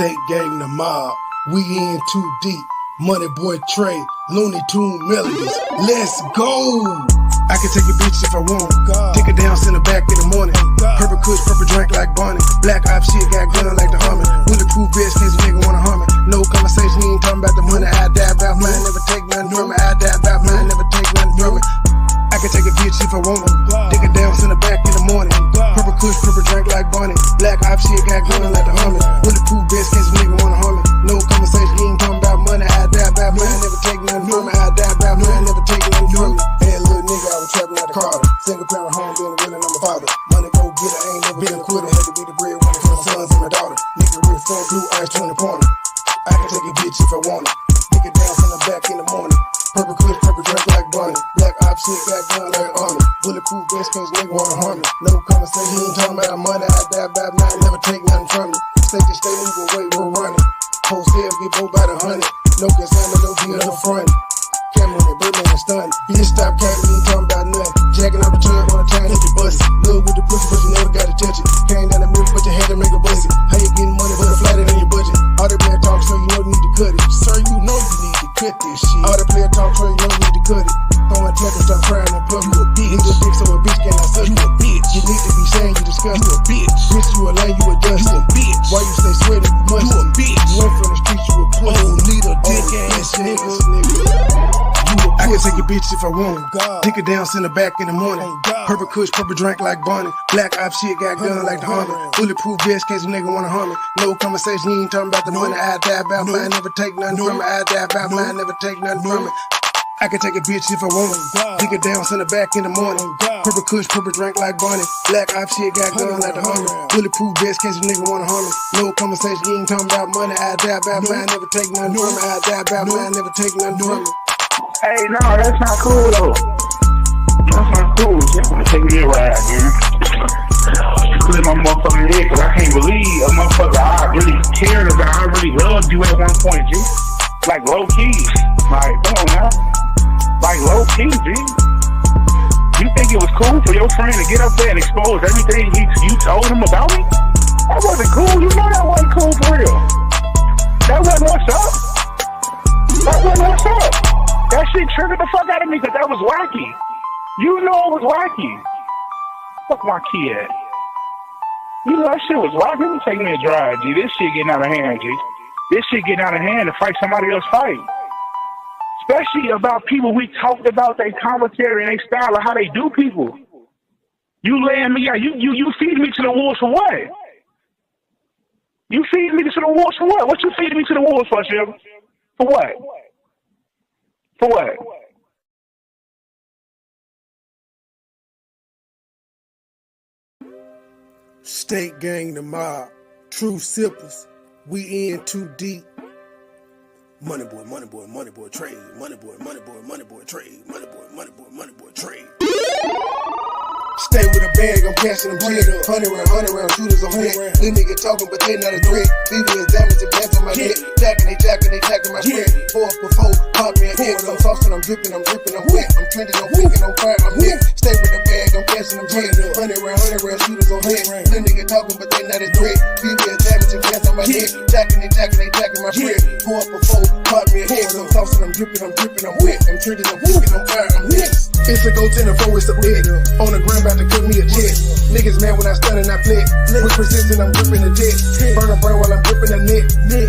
State gang, the mob, we in too deep. MoneyBoy Trey, Looney Tune melodies, let's go! I can take a bitch if I want it. Take her down, send her back in the morning. Purple kush, purple drink like Bonnie. Black op shit, got gun like the Hummer. Bulletproof vest, case a nigga wanna harm me. No conversation, he ain't talking about the money. I die about mine, never take nothing from it. I die about mine, never take nothing from it. I can take a bitch if I want it. Take her down, send her back in the morning. Purple kush, purple drink like Bonnie. Black op shit, got gun like the Hummer. Bulletproof vest, case a nigga wanna harm me. No conversation, he ain't talking about money. I die about mine, never take nothing from it. I die about mine, never take nothing from it. Hey, little nigga, I was trapping out the Carter. Single parent home, been winning, I'm a father. Money go get it, I ain't never been a quitter. Had to be the breadwinner for my sons and my daughter. Nigga real fat, blue eyes, 20 pointer. I can take a bitch if I want it. Take it down, send her back in the morning. Purple kush, purple drink like Bonnie. Black op shit, got gun like Army. Bulletproof vest, cause nigga wanna harm me. No conversation, he ain't talking about money. I die about mine, never take nothing from me. State to state, we gon' wait, we're running. Whole sales get both by the 100. No consignment, no deal, no front. Cameron, Birdman, and stun. Bitch, stop capping, ain't talking about nothing. Jacking up a chair on a time, hit your bust. Little with the pussy, but you never gotta touch it. Came down the middle, but you had to make a bust it. How you getting money, but a flat it on your budget? All the player talk, so you know you need to cut it. Sir, you know you need to cut this shit. All the player talk, so you know you need to cut it. Throwing track and start crying in public. You a bitch. Need a dick, so a bitch cannot suck you. A bitch. You need to be saying you disgusting. You a bitch. Bitch, you a lame, you a dust. You a bitch. Why you stay sweating? You must. You a bitch. You ain't from the streets, you a pussy. Oh, need a dick ass nigga. I can take a bitch if I want it. Take her down, send her back in the morning. Purple kush, purple drink like Bonnie. Black op shit, got gun like the Hummer. Bulletproof vest, case a nigga wanna harm me. No conversation, he ain't talking about the money. I die about mine, never take nothing from it. I die about mine, never take nothing from it. I can take a bitch if I want it. Take her down, send her back in the morning. Purple kush, purple drink like Bonnie. Black op shit, got gun like the Hummer. Bulletproof vest, case a nigga wanna harm me. No conversation, he ain't talking about money. I die about mine, never take nothing from it. I die about mine, never take nothing from it. Hey, no, that's not cool though. That's not cool. You wanna take me a ride, man? Clear my motherfucking head, cause I can't believe a motherfucker I really cared about, I really loved you at one point, G. Like low key. Like, come on now. Like low key, G. You think it was cool for your friend to get up there and expose everything you told him about me? That wasn't cool. You know that wasn't cool for real. That wasn't what's up. That wasn't what's up. That shit triggered the fuck out of me because that was wacky. You know it was wacky. Fuck my key at. You know that shit was wacky. Let me take me a drive, G. This shit getting out of hand, G. This shit getting out of hand to fight somebody else fight. Especially about people we talked about their commentary and their style of how they do people. You laying me out. You feed me to the wolves for what? You feed me to the wolves for what? What you feeding me to the wolves for, Shiv? For what? For what? State gang, the mob, true sippers, we in too deep. MoneyBoy, MoneyBoy, MoneyBoy trade. MoneyBoy, MoneyBoy, MoneyBoy trade. MoneyBoy, MoneyBoy, MoneyBoy trade. Stay with a bag, I'm cashing them check. 100 round shooters on deck. These niggas talking, but they not a threat. BB is damaged and pants on my neck. Jacking my spread. 4 for 4, pop me a hit. I'm saucing, I'm dripping, I'm wet. I'm trending, I'm thinking, I'm fire, I'm hit. Stay with the bag, I'm cashing them check. 100 round shooters on deck. These niggas talking, but they not a threat. BB is damaged and pants on my neck. Jacking my spread. 4 for 4, pop me a hit. I'm saucing, I'm dripping, I'm wet. I'm trending, I'm thinking, I'm fire, I'm hit. It's a go 10 and 4, it's a bit. On the ground, about to cook me a check. Niggas mad when I stun and I flip. With precision, I'm gripping the jet. Burn a burn while I'm gripping the net.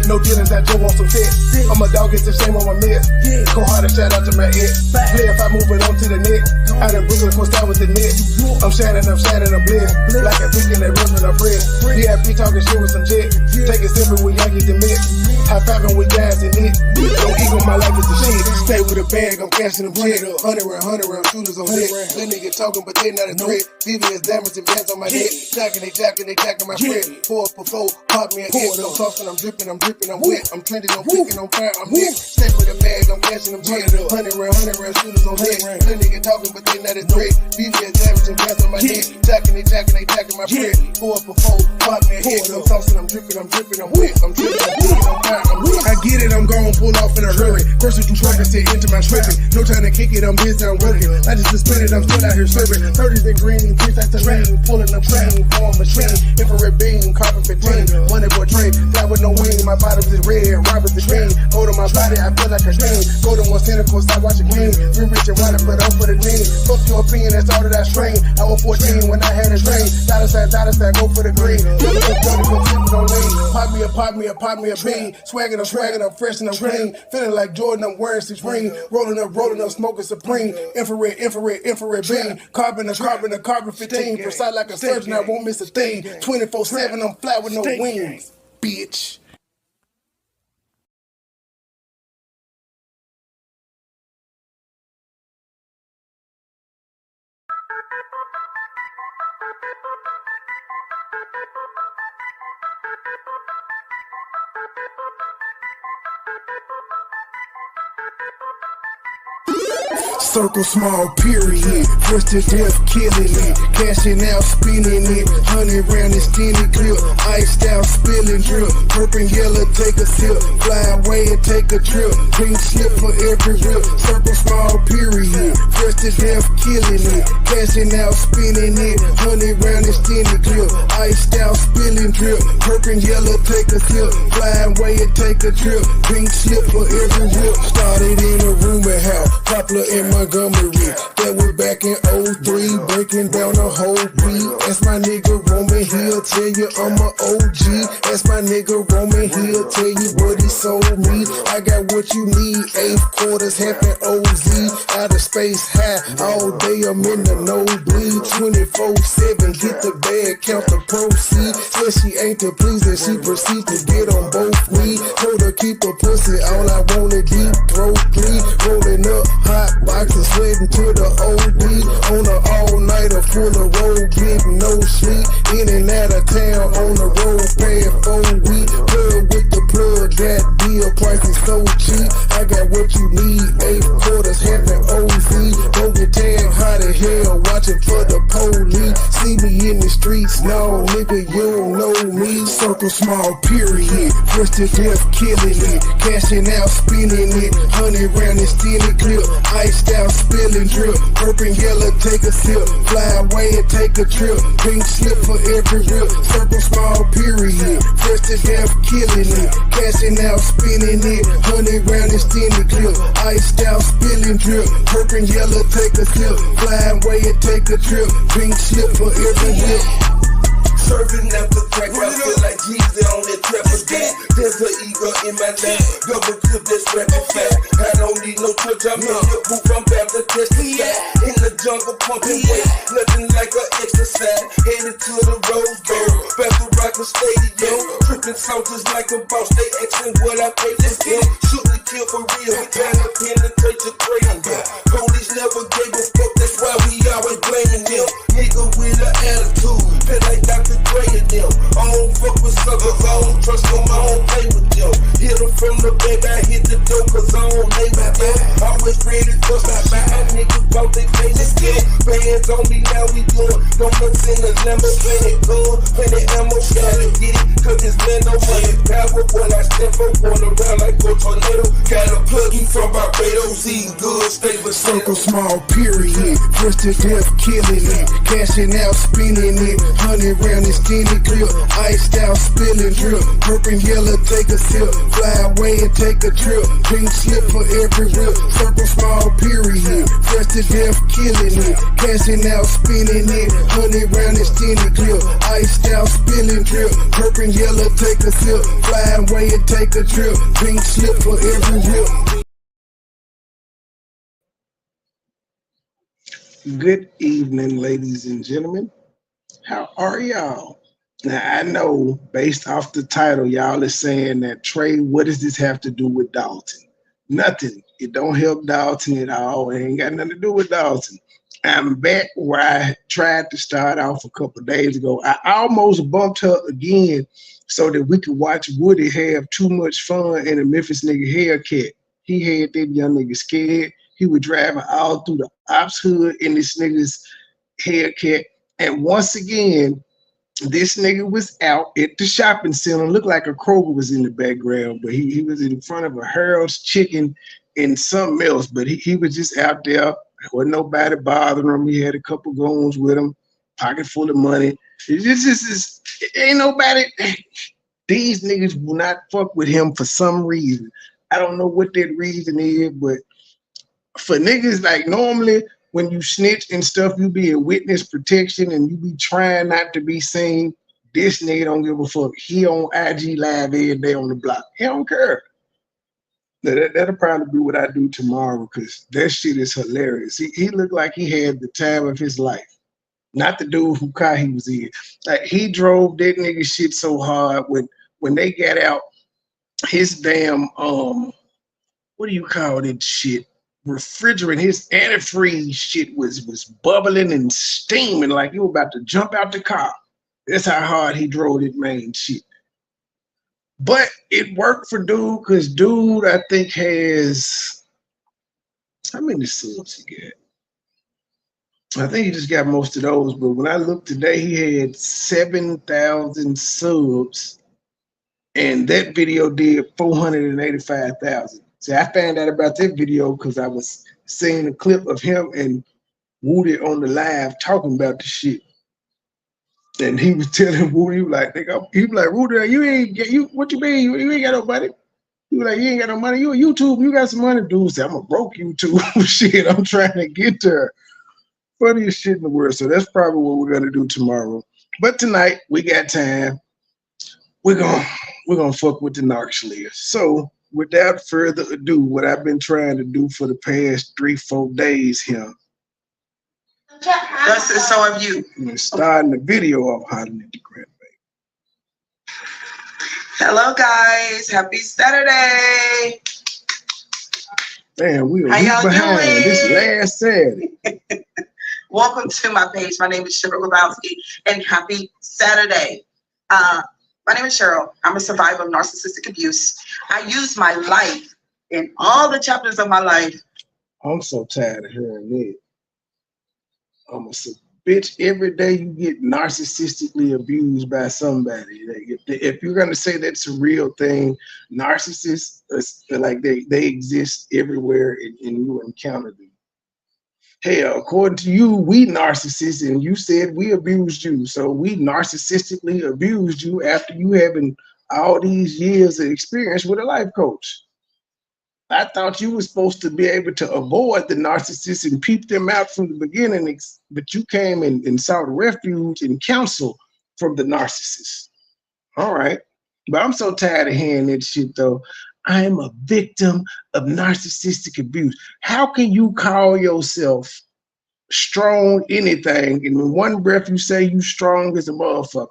No dealings, I Joe on some shit. I'm a dog, it's a shame on my mess. Go hard and shout out to my ex. Play if I move it on to the net. I done Brooklyn, course out with the net. I'm shining, I'm blessed. Like a bitch in that river, I'm fresh. VIP talking shit with some jet. Take it simple with Yankee the mix. High fiving with guys in it. Don't ego, my life is the shit. Stay with a bag, I'm cashing them check. 100 round shooters on deck. These niggas talking, but they not a threat. BB is damaged and pants on my head. Jacking my spread. 4 for 4, pop me a hit. I'm saucing, I'm dripping, I'm wet. I'm trending, I'm thinking, I'm fire, I'm hit. Stay with a bag, I'm cashing them check. 100 round shooters on deck. These niggas talking, but they not a threat. BB is jabbing, gas on my neck. Jacking, they jacking my bread. Go up before, pop me a head. I'm tossing, I'm dripping, I'm wet. I'm tripping, I'm fine, I'm wet. I get it, I'm gone, pull off in a hurry. Person through truck, I say into my stripping. No time to kick it, I'm busy, I'm working. I just suspended, I'm still out here serving. 30s and green, kids at the rain. Pulling up train, form machine. Infrared beam, carbon 15. MoneyBoy trade, fly with no wing. My bottom is red, robbers is green. Hold on my body, I feel like a dream. Go to one center, course I watch a game. Real rich and water, but up for the dream. Fuck your opinion, that's all that I strain. I was 14 when I had a dream. Dollar sign, go for the green. Pop me a bean. Swaggin', I'm fresh and I'm clean. Feeling like Jordan, I'm wearing Supreme. Rolling up, smoking Supreme. Infrared beam. Carbon 15. Precise like a surgeon, I won't miss a thing. 24/7, I'm fly with no wings, bitch. Circle small period, first to death killing it, cashing out spinning it, 100 round and skinny clip, iced out spilling drip, purple yellow take a sip, fly away and take a trip, pink slip for every rip, circle small period, first to death killing it, cashing out spinning it, 100 round and skinny clip, iced out spilling drip, purple yellow take a sip, fly away and take a trip, pink slip for every rip, started in a rumor house, Poplar in Montgomery, that was back in '03, breaking down the whole beat. That's my nigga Roman, he'll tell you I'm a OG. That's my nigga Roman, he'll tell you what he sold me. I got what you need, 8 quarters, half an OZ. Out of space high, all day I'm in the nosebleed. 24/7, get the bag, count the proceeds. Said she ain't to please and she proceed to get on both knees. Told her keep her pussy, all I want is deep throat clean. Rolling up hot boxes, sweating to the OD. On a all-nighter full of road, getting no sleep. In and out of town on the road, paying 4 weeks. Plug with the plug, that deal price is so cheap. I got what you need, 8 quarters, half an OZ. Don't get tagged hot as hell, watching for the police. See me in the streets, no nigga, you don't know me. Circle small period, first to death killing it, cashing out spinning it, 100 round and stealing clip, iced out spilling drip, purple yellow take a sip, fly away and take a trip, pink slip for every rip, circle small period, first to death killing it, cashing out spinning it, 100 round and stealing clip, iced out spilling drip, purple yellow take a sip, fly away and take a trip, pink slip for every rip. Serving up the crack, I feel like Jesus on that trap again. There's an eagle in my lap, double clip that's rapping fat. I don't need no church, I'm in your booth, I'm about to test the fat. In the jungle pumping weight, nothing like an exercise. Headed to the Rose Bowl, back to rock the stadium. Tripping soldiers like a boss, they asking what I pay for them. Shoot me kill for real, we trying to penetrate your brain. Police never gave a fuck, that's why we always blaming them. Nigga with an attitude, feel like Dr. Dre and them. I don't fuck with suckers, I don't trust them, I don't play with them. Hit them from the back, I hit the door cause I don't lay with them. Always ready to stop by, niggas bout they face and skill. Bands on me, now we doing donuts in the Lambo, plenty gun, plenty ammo, gotta get it, cause this man no money. Power, what I step up, going around like a tornado. Got a pluggy from Barbados, eating good, stay with Circle small period, first to death killing it, cashing out spinning it, 100 round and skinny clip, iced out spilling drip, purple yellow take a sip, fly away and take a trip, pink slip for every rip, circle small period, first to death killing it, cashing out spinning it, 100 round and skinny clip, iced out spilling drip, purple yellow take a sip, fly away and take a trip, pink slip for every rip. Good evening, ladies and gentlemen. How are y'all? Now, I know based off the title, y'all is saying that, Trey, what does this have to do with Dalton? Nothing. It don't help Dalton at all. It ain't got nothing to do with Dalton. I'm back where I tried to start off a couple of days ago. I almost bumped her again so that we could watch Woody have too much fun in a Memphis nigga haircut. He had that young nigga scared. He was driving all through the ops hood in this nigga's Hellcat. And once again, this nigga was out at the shopping center. Looked like a Kroger was in the background, but he was in front of a Harold's Chicken and something else. But he was just out there. There wasn't nobody bothering him. He had a couple goons with him, pocket full of money. Ain't nobody. These niggas will not fuck with him for some reason. I don't know what that reason is, but for niggas, like normally when you snitch and stuff, you be in witness protection and you be trying not to be seen. This nigga don't give a fuck. He on IG live every day on the block. He don't care. That'll probably be what I do tomorrow because that shit is hilarious. He looked like he had the time of his life. Not the dude who car he was in. Like he drove that nigga shit so hard when they got out his damn what do you call it shit? Refrigerant, his antifreeze shit was bubbling and steaming like you were about to jump out the car. That's how hard he drove that main shit. But it worked for dude because dude, I think, has how many subs he got? I think he just got most of those. But when I looked today, he had 7,000 subs, and that video did 485,000. See, I found out about that video because I was seeing a clip of him and Woody on the live talking about the shit. And he was telling Woody, he was like, Woody, what you mean? You ain't got no money. He was like, you ain't got no money. You a YouTube, you got some money. Dude said, I'm a broke YouTube. Shit, I'm trying to get to her. Funniest shit in the world. So that's probably what we're gonna do tomorrow. But tonight we got time. We're gonna fuck with the narc slayers. So without further ado, what I've been trying to do for the past 3-4 days here. Thus and so have you. I'm starting the video off hollering at the grandbaby. Hello guys, happy Saturday. Man, we are a week behind this last Saturday. Welcome to my page. My name is Cheryl Grabowski, and happy Saturday. My name is Cheryl. I'm a survivor of narcissistic abuse. I use my life in all the chapters of my life. I'm so tired of hearing that. I'm a bitch. Every day you get narcissistically abused by somebody. Like if you're gonna say that's a real thing, narcissists like they exist everywhere, and you encounter them. Hell, according to you, we narcissists, and you said we abused you. So we narcissistically abused you after you having all these years of experience with a life coach. I thought you were supposed to be able to avoid the narcissists and peep them out from the beginning, but you came and sought refuge and counsel from the narcissists. All right. But I'm so tired of hearing that shit, though. I am a victim of narcissistic abuse. How can you call yourself strong anything, and in one breath you say you strong as a motherfucker,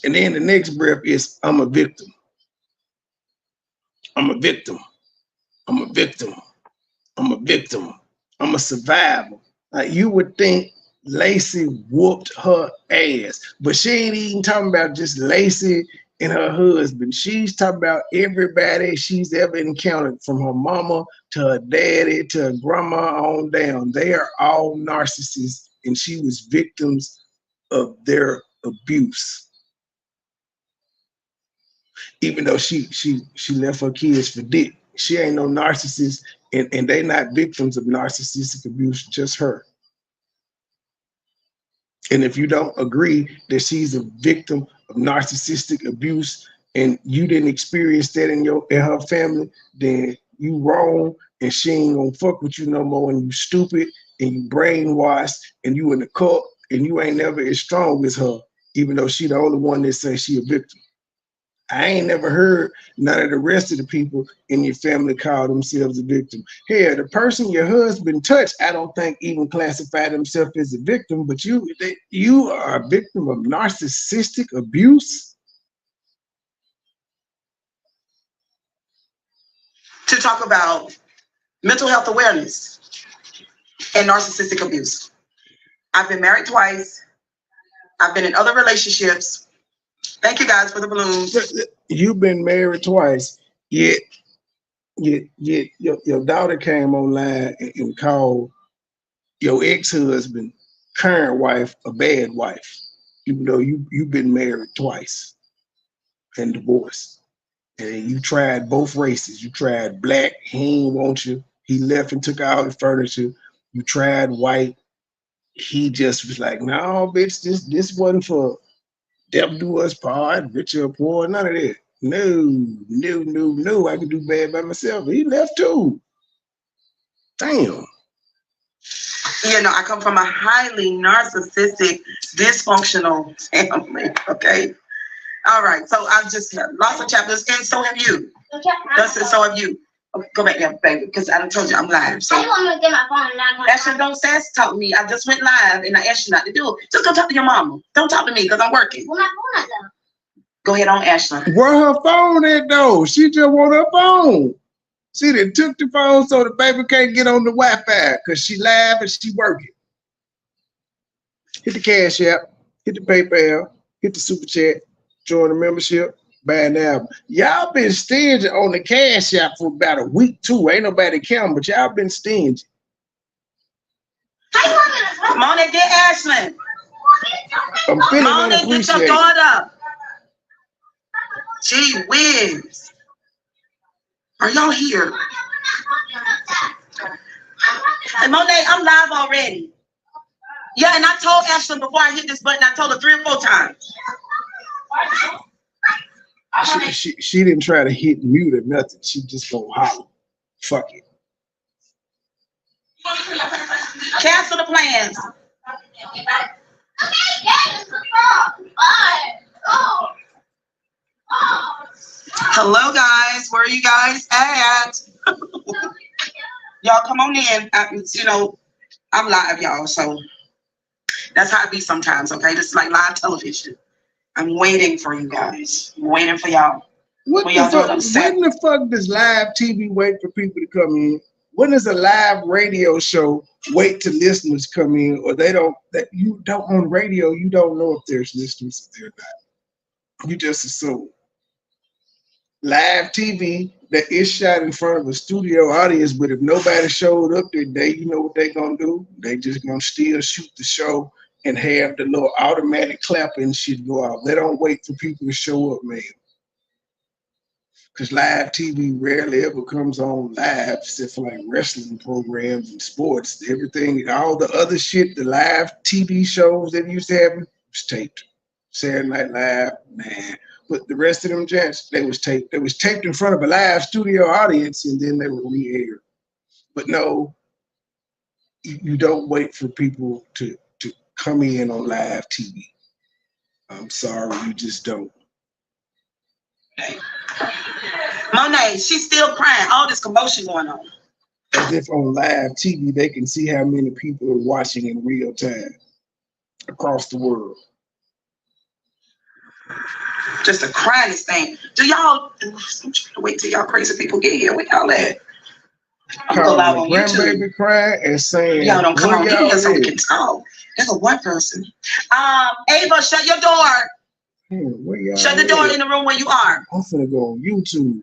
and then the next breath is I'm a victim. I'm a victim. I'm a victim. I'm a victim. I'm a survivor. Like you would think Lacey whooped her ass, but she ain't even talking about just Lacey and her husband. She's talking about everybody she's ever encountered, from her mama to her daddy to her grandma on down. They are all narcissists, and she was victims of their abuse. Even though she left her kids for dick. She ain't no narcissist, and they not victims of narcissistic abuse, just her. And if you don't agree that she's a victim of narcissistic abuse and you didn't experience that in her family, then you wrong, and she ain't gonna fuck with you no more, and you stupid, and you brainwashed, and you in the cult, and you ain't never as strong as her, even though she the only one that says she a victim. I ain't never heard none of the rest of the people in your family call themselves a victim. Here, the person your husband touched, I don't think even classify themselves as a victim, but you are a victim of narcissistic abuse. To talk about mental health awareness and narcissistic abuse. I've been married twice. I've been in other relationships. Thank you guys for the balloons. You've been married twice, yet your daughter came online and called your ex-husband current wife a bad wife, even though you've been married twice and divorced. And you tried both races. You tried black, he ain't want you. He left and took all the furniture. You tried white. He just was like, no, bitch, this wasn't for devil do us part, rich or poor, none of that. No. I can do bad by myself. He left too. Damn. You know, I come from a highly narcissistic, dysfunctional family. Okay. All right. So I've just had lots of chapters, and so have you. So have you. Okay, go back there, baby, because I done told you I'm live. So I just want to get my phone and I'm Ashley, don't sass talk to me. I just went live and I asked you not to do it. Just go talk to your mama. Don't talk to me because I'm working. Where my phone at though? Go ahead on, Ashley. Where her phone at though? She just want her phone. She done took the phone so the baby can't get on the Wi-Fi because she live and she working. Hit the Cash App, hit the PayPal, hit the Super Chat, join the membership, buy an album. Y'all been stingy on the Cash App for about a week too. Ain't nobody counting, but y'all been stingy. Come on and get Ashley. I'm feeling Come on and get your unappreciated. daughter. Gee whiz. Are y'all here? And Monet, I'm live already. Yeah, and I told Ashley before I hit this button, I told her 3 or 4 times. She didn't try to hit mute or nothing. She just gonna holler. Fuck it. Cancel the plans. Hello, guys. Where are you guys at? Y'all come on in. You know, I'm live, y'all. So that's how it be sometimes, okay? This is like live television. I'm waiting for you guys. I'm waiting for y'all. When the fuck does live TV wait for people to come in? When does a live radio show wait till listeners come in, or you don't on radio, you don't know if there's listeners or they're not. You just assume. Live TV that is shot in front of a studio audience, but if nobody showed up that day, you know what they gonna do? They just gonna still shoot the show and have the little automatic clapping shit go out. They don't wait for people to show up, man. Because live TV rarely ever comes on live, except for like wrestling programs and sports. Everything, all the other shit, the live TV shows that used to have was taped. Saturday Night Live, nah. But the rest of them gents, they was taped. They was taped in front of a live studio audience, and then they were re-aired. But no, you don't wait for people to come in on live TV. I'm sorry, you just don't. Monet, she's still crying. All this commotion going on. As if on live TV, they can see how many people are watching in real time across the world. Just the cryingest thing. Do y'all, I'm trying to wait till y'all crazy people get here. Where y'all at? I'm gonna go live on YouTube. Grandbaby crying and saying, y'all don't come on in here so we can talk. There's a one person. Ava, shut your door. Shut the door in the room where you are. I'm finna go on YouTube.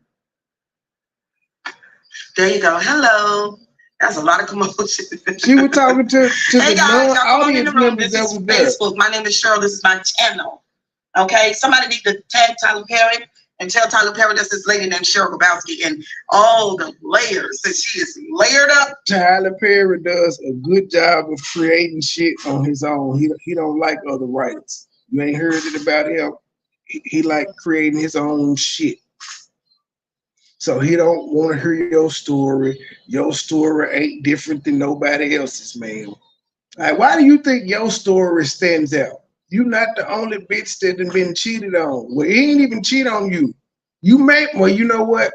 There you go. Hello. That's a lot of commotion. She was talking to hey the guys, y'all come on in audience the room. members This that is was there. Facebook. My name is Cheryl. This is my channel. Okay, somebody need to tag Tyler Perry and tell Tyler Perry that's this lady named Cheryl Grabowski and all the layers that she is layered up. Tyler Perry does a good job of creating shit on his own. He don't like other writers. You ain't heard it about him. He like creating his own shit. So he don't want to hear your story. Your story ain't different than nobody else's, man. Like, why do you think your story stands out? You not the only bitch that done been cheated on. Well, he ain't even cheat on you. You know what?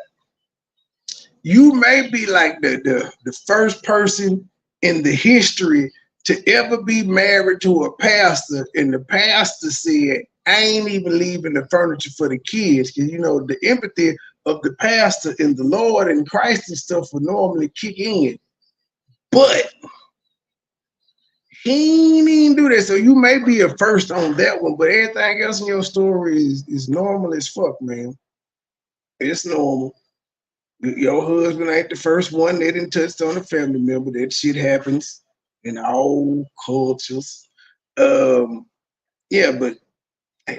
You may be like the first person in the history to ever be married to a pastor, and the pastor said, I ain't even leaving the furniture for the kids, because you know the empathy of the pastor and the Lord and Christ and stuff will normally kick in. But he ain't even do that. So you may be a first on that one, but everything else in your story is normal as fuck, man. It's normal. Your husband ain't the first one that didn't touch on a family member. That shit happens in all cultures. Yeah, but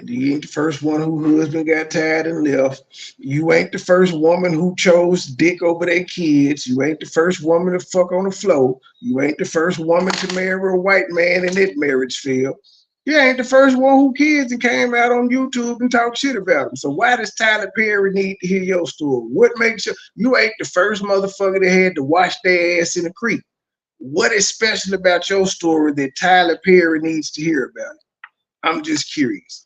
you ain't the first one whose husband got tired and left. You ain't the first woman who chose dick over their kids. You ain't the first woman to fuck on the floor. You ain't the first woman to marry a white man and that marriage failed. You ain't the first one who kids and came out on YouTube and talk shit about them. So why does Tyler Perry need to hear your story? What makes you ain't the first motherfucker that had to wash their ass in the creek? What is special about your story that Tyler Perry needs to hear about it? I'm just curious.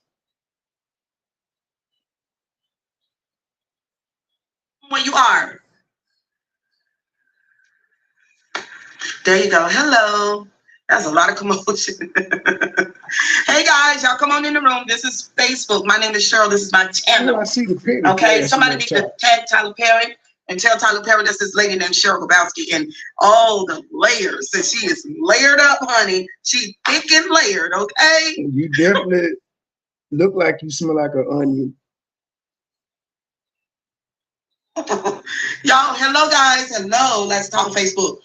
Where you are. There you go. Hello. That's a lot of commotion. Hey guys, y'all come on in the room. This is Facebook. My name is Cheryl. This is my channel. Oh, I see the picture. Okay, somebody need to tag Tyler Perry and tell Tyler Perry that's this lady named Cheryl Grabowski and all the layers that she is layered up, honey. She thick and layered, okay? You definitely look like you smell like an onion. Y'all, hello guys. Hello. Let's talk Facebook.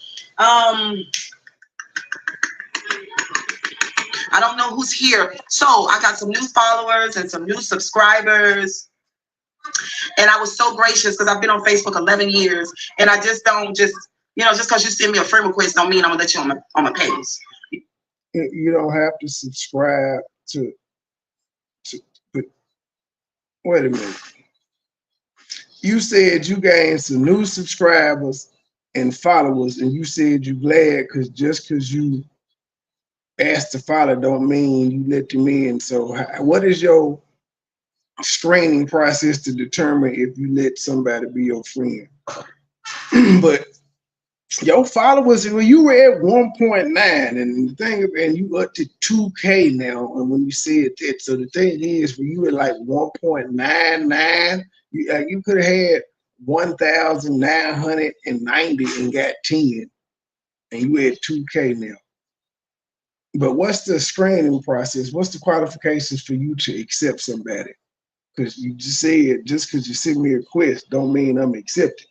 I don't know who's here. So I got some new followers and some new subscribers. And I was so gracious because I've been on Facebook 11 years. And I just don't just because you send me a friend request don't mean I'm gonna let you on my page. You don't have to subscribe to but wait a minute. You said you gained some new subscribers and followers, and you said you glad because you asked to follow don't mean you let them in. So what is your screening process to determine if you let somebody be your friend? But your followers, when you were at 1.9 and the thing, and you up to 2K now, and when you said that, so the thing is, when you were like 1.99, you could have had 1,990 and got 10, and you at 2K now. But what's the screening process? What's the qualifications for you to accept somebody? Because you just said just because you send me a request don't mean I'm accepting.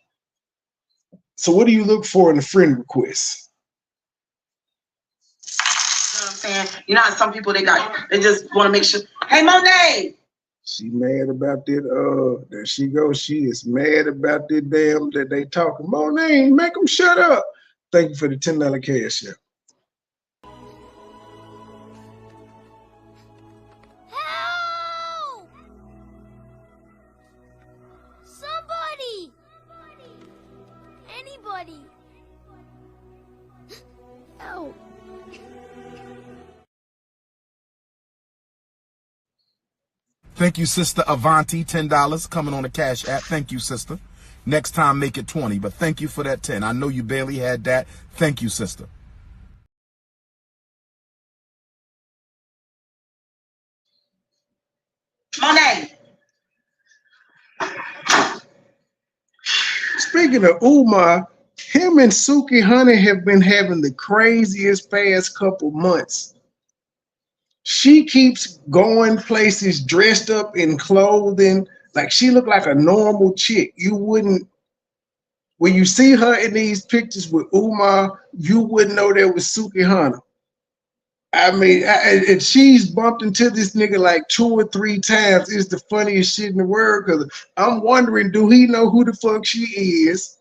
So what do you look for in a friend request? You know what I'm saying? You know how some people they just want to make sure. Hey Monet! She mad about that. There she goes. She is mad about that damn that they talking. Monet, make them shut up. Thank you for the $10 cash out. Anybody! Help! Thank you, Sister Avanti, $10 coming on the Cash App. Thank you, sister. Next time, make it 20, but thank you for that 10. I know you barely had that. Thank you, sister. Monet! Speaking of Umar, him and Suki Honey have been having the craziest past couple months. She keeps going places dressed up in clothing. Like she looked like a normal chick. You wouldn't, when you see her in these pictures with Umar, you wouldn't know that was Suki Honey. I mean, and she's bumped into this nigga like 2 or 3 times. It's the funniest shit in the world because I'm wondering, do he know who the fuck she is?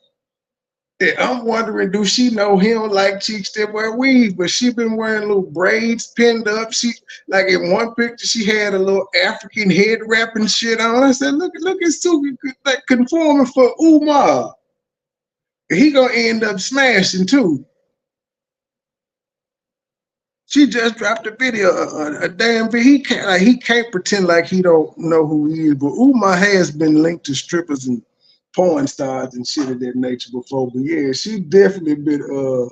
And I'm wondering, do she know he don't like chicks that wear weave? But she been wearing little braids pinned up. She, like in one picture, she had a little African head wrap and shit on. I said, look at Suki like conforming for Umar. He gonna end up smashing too. She just dropped a video, a damn video. He can't pretend like he don't know who he is. But Umar has been linked to strippers and porn stars and shit of that nature before. But yeah, she definitely been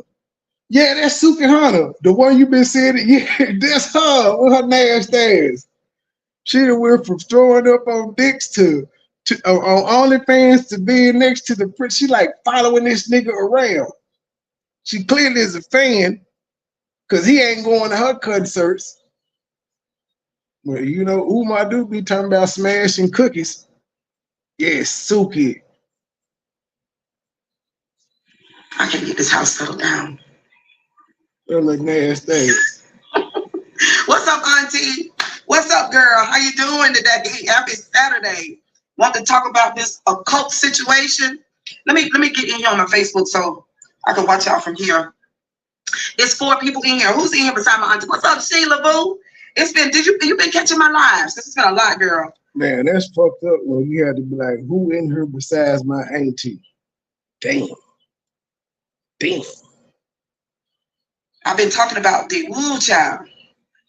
yeah, that's Suki Hana, the one you been saying. Yeah, that's her with her nasty ass. She done went from throwing up on dicks to on OnlyFans to being next to the prince. She like following this nigga around. She clearly is a fan. Cause he ain't going to her concerts. Well, you know, Umar do be talking about smashing cookies. Yes, Suki. I can't get this house settled down. That look nasty. What Auntie. What's up, girl? How you doing today? Happy Saturday. Want to talk about this occult situation? Let me get in here on my Facebook so I can watch y'all from here. It's 4 people in here. Who's in here beside my auntie? What's up, Sheila Boo? It's been, you been catching my lives? This has been a lot, girl. Man, that's fucked up when you had to be like, who in here besides my auntie? Damn. I've been talking about the woo child.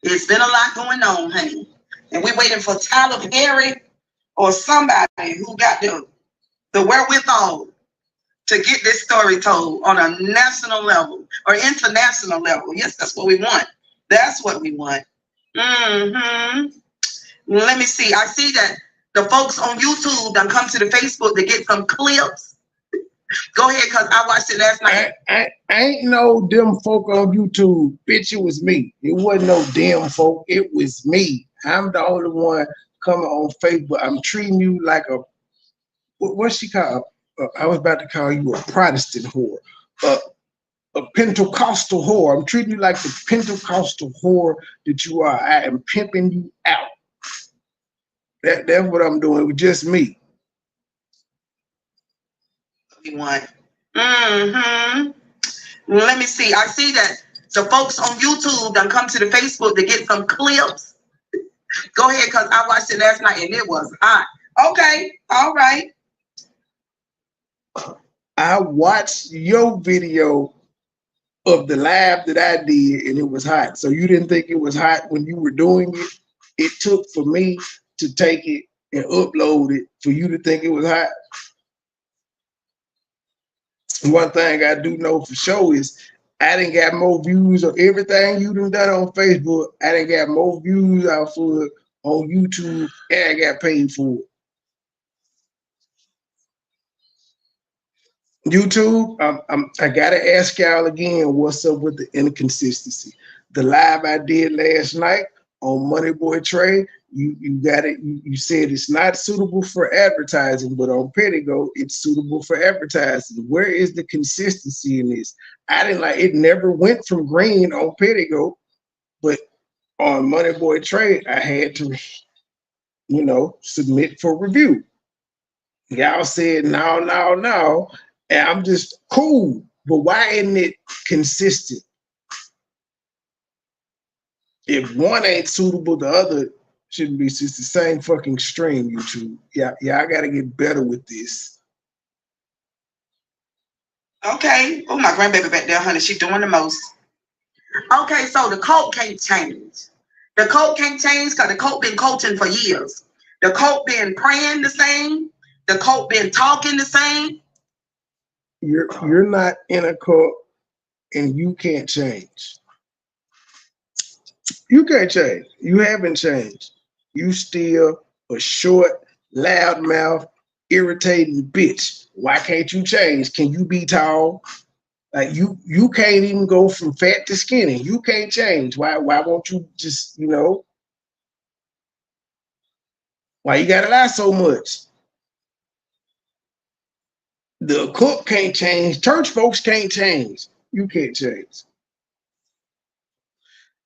It's been a lot going on, honey. And we're waiting for Tyler Perry or somebody who got the wherewithal to get this story told on a national level or international level. Yes, that's what we want. That's what we want. Let me see. I see that the folks on YouTube done come to the Facebook to get some clips. Go ahead, because I watched it last night. I ain't no them folk on YouTube. Bitch, it was me. It wasn't no damn folk. It was me. I'm the only one coming on Facebook. I'm treating you like a, what's she called? I was about to call you a Protestant whore. A Pentecostal whore. I'm treating you like the Pentecostal whore that you are. I am pimping you out. That's what I'm doing with just me. We want. Let me see. I see that the folks on YouTube done come to the Facebook to get some clips. Go ahead, because I watched it last night and it was hot. Okay, all right. I watched your video of the live that I did and it was hot. So you didn't think it was hot when you were doing it? It took for me to take it and upload it for you to think it was hot? One thing I do know for sure is I didn't got more views of everything you done on Facebook. I didn't got more views out for it on YouTube, and I got paid for it. YouTube, I gotta ask y'all again, what's up with the inconsistency? The live I did last night on MoneyBoy Trade, you got it. You said it's not suitable for advertising, but on Pettigo, it's suitable for advertising. Where is the consistency in this? I didn't like it. Never went from green on Pettigo, but on MoneyBoy Trade, I had to, submit for review. Y'all said no, and I'm just cool. But why isn't it consistent? If one ain't suitable, the other shouldn't be. It's the same fucking stream, YouTube. Yeah, I gotta get better with this. Okay. Oh, my grandbaby back there, honey. She's doing the most. Okay, so the cult can't change. The cult can't change because the cult been coaching for years. The cult been praying the same. The cult been talking the same. You're not in a cult and you can't change. You can't change. You haven't changed. You still a short, loudmouth, irritating bitch. Why can't you change? Can you be tall? Like you can't even go from fat to skinny. You can't change. Why won't you just, why you gotta lie so much? The cook can't change. Church folks can't change. You can't change.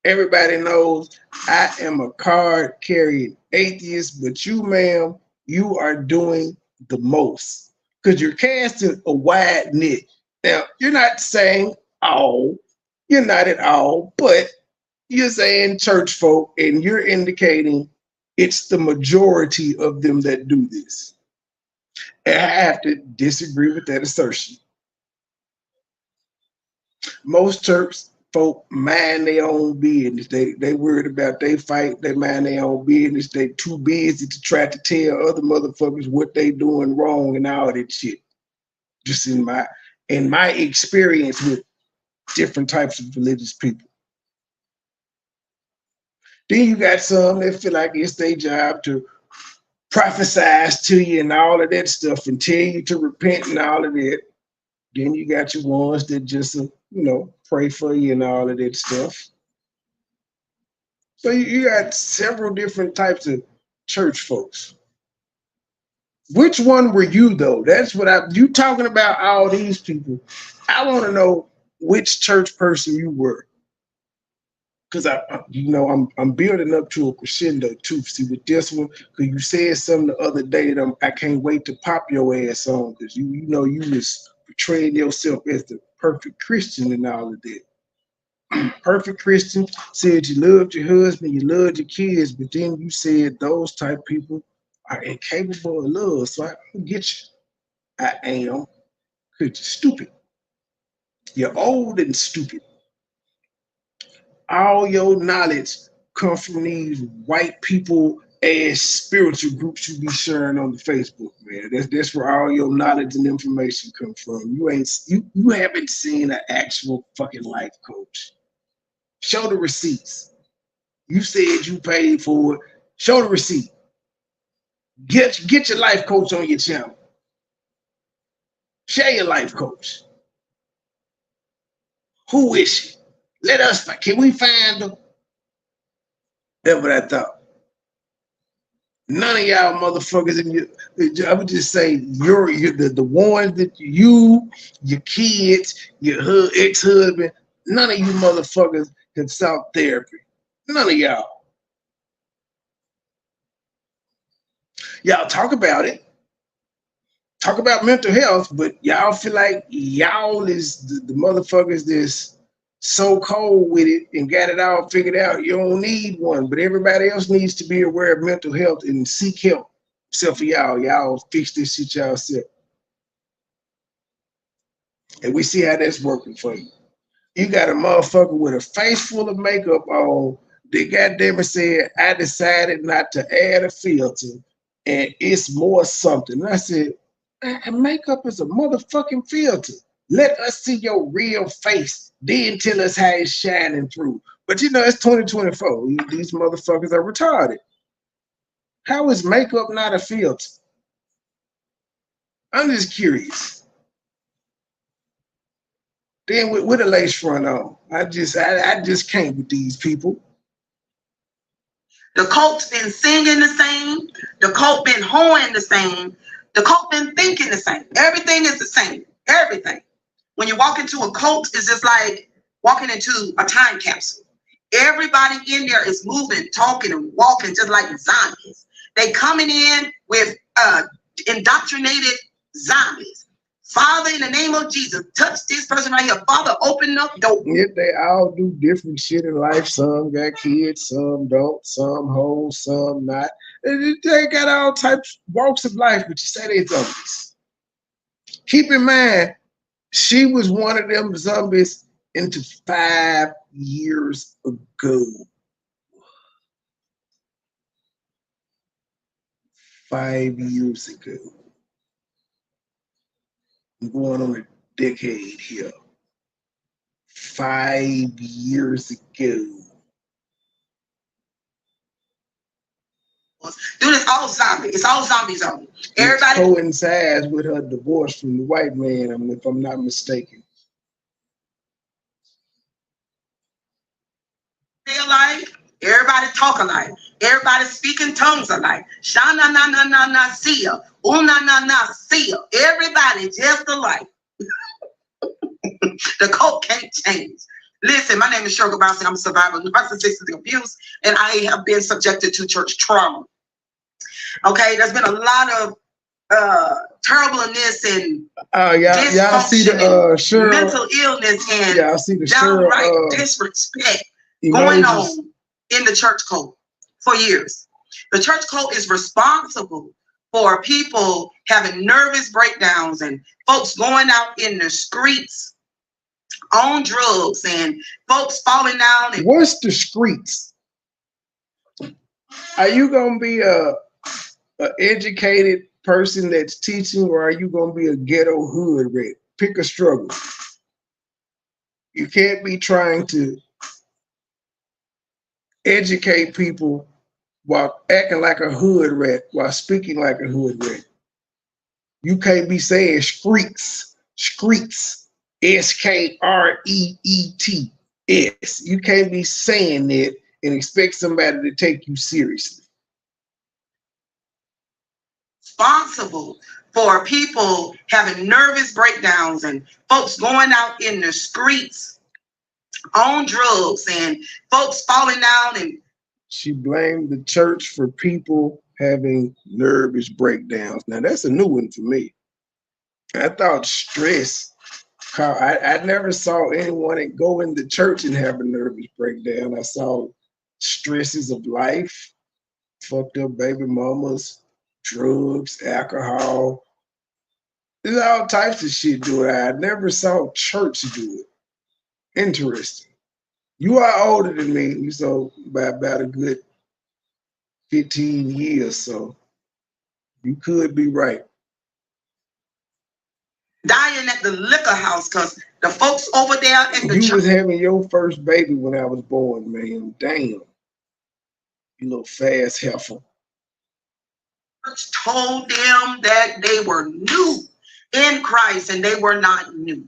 Everybody knows I am a card-carrying atheist, but you, ma'am, you are doing the most because you're casting a wide net. Now, you're not saying all, you're not at all, but you're saying church folk, and you're indicating it's the majority of them that do this. And I have to disagree with that assertion. Most church folk mind their own business. They worried about they fight, they mind their own business. They too busy to try to tell other motherfuckers what they doing wrong and all that shit. Just in my experience with different types of religious people. Then you got some that feel like it's their job to prophesize to you and all of that stuff and tell you to repent and all of that. Then you got your ones that just, pray for you and all of that stuff. So you got several different types of church folks. Which one were you though? That's what you talking about all these people. I want to know which church person you were. Because I'm building up to a crescendo too. See with this one, because you said something the other day that I can't wait to pop your ass on, because you was portraying yourself as the perfect Christian and all of that. Perfect Christian, said you loved your husband, you loved your kids, but then you said those type of people are incapable of love. So I don't get you. I am, because you're stupid. You're old and stupid. All your knowledge come from these white people as spiritual groups you be sharing on the Facebook, man. That's where all your knowledge and information come from. You haven't seen an actual fucking life coach. Show the receipts. You said you paid for it. Show the receipt. Get your life coach on your channel. Share your life coach. Who is she? Let us find. Can we find her? That's what I thought. None of y'all motherfuckers in your, I would just say you're the ones that you, your kids, your ex-husband, none of you motherfuckers can south therapy. None of y'all. Y'all talk about it. Talk about mental health, but y'all feel like y'all is the motherfuckers that's so cold with it and got it all figured out. You don't need one, but everybody else needs to be aware of mental health and seek help. Except for y'all. Y'all fix this shit yourself. And we see how that's working for you. You got a motherfucker with a face full of makeup on. They goddamn it said, I decided not to add a filter, and it's more something. And I said, makeup is a motherfucking filter. Let us see your real face, then tell us how it's shining through. But you know, it's 2024. These motherfuckers are retarded. How is makeup not a filter? I'm just curious. Then with a lace front on, I just can't with these people. The cult's been singing the same. The cult been hoeing the same. The cult been thinking the same. Everything is the same. Everything. When you walk into a cult, it's just like walking into a time capsule. Everybody in there is moving, talking, and walking just like zombies. They coming in with indoctrinated zombies. Father, in the name of Jesus, touch this person right here. Father, open up door. Yeah, they all do different shit in life. Some got kids, some don't, some hold, some not. They got all types walks of life, but you say they zombies. Keep in mind, she was one of them zombies into 5 years ago. 5 years ago. I'm going on a decade here. 5 years ago. Dude, it's all zombie. It's all zombie zone. Everybody It coincides with her divorce from the white man, if I'm not mistaken. feel alike. Everybody talk alike. Everybody speaking tongues alike. Shana na na na na sia. Una na na sia. Everybody just alike. The cult can't change. Listen, my name is Cheryl Bouncy. I'm a survivor of narcissistic abuse, and I have been subjected to church trauma. Okay, there's been a lot of terribleness and y'all see the Cheryl, mental illness and y'all see the downright Cheryl, disrespect emojis going on in the church cult for years. The church cult is responsible for people having nervous breakdowns and folks going out in the streets on drugs and folks falling down. And what's the streets? Are you gonna be a educated person that's teaching, or are you gonna be a ghetto hood rat? Pick a struggle. You can't be trying to educate people while acting like a hood rat, while speaking like a hood rat. You can't be saying streets, S-K-R-E-E-T-S. You can't be saying that and expect somebody to take you seriously. Responsible for people having nervous breakdowns and folks going out in the streets on drugs and folks falling down. And she blamed the church for people having nervous breakdowns. Now that's a new one for me. I thought stress. I never saw anyone go in the church and have a nervous breakdown. I saw stresses of life, fucked up baby mamas, drugs, alcohol. There's all types of shit doing it. I never saw church do it. Interesting. You are older than me, so by about a good 15 years, so you could be right. Dying at the liquor house because the folks over there in the church. You was having your first baby when I was born, man. Damn. You little fast heifer. Told them that they were new in Christ and they were not new.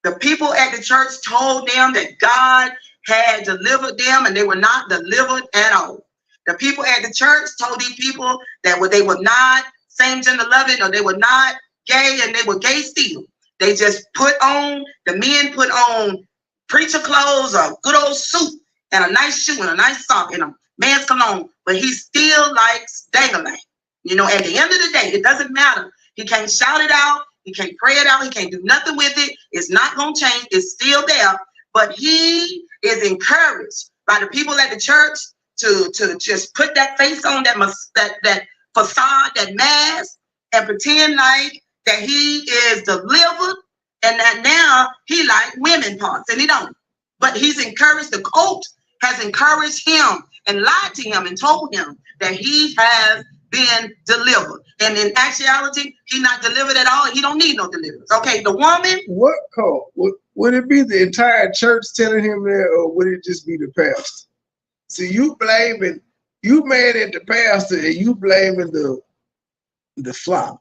The people at the church told them that God had delivered them and they were not delivered at all. The people at the church told these people that they were not same gender loving or they were not gay and they were gay still. They just the men put on preacher clothes, a good old suit and a nice shoe and a nice sock and a man's cologne, but he still likes dangling. You know, at the end of the day, it doesn't matter. He can't shout it out. He can't pray it out. He can't do nothing with it. It's not going to change. It's still there. But he is encouraged by the people at the church to just put that face on, that facade, that mask, and pretend like that he is delivered and that now he like women parts and he don't. But he's encouraged. The cult has encouraged him and lied to him and told him that he has been delivered. And in actuality, he's not delivered at all. He don't need no deliverance. Okay, the woman. What cult? Would it be the entire church telling him that, or would it just be the pastor? See, you mad at the pastor and you blaming the flock.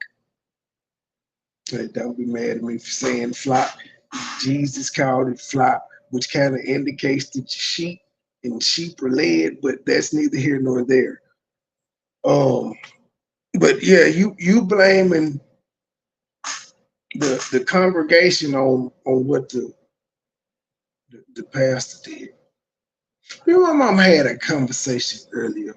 Like, don't be mad at me for saying flock. Jesus called it flock, which kind of indicates that sheep and sheep are led, but that's neither here nor there. But yeah, you blaming the congregation on what the pastor did. You know, my mom had a conversation earlier,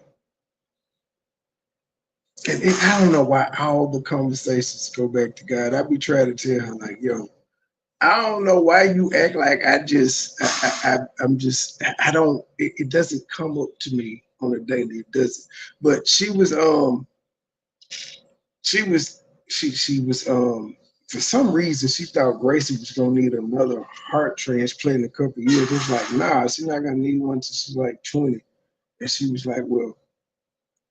and I don't know why all the conversations go back to God. I be trying to tell her, like, yo, I don't know why you act like it doesn't come up to me on a daily. It doesn't. But she was for some reason she thought Gracie was gonna need another heart transplant in a couple of years. It was like, nah, she's not gonna need one until she's like 20. And she was like, well,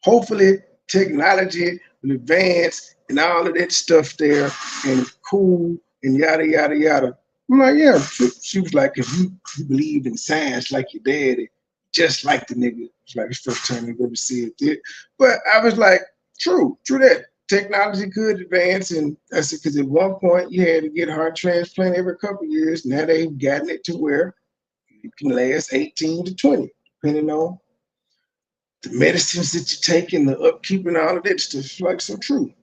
hopefully technology will advance and all of that stuff there and cool and yada yada yada. I'm like, yeah. She was like, if you believe in science like your daddy, just like the nigga. It's like the first time I've ever seen it. But I was like, true that. Technology could advance, and I said, because at one point you had to get a heart transplant every couple of years. Now they've gotten it to where you can last 18 to 20, depending on the medicines that you take and the upkeep and all of that stuff. It's like so true.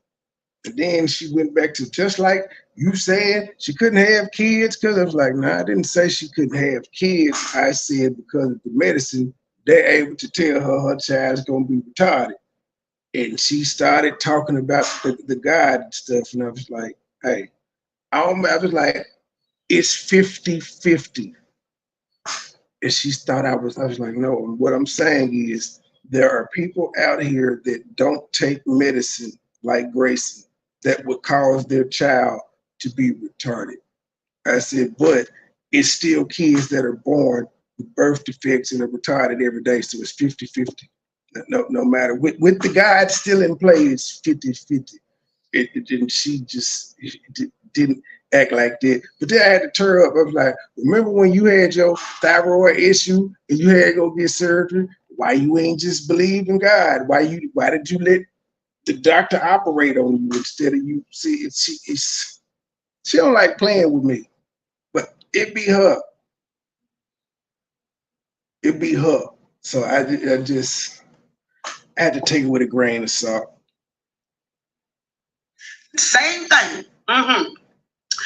And then she went back to just like you said, she couldn't have kids because I was like, nah, I didn't say she couldn't have kids. I said because of the medicine, they're able to tell her child's gonna be retarded. And she started talking about the God and stuff. And I was like, hey, I was like, it's 50-50. And she thought I was like, no, what I'm saying is there are people out here that don't take medicine like Gracie that would cause their child to be retarded. I said, but it's still kids that are born with birth defects and are retarded every day. So it's 50-50. No matter with the God still in play, it's 50-50. She didn't act like that. But then I had to turn up. I was like, remember when you had your thyroid issue and you had to go get surgery? Why you ain't just believe in God? Why did you let the doctor operate on you instead of you? See, she don't like playing with me, but it be her. It be her. So I had to take it with a grain of salt. Same thing.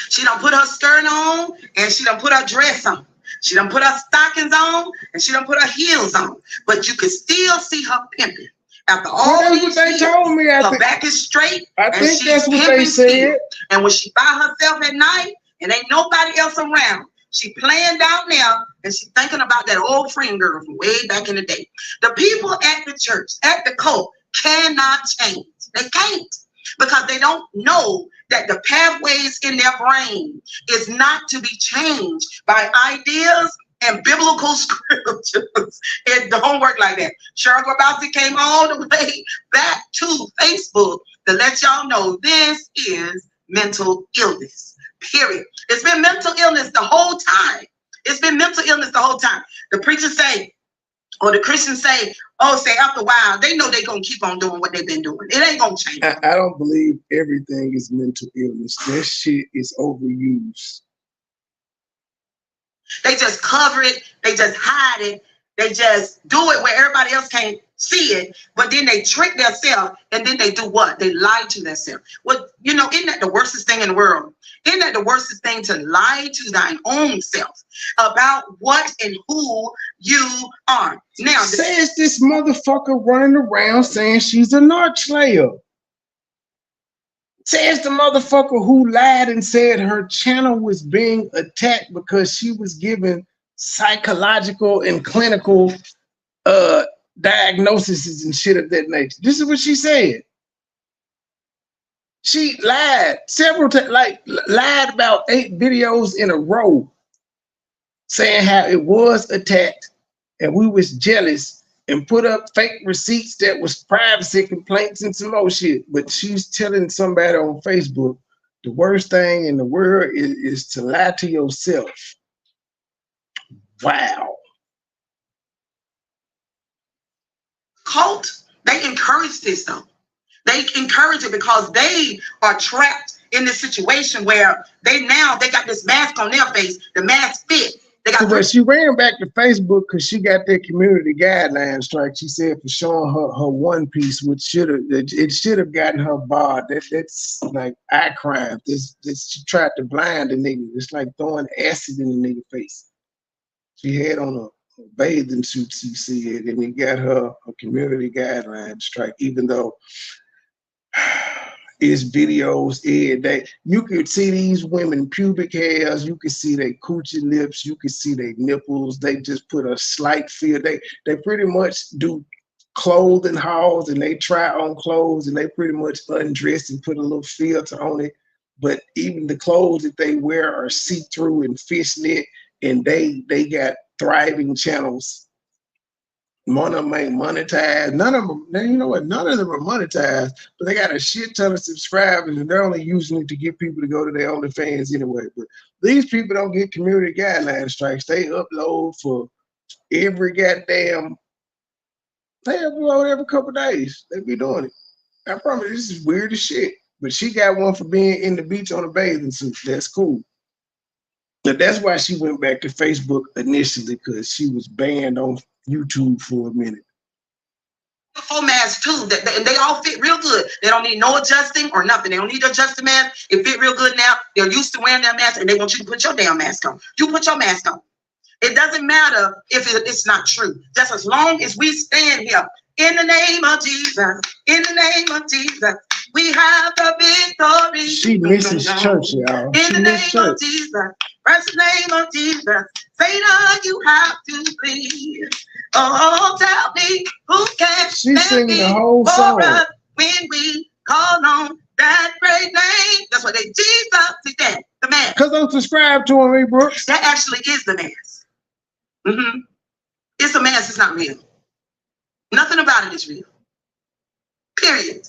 She done put her skirt on and she done put her dress on. She done put her stockings on and she done put her heels on, but you can still see her pimping. After all Well, these that's what they years, told me. her back is straight. I think she's that's what they pimping said. still. And when she by herself at night and ain't nobody else around, she playing down there and she thinking about that old friend girl from way back in the day. The people at the church, at the cult, cannot change. They can't, because they don't know that the pathways in their brain is not to be changed by ideas and biblical scriptures. It don't work like that. Cheryl Grabowski came all the way back to Facebook to let y'all know this is mental illness, period. It's been mental illness the whole time. It's been mental illness the whole time. The preachers say, or the Christians say, oh, say after a while, they know they're going to keep on doing what they've been doing. It ain't going to change. I don't believe everything is mental illness. That shit is overused. They just cover it. They just hide it. They just do it where everybody else can't see it. But then they trick themselves, and then they do what? They lie to themselves. Well, you know, isn't that the worstest thing in the world? Isn't that the worstest thing, to lie to thine own self about what and who you are? Now, says this motherfucker running around saying she's a narc slayer. Says the motherfucker who lied and said her channel was being attacked because she was giving psychological and clinical diagnoses and shit of that nature. This is what she said. She lied several times, like lied about 8 videos in a row, saying how it was attacked and we was jealous, and put up fake receipts that was privacy complaints and some more shit. But she's telling somebody on Facebook the worst thing in the world is to lie to yourself. Wow. Cult, they encourage this though. They encourage it because they are trapped in this situation where they got this mask on their face. The mask fit. But she ran back to Facebook because she got that community guideline strike. She said for showing her one piece, which should have gotten her barred. That's like eye crime. She tried to blind the nigga. It's like throwing acid in the nigga face. She had on a bathing suit, she said, and it got her a community guideline strike, even though it's videos every day. You could see these women pubic hairs, you could see their coochie lips, you could see their nipples. They just put a slight filter. They pretty much do clothing hauls, and they try on clothes, and they pretty much undress and put a little filter on it. But even the clothes that they wear are see-through and fishnet, and they got thriving channels. One of them ain't monetized. None of them, you know what? None of them are monetized, but they got a shit ton of subscribers, and they're only using it to get people to go to their OnlyFans anyway. But these people don't get community guideline strikes. They upload for every goddamn. They upload every couple of days. They be doing it. I promise this is weird as shit. But she got one for being in the beach on a bathing suit. That's cool. But that's why she went back to Facebook initially, because she was banned on YouTube for a minute. Full masks too, and they all fit real good. They don't need no adjusting or nothing. They don't need to adjust the mask. It fit real good now. They're used to wearing their mask, and they want you to put your damn mask on. You put your mask on. It doesn't matter if it's not true. Just as long as we stand here in the name of Jesus, in the name of Jesus, we have the victory. She misses church, y'all. In the name of Jesus, precious name of Jesus, Satan, you have to flee. Oh, tell me who can stand before us when we call on that great name. That's what Jesus is that, the man. Because I'm subscribed to him, Brooks. That actually is the mask. It's a mask, it's not real. Nothing about it is real. Period.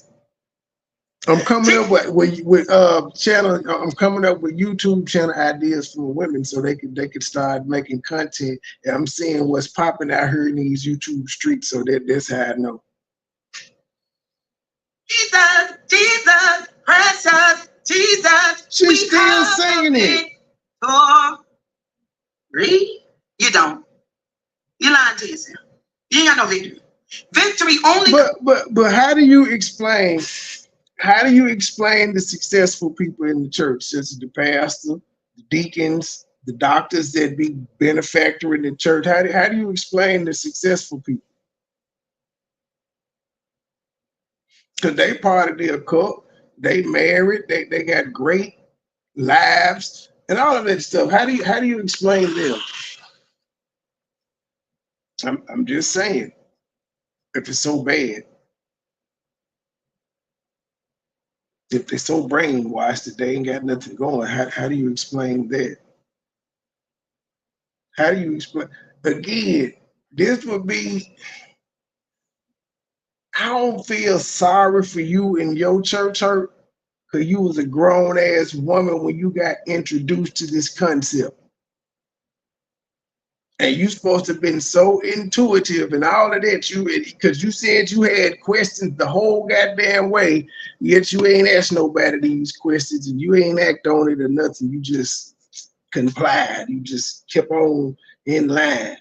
I'm coming up with channel. I'm coming up with YouTube channel ideas for women so they could start making content. And I'm seeing what's popping out here in these YouTube streets, so that's how I know. Jesus, Jesus, precious Jesus. She's still singing it. Read? You don't. You're lying to yourself. You ain't got no victory. Victory only. But how do you explain? How do you explain the successful people in the church, such as the pastor, the deacons, the doctors that be benefactor in the church. How do you explain the successful people? Because they part of the occult, they married, they got great lives and all of that stuff. How do you explain them? I'm just saying, if it's so bad, if they're so brainwashed that they ain't got nothing going, how do you explain that? How do you explain? Again, this would be, I don't feel sorry for you in your church hurt because you was a grown ass woman when you got introduced to this concept. And you supposed to have been so intuitive and all of that, because you said you had questions the whole goddamn way, yet you ain't asked nobody these questions and you ain't act on it or nothing. You just complied. You just kept on in line.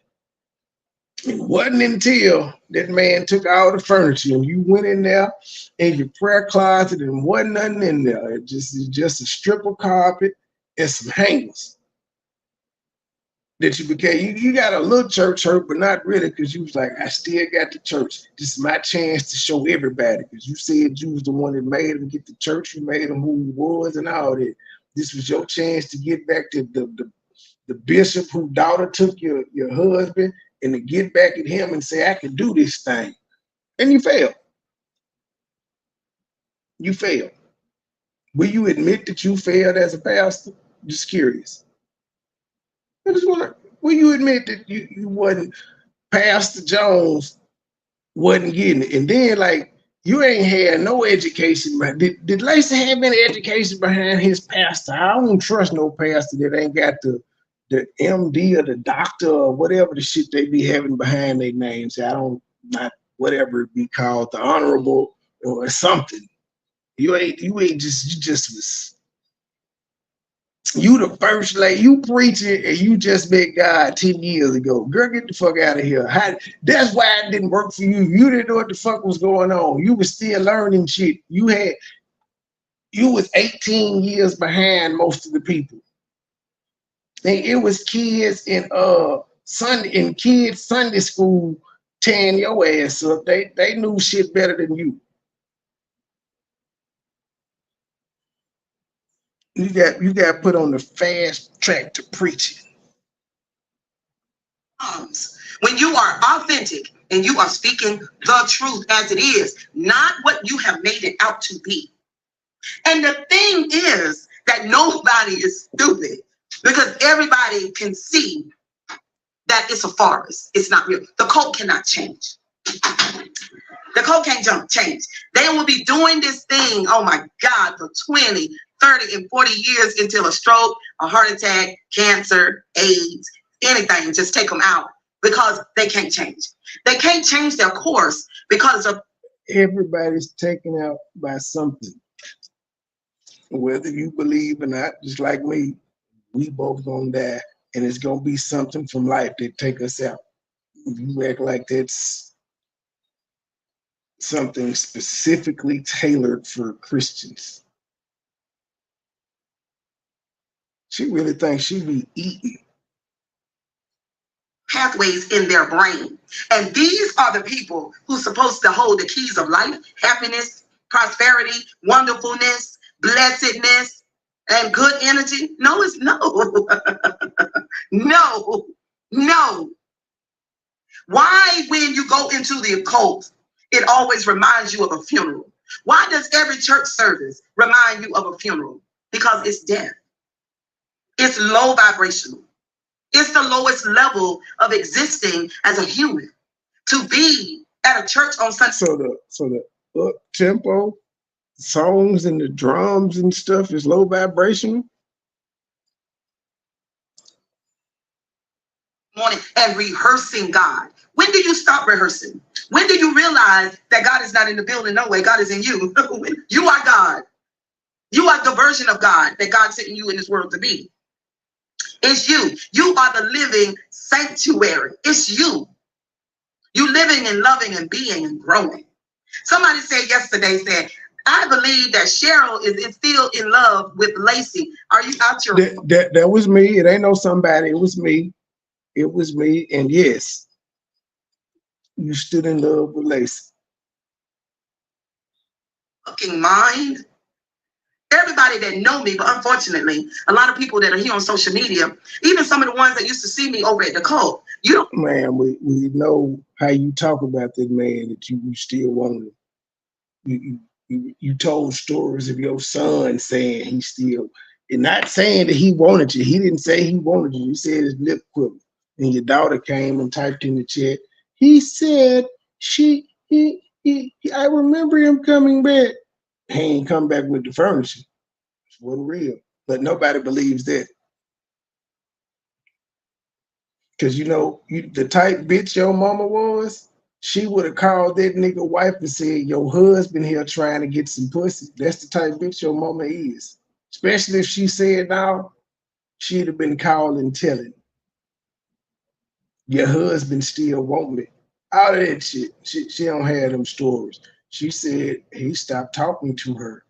It wasn't until that man took all the furniture and you went in there in your prayer closet and wasn't nothing in there. It's just a strip of carpet and some hangers. That you became, you got a little church hurt, but not really, because you was like, I still got the church. This is my chance to show everybody, because you said you was the one that made him get the church, you made him who he was and all that. This was your chance to get back to the bishop whose daughter took your husband, and to get back at him and say, I can do this thing. And you failed. You failed. Will you admit that you failed as a pastor? Just curious. I just want to, will you admit that you wasn't, Pastor Jones wasn't getting it? And then, like, you ain't had no education. Did Lacey have any education behind his pastor? I don't trust no pastor that ain't got the MD or the doctor or whatever the shit they be having behind their names. Not whatever it be called, the honorable or something. You just was. You the first lady, you preaching, and you just met God 10 years ago. Girl, get the fuck out of here. That's why it didn't work for you. You didn't know what the fuck was going on. You was still learning shit. You was 18 years behind most of the people. And it was kids in Sunday school tearing your ass up. They knew shit better than you. You got put on the fast track to preaching. When you are authentic and you are speaking the truth as it is, not what you have made it out to be. And the thing is that nobody is stupid, because everybody can see that it's a forest. It's not real. The cult cannot change. The cult can't change. They will be doing this thing, oh my God, for 20, 30, and 40 years until a stroke, a heart attack, cancer, AIDS, anything, just take them out, because they can't change. They can't change their course because of everybody's taken out by something. Whether you believe or not, just like me, we both gonna die, and it's gonna be something from life that take us out. If you act like that's something specifically tailored for Christians. She really thinks she be eating. Pathways in their brain. And these are the people who's supposed to hold the keys of life, happiness, prosperity, wonderfulness, blessedness, and good energy. No, it's no. No. Why, when you go into the occult, it always reminds you of a funeral? Why does every church service remind you of a funeral? Because it's death. It's low vibrational. It's the lowest level of existing as a human. To be at a church on Sunday. So the up tempo songs and the drums and stuff is low vibrational. Morning and rehearsing God. When do you stop rehearsing? When do you realize that God is not in the building? No way, God is in you. You are God. You are the version of God that God sent you in this world to be. It's you. You are the living sanctuary. It's you. You living and loving and being and growing. Somebody said yesterday, I believe that Cheryl is still in love with Lacey. Are you out your? That was me. It ain't no somebody. It was me. It was me. And yes, you stood in love with Lacey. Fucking mind? Everybody that know me, but unfortunately, a lot of people that are here on social media, even some of the ones that used to see me over at the cult, you don't. Man, we know how you talk about that man that you still want him. You told stories of your son saying he still, and not saying that he wanted you. He didn't say he wanted you. He said his lip quivered. And your daughter came and typed in the chat. He said I remember him coming back. He ain't come back with the furniture. It wasn't real. But nobody believes that. Because you know, the type bitch your mama was, she would have called that nigga wife and said, your husband here trying to get some pussy. That's the type bitch your mama is. Especially if she said no, she'd have been calling telling. Your husband still want me. All of that shit. She don't have them stories. She said he stopped talking to her.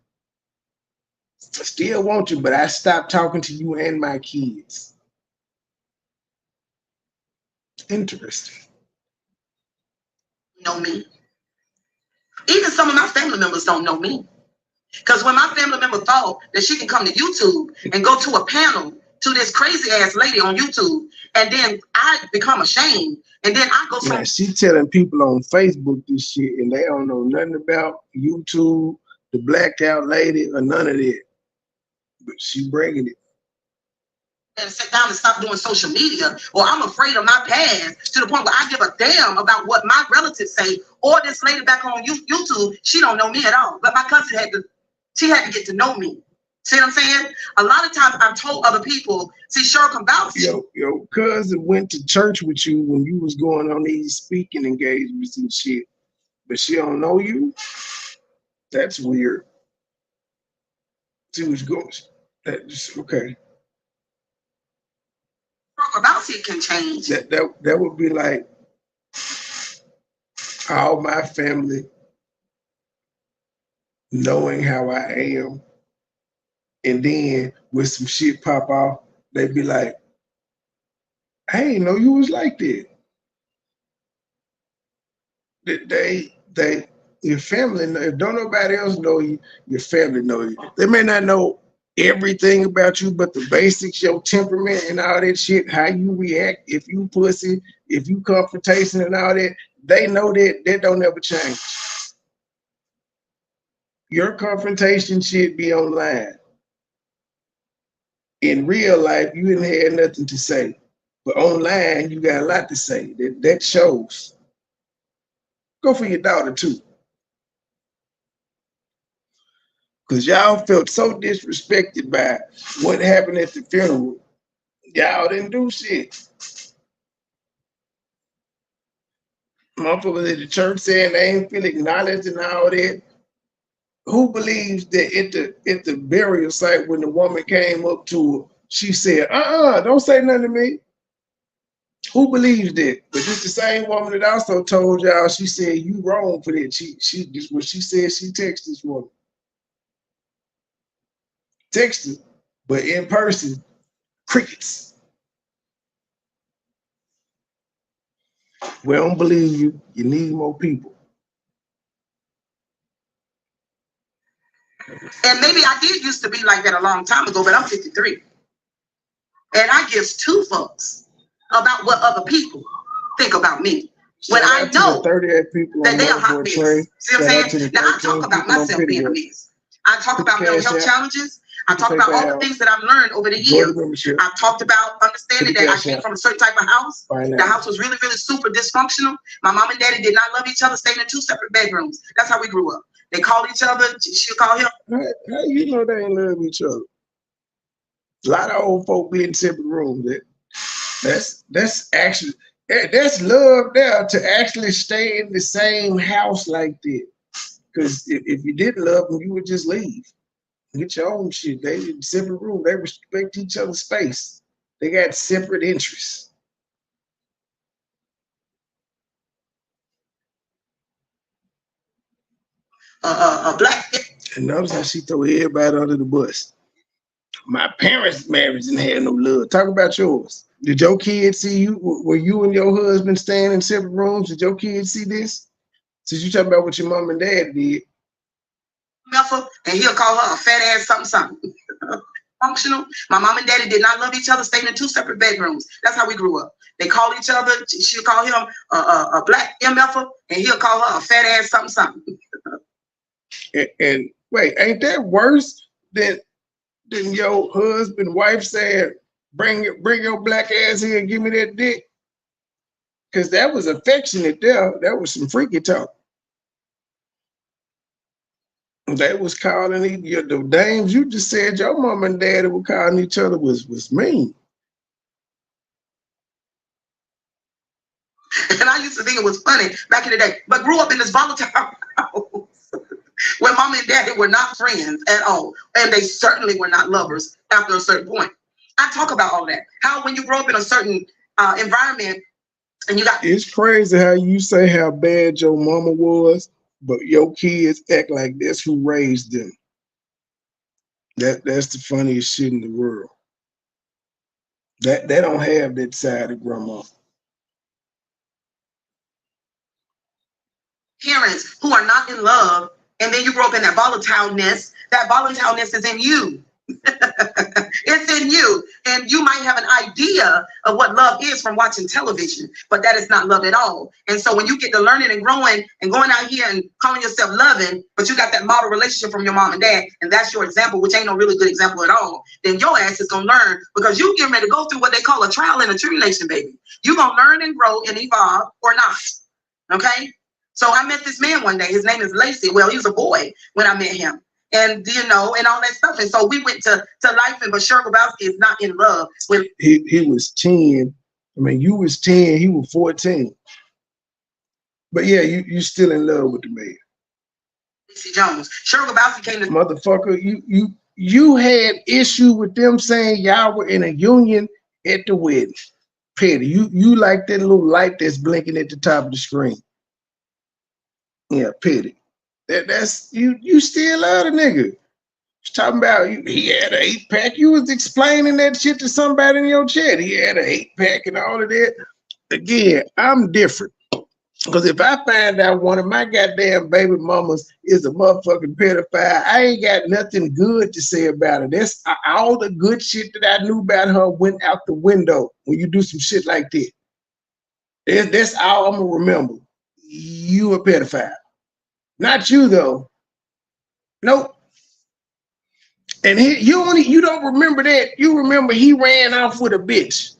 I still want you, but I stopped talking to you and my kids. Interesting. Know me. Even some of my family members don't know me. Because when my family member thought that she can come to YouTube and go to a panel to this crazy ass lady on YouTube, and then I become ashamed, and then I go from. Now, she telling people on Facebook this shit, and they don't know nothing about YouTube, the blacked out lady, or none of that. But she bringing it. And sit down and stop doing social media, or I'm afraid of my past to the point where I give a damn about what my relatives say, or this lady back on YouTube, she don't know me at all. But my cousin had to get to know me. See what I'm saying? A lot of times I've told other people, see, Cheryl can vouch. Your cousin went to church with you when you was going on these speaking engagements and shit, but she don't know you? That's weird. She was going, that's okay. About it can change. That would be like all my family knowing how I am, and then when some shit pop off, they'd be like, I ain't know you was like that. Your family, if don't nobody else know you, your family know you. They may not know everything about you, but the basics, your temperament and all that shit, how you react, if you pussy, if you confrontation and all that, they know that don't ever change. Your confrontation shit be online. In real life, you didn't have nothing to say, but online, you got a lot to say. That shows. Go for your daughter too. Because y'all felt so disrespected by what happened at the funeral. Y'all didn't do shit. Motherfuckers at the church saying they ain't feel acknowledged and all that. Who believes that at the burial site when the woman came up to her, she said, don't say nothing to me. Who believes that? But this the same woman that also told y'all, she said, you wrong for that. She just what she said, she texted this woman. Texted, but in person, crickets. We don't believe you. You need more people. And maybe I did used to be like that a long time ago, but I'm 53. And I give two fucks about what other people think about me. When I know 38 people that they are hot mess. See what I'm saying? Now I talk about myself being a mess. I talk about mental health challenges. I talk about all the things that I've learned over the years. I've talked about understanding that I came from a certain type of house. The house was really, really super dysfunctional. My mom and daddy did not love each other, stayed in 2 separate bedrooms. That's how we grew up. They called each other. She'll call him. How you know they ain't love each other? A lot of old folk be in separate rooms. That's actually, that's love there to actually stay in the same house like that. Because if you didn't love them, you would just leave. Get your own shit. They in separate room. They respect each other's space. They got separate interests. A black. And notice how she throw everybody under the bus. My parents' marriage didn't have no love. Talk about yours. Did your kids see you? Were you and your husband staying in separate rooms? Did your kids see this? Since you talking about what your mom and dad did. And he'll call her a fat ass something. Functional. My mom and daddy did not love each other, stayed in 2 separate bedrooms. That's how we grew up. They called each other. She'll call him a black MFer, and he'll call her a fat ass something. And wait, ain't that worse than your husband, wife said, bring your black ass here and give me that dick? Because that was affectionate there. That was some freaky talk. They was calling the names you just said your mom and daddy were calling each other was mean. And I used to think it was funny back in the day, but grew up in this volatile house where mom and daddy were not friends at all. And they certainly were not lovers after a certain point. I talk about all that. How when you grow up in a certain environment and you got... It's crazy how you say how bad your mama was, but your kids act like that's who raised them. That's the funniest shit in the world. They don't have that side of grandma. Parents who are not in love, and then you grow up in that volatileness. That volatileness is in you. It's in you. And you might have an idea of what love is from watching television, but that is not love at all. And so when you get to learning and growing and going out here and calling yourself loving, but you got that model relationship from your mom and dad, and that's your example, which ain't no really good example at all, then your ass is gonna learn, because you getting ready to go through what they call a trial and a tribulation, baby. You're gonna learn and grow and evolve or not. Okay? So I met this man one day. His name is Lacey. Well, he was a boy when I met him. And, you know, and all that stuff. And so we went to life, and but Cheryl Grabowski is not in love with... He was 10. I mean, you was 10, he was 14. But yeah, you still in love with the man. Lacey Jones. Cheryl Grabowski came to... Motherfucker, you had issue with them saying y'all were in a union at the wedding. Petty, you like that little light that's blinking at the top of the screen. Yeah, petty. That's you still love the nigga. He's talking about he had an 8-pack. You was explaining that shit to somebody in your chat. He had an 8-pack and all of that. Again, I'm different. Because if I find out one of my goddamn baby mamas is a motherfucking pedophile, I ain't got nothing good to say about it. That's all the good shit that I knew about her went out the window when you do some shit like that. That's all I'm gonna remember. You a pedophile. Not you though. Nope. And you don't remember that. You remember he ran off with a bitch.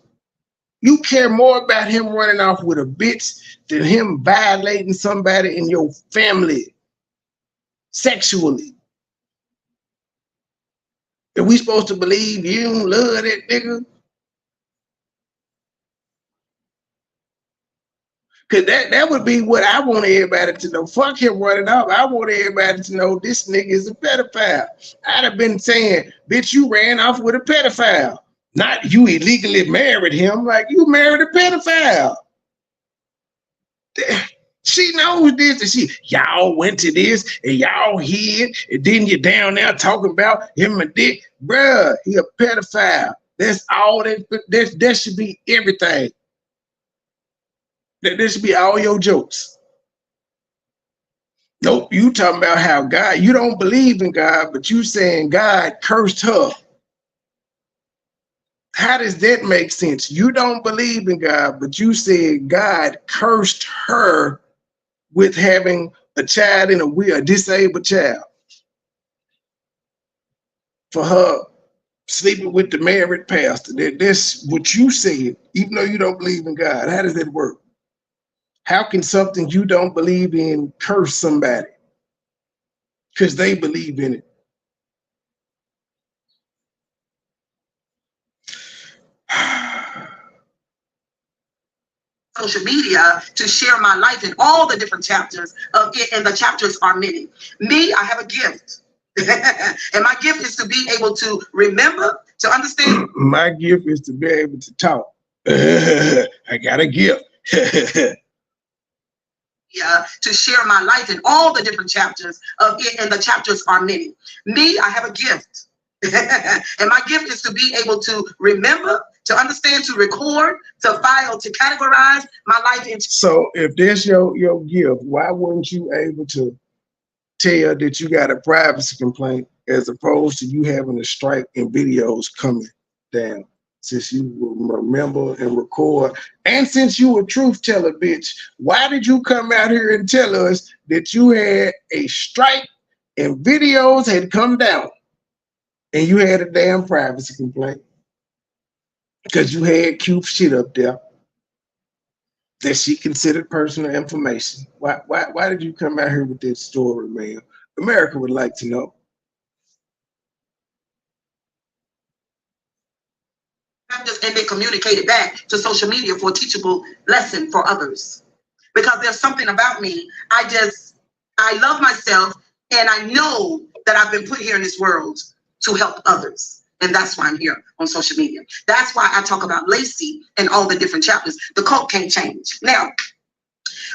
You care more about him running off with a bitch than him violating somebody in your family sexually. Are we supposed to believe you don't love that nigga? Cause that would be what I want everybody to know. Fuck him running off. I want everybody to know this nigga is a pedophile. I'd have been saying, bitch, you ran off with a pedophile. Not you illegally married him. Like, you married a pedophile. She knows this. And y'all went to this and y'all hid. And then you're down there talking about him and dick. Bruh, he a pedophile. That's all that should be everything. That should be all your jokes. Nope, you talking about how God, you don't believe in God, but you saying God cursed her. How does that make sense? You don't believe in God, but you said God cursed her with having a child in a wheel, a disabled child. For her sleeping with the married pastor. That's what you said, even though you don't believe in God. How does that work? How can something you don't believe in curse somebody? Because they believe in it. Social media to share my life in all the different chapters of it, and the chapters are many. Me, I have a gift. And my gift is to be able to remember, to understand. My gift is to be able to talk. I got a gift. to share my life in all the different chapters of it, and the chapters are many. Me, I have a gift. And my gift is to be able to remember, to understand, to record, to file, to categorize my life into. So if that's your gift, why weren't you able to tell that you got a privacy complaint as opposed to you having a strike and videos coming down? Since you will remember and record, and since you a truth teller, bitch, why did you come out here and tell us that you had a strike and videos had come down and you had a damn privacy complaint? Because you had cute shit up there that she considered personal information. Why did you come out here with this story, man? America would like to know. And then communicate it back to social media for a teachable lesson for others. Because there's something about me, I love myself, and I know that I've been put here in this world to help others. And that's why I'm here on social media. That's why I talk about Lacey and all the different chapters. The cult can't change. Now,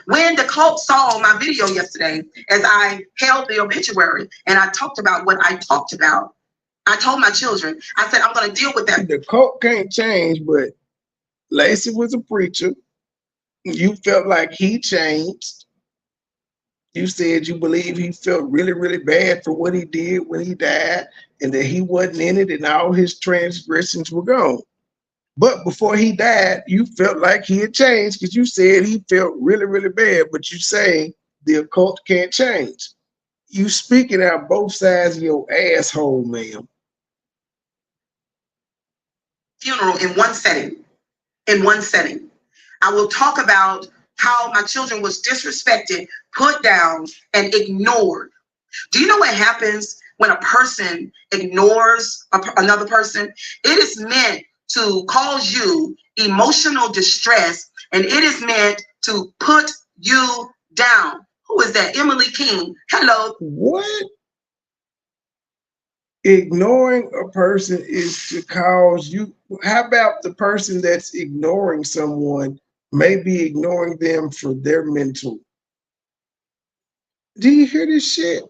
when the cult saw my video yesterday, as I held the obituary and I talked about what I talked about, I told my children, I said, I'm going to deal with that. The cult can't change, but Lacey was a preacher. You felt like he changed. You said you believe he felt really, really bad for what he did when he died, and that he wasn't in it and all his transgressions were gone. But before he died, you felt like he had changed because you said he felt really, really bad, but you say the occult can't change. You speaking out both sides of your asshole, ma'am. Funeral in one setting. I will talk about how my children was disrespected, put down, and ignored. Do you know what happens when a person ignores another person? It is meant to cause you emotional distress, and it is meant to put you down. Who is that? Emily King. Hello. What? Ignoring a person is to cause you. How about the person that's ignoring someone maybe ignoring them for their mental? Do you hear this shit?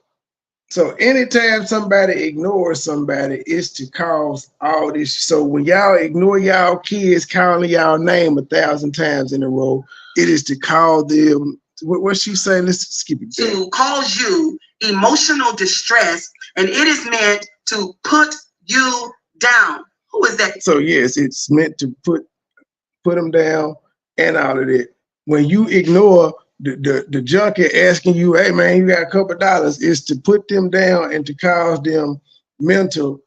So anytime somebody ignores somebody, it's to cause all this. So when y'all ignore y'all kids calling y'all name 1,000 times in a row, it is to call them. What's she saying? Let's skip it. To cause you emotional distress, and it is meant to put you down. Who is that? So yes, it's meant to put them down and all of that. When you ignore the junkie asking you, hey man, you got a couple of dollars, is to put them down and to cause them mental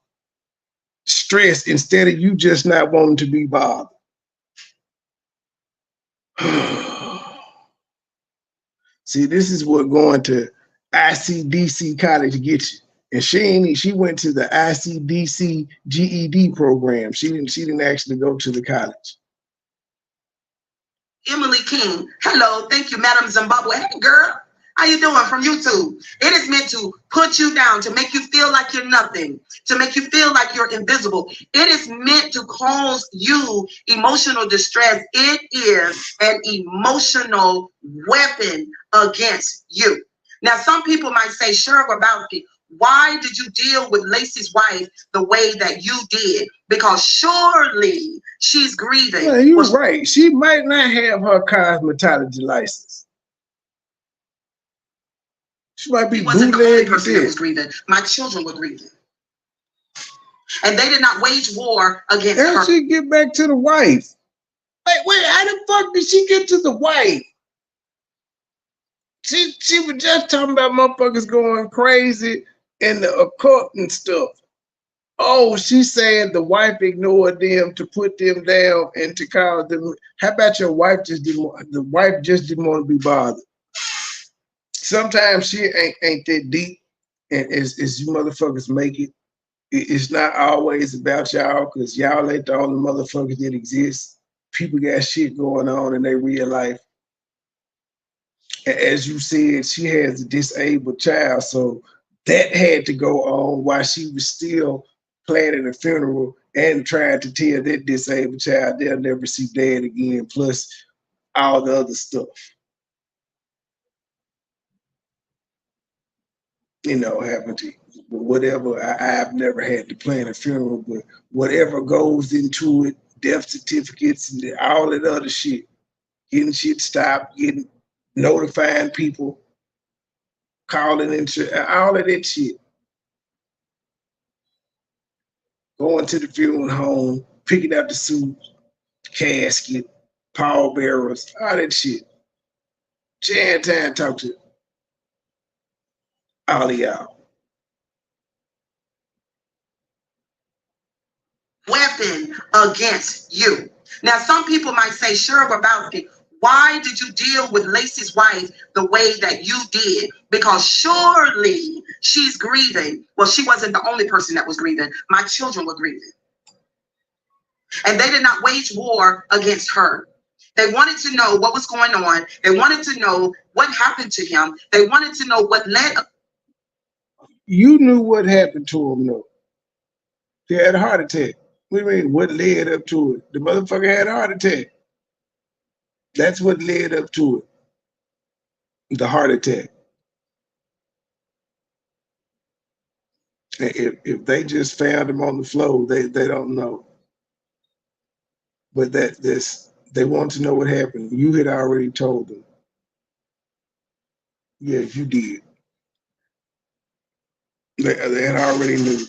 stress instead of you just not wanting to be bothered. See, this is what going to ICDC college gets you. And she went to the ICDC GED program. She didn't actually go to the college. Emily King. Hello. Thank you, Madam Zimbabwe. Hey, girl. How you doing from YouTube? It is meant to put you down, to make you feel like you're nothing, to make you feel like you're invisible. It is meant to cause you emotional distress. It is an emotional weapon against you. Now, some people might say, Cheryl Grabowski, why did you deal with Lacey's wife the way that you did? Because surely she's grieving. Yeah, you're right. She might not have her cosmetology license. She might be She wasn't the only person that bootleg. was grieving. My children were grieving. And they did not wage war against her. How she get back to the wife? Wait, how the fuck did she get to the wife? She was just talking about motherfuckers going crazy and the occult and stuff. Oh, she said the wife ignored them to put them down and to cause them. How about your wife just didn't want to be bothered? Sometimes shit ain't that deep, and as you motherfuckers make it, it's not always about y'all, because y'all ain't the only motherfuckers that exist. People got shit going on in their real life. As you said, she has a disabled child, so that had to go on while she was still planning a funeral and trying to tell that disabled child they'll never see dad again, plus all the other stuff. happen to you. But whatever, I've never had to plan a funeral, but whatever goes into it, death certificates and all that other shit, getting shit stopped, getting notifying people, calling insurance, all of that shit. Going to the funeral home, picking out the suit, casket, pallbearers, all that shit. Jan Tan talk to all of y'all. Weapon against you. Now, some people might say, Cheryl Grabowski, why did you deal with Lacey's wife the way that you did? Because surely she's grieving. Well, she wasn't the only person that was grieving. My children were grieving. And they did not wage war against her. They wanted to know what was going on. They wanted to know what happened to him. They wanted to know what led. You knew what happened to him, though. He had a heart attack. What do you mean? What led up to it? The motherfucker had a heart attack. That's what led up to it. The heart attack. If they just found him on the floor, they don't know. But they want to know what happened. You had already told them. Yeah, you did. They had already knew.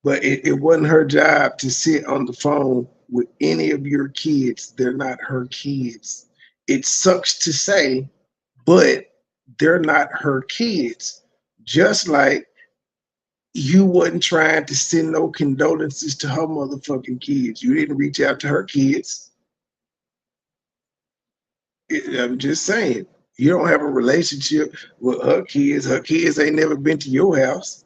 But it wasn't her job to sit on the phone with any of your kids. They're not her kids. It sucks to say, but they're not her kids. Just like you wasn't trying to send no condolences to her motherfucking kids. You didn't reach out to her kids. I'm just saying, you don't have a relationship with her kids. Her kids ain't never been to your house.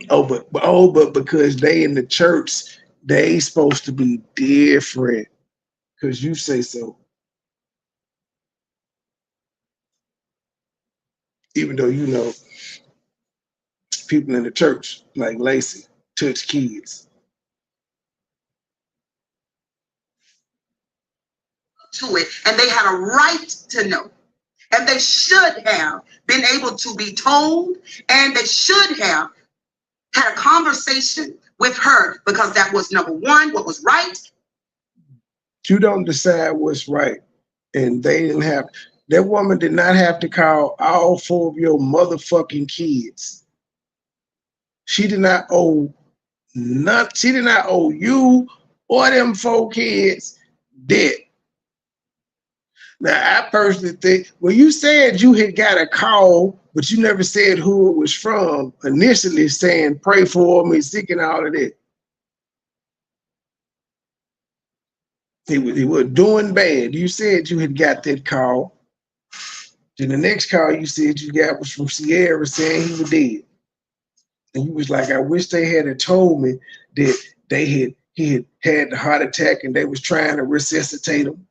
But because they in the church, they supposed to be different. Because you say so. Even though you know people in the church, like Lacey, touch kids. To it, and they had a right to know. And they should have been able to be told, and they should have had a conversation with her, because that was number one, what was right. You don't decide what's right. And they didn't have, that woman did not have to call all 4 of your motherfucking kids. She did not owe nothing. She did not owe you or them 4 kids debt. Now, I personally think, well, you said you had got a call, but you never said who it was from, initially saying, pray for me, seeking all of that. He was doing bad. You said you had got that call. Then the next call you said you got was from Sierra saying he was dead. And you was like, I wish they had told me that he had the heart attack and they was trying to resuscitate him.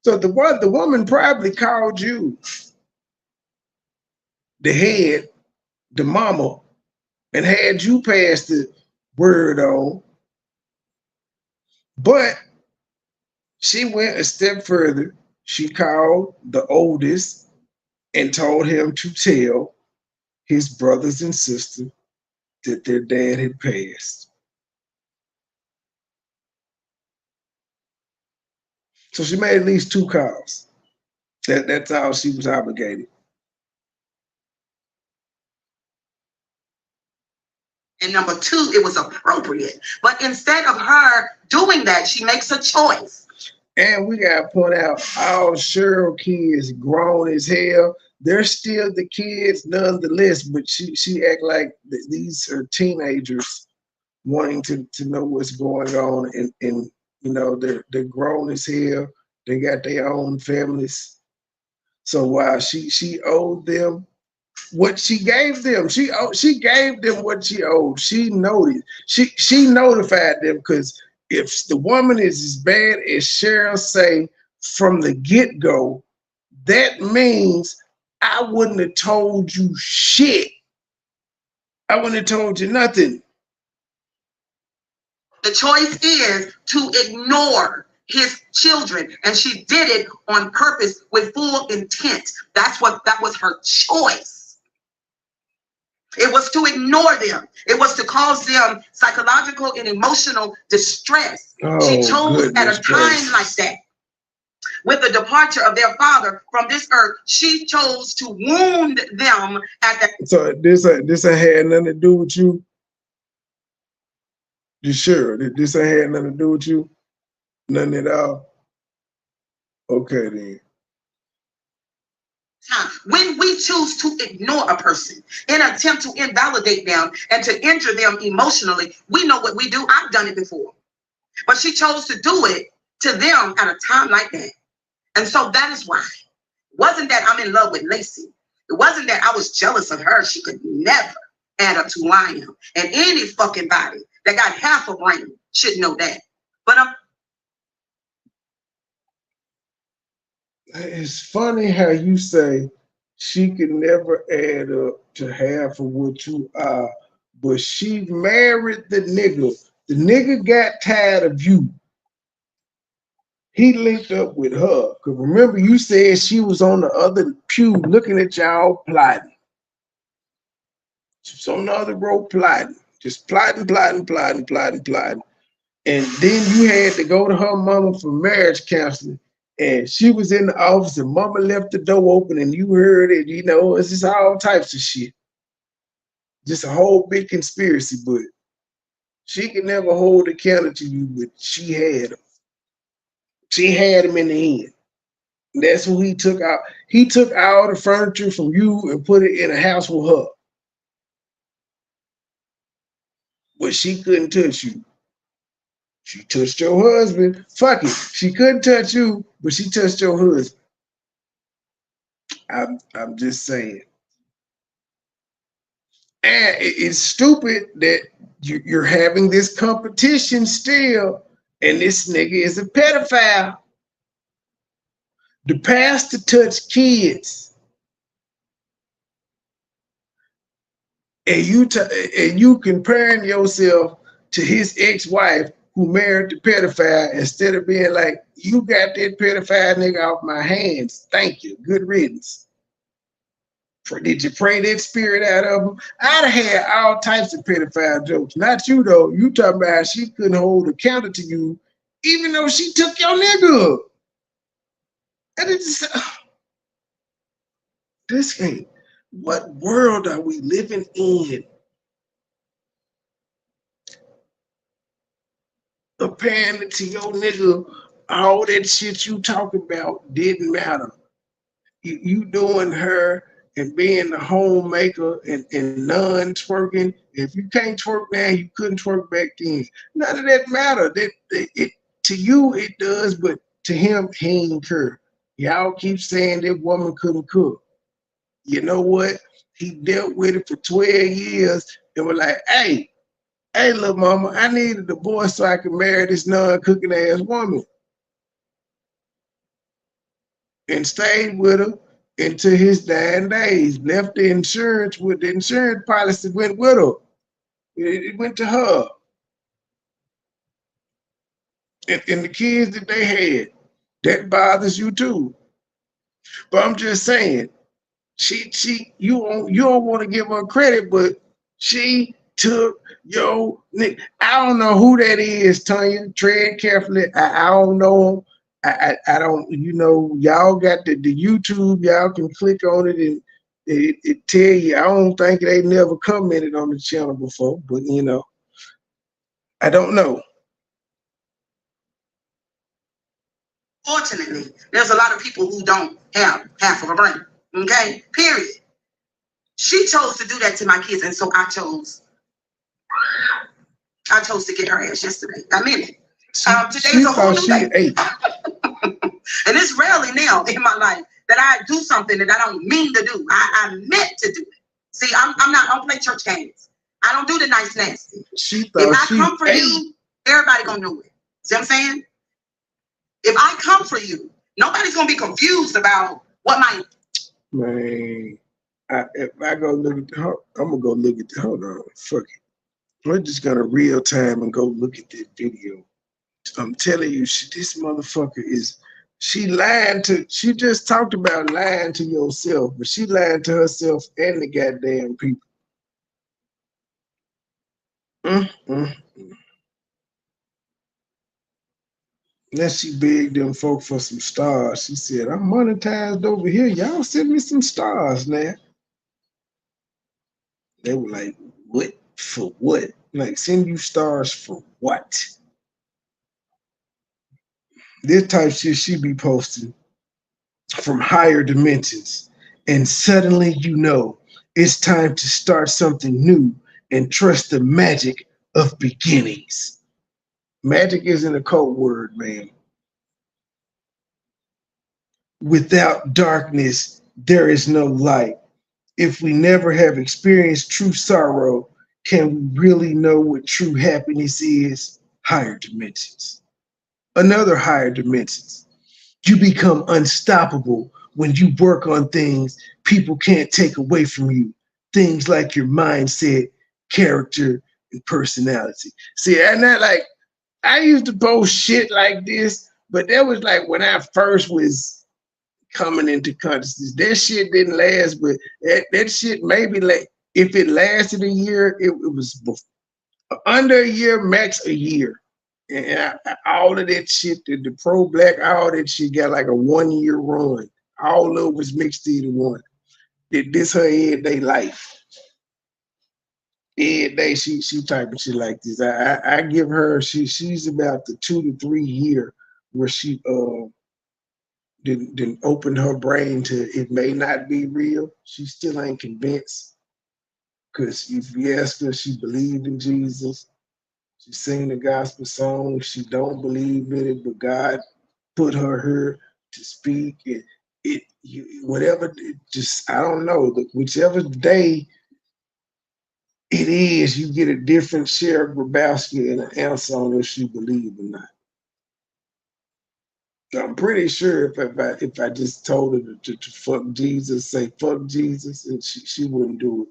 So the woman probably called you, the head, the mama, and had you pass the word on. But she went a step further. She called the oldest and told him to tell his brothers and sisters that their dad had passed. So she made at least 2 calls. That's how she was obligated. And number 2, it was appropriate. But instead of her doing that, she makes a choice. And we got to point out, all Cheryl kids grown as hell. They're still the kids nonetheless, but she act like these are teenagers wanting to know what's going on. And you know, they're grown as hell. They got their own families. So while she owed them what she gave them, she gave them what she owed. She noted. She notified them, because if the woman is as bad as Cheryl say from the get-go, that means I wouldn't have told you shit. I wouldn't have told you nothing. The choice is to ignore his children, and she did it on purpose with full intent. That was her choice. It was to ignore them. It was to cause them psychological and emotional distress. She chose at a time like that, with the departure of their father from this earth, she chose to wound them at that. So this ain't had nothing to do with you? You sure? This ain't had nothing to do with you? Nothing at all? Okay then. When we choose to ignore a person in an attempt to invalidate them and to injure them emotionally, we know what we do. I've done it before. But she chose to do it to them at a time like that. And so that is why. It wasn't that I'm in love with Lacey. It wasn't that I was jealous of her. She could never add up to who I am. And any fucking body that got half a brain should know that. But it's funny how you say she could never add up to half of what you are, but she married the nigga. The nigga got tired of you. He linked up with her. Because remember, you said she was on the other pew looking at y'all plotting. She was on the other row plotting. Just plotting. And then you had to go to her mama for marriage counseling. And she was in the office and mama left the door open and you heard it. You know, it's just all types of shit. Just a whole big conspiracy, but she could never hold a candle to you, but she had him. She had him in the end. And that's who he took out. He took all the furniture from you and put it in a house with her. But she couldn't touch you. She touched your husband. Fuck it. She couldn't touch you, but she touched your husband. I'm just saying. And it's stupid that you're having this competition still, and this nigga is a pedophile. The pastor touched kids, and you comparing yourself to his ex-wife who married the pedophile instead of being like, you got that pedophile nigga off my hands. Thank you. Good riddance. Did you pray that spirit out of him? I'd have had all types of pedophile jokes. Not you, though. You talking about she couldn't hold a candle to you, even though she took your nigga. And it's this ain't. What world are we living in? Apparently to your nigga, all that shit you talking about didn't matter. You doing her and being the homemaker and non-twerking. If you can't twerk now, you couldn't twerk back then. None of that matter. To you it does, but to him, he ain't care. Y'all keep saying that woman couldn't cook. You know what? He dealt with it for 12 years and was like, hey, little mama, I need a divorce so I can marry this non-cooking ass woman. And stayed with her into his dying days. Left the insurance with the insurance policy went with her. It went to her. And the kids that they had, that bothers you too. But I'm just saying, you don't want to give her credit, but she took your nigga. I don't know who that is, Tanya. Tread carefully. I don't know him. I don't, you know, y'all got the YouTube, y'all can click on it and it tell you. I don't think they never commented on the channel before, but you know, I don't know. Fortunately, there's a lot of people who don't have half of a brain. Okay, period. She chose to do that to my kids, and so I chose to get her ass yesterday. I meant it. Today's a whole new day. And it's rarely now in my life that I do something that I don't mean to do. I meant to do it. See, I don't play church games. I don't do the nice nasty. If I come for you, everybody gonna know it. See what I'm saying? If I come for you, nobody's gonna be confused about what my man. If I go look at the, I'm gonna go look at the. Hold on, fuck it. We're just gonna real time and go look at that video. I'm telling you, this motherfucker is. She just talked about lying to yourself, but she lied to herself and the goddamn people. Mm, mm. Then she begged them folk for some stars. She said, I'm monetized over here. Y'all send me some stars now. They were like, what? For what? Like, send you stars for what? This type shit she be posting from higher dimensions. And suddenly you know it's time to start something new and trust the magic of beginnings. Magic isn't a code word, man. Without darkness, there is no light. If we never have experienced true sorrow, can we really know what true happiness is? Higher dimensions. Another higher dimensions. You become unstoppable when you work on things people can't take away from you. Things like your mindset, character, and personality. See, and that like I used to post shit like this, but that was like when I first was coming into consciousness. That shit didn't last, but that shit maybe like if it lasted a year, it was under a year, max a year. And all of that shit, the pro black, all that shit got like a 1 year run. All of it was mixed into one. This her everyday life. Every day she typing shit like this. I give her she's about the 2 to 3 year where she didn't open her brain to it may not be real. She still ain't convinced. Because if you ask her, she believed in Jesus. She sing the gospel song. She don't believe in it, but God put her here to speak. Whatever. Just I don't know. Whichever day it is, you get a different share of Grabowski and an answer on if she believe or not. I'm pretty sure if I just told her to fuck Jesus, say fuck Jesus, and she wouldn't do it.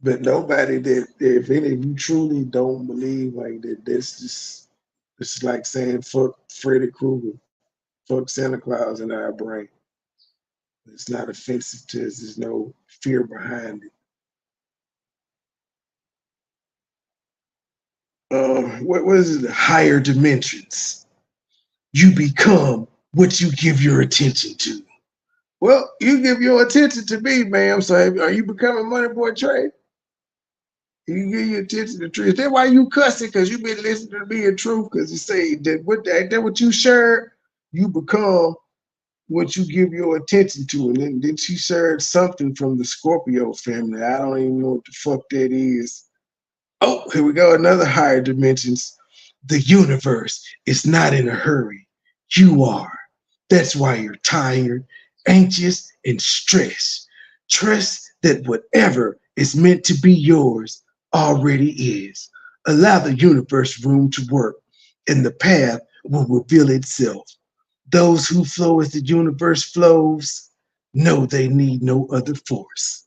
But nobody if any of you truly don't believe like that, that's just it's like saying fuck Freddy Krueger, fuck Santa Claus in our brain. It's not offensive to us. There's no fear behind it. What is it? Higher dimensions. You become what you give your attention to. Well, you give your attention to me, ma'am. So are you becoming MoneyBoy Trey? You give your attention to truth. That's why you cussing, because you been listening to me in truth, because you say that what you shared, you become what you give your attention to. And then she shared something from the Scorpio family. I don't even know what the fuck that is. Oh, here we go. Another higher dimensions. The universe is not in a hurry. You are. That's why you're tired, anxious, and stressed. Trust that whatever is meant to be yours already is. Allow the universe room to work, and the path will reveal itself. Those who flow as the universe flows know they need no other force.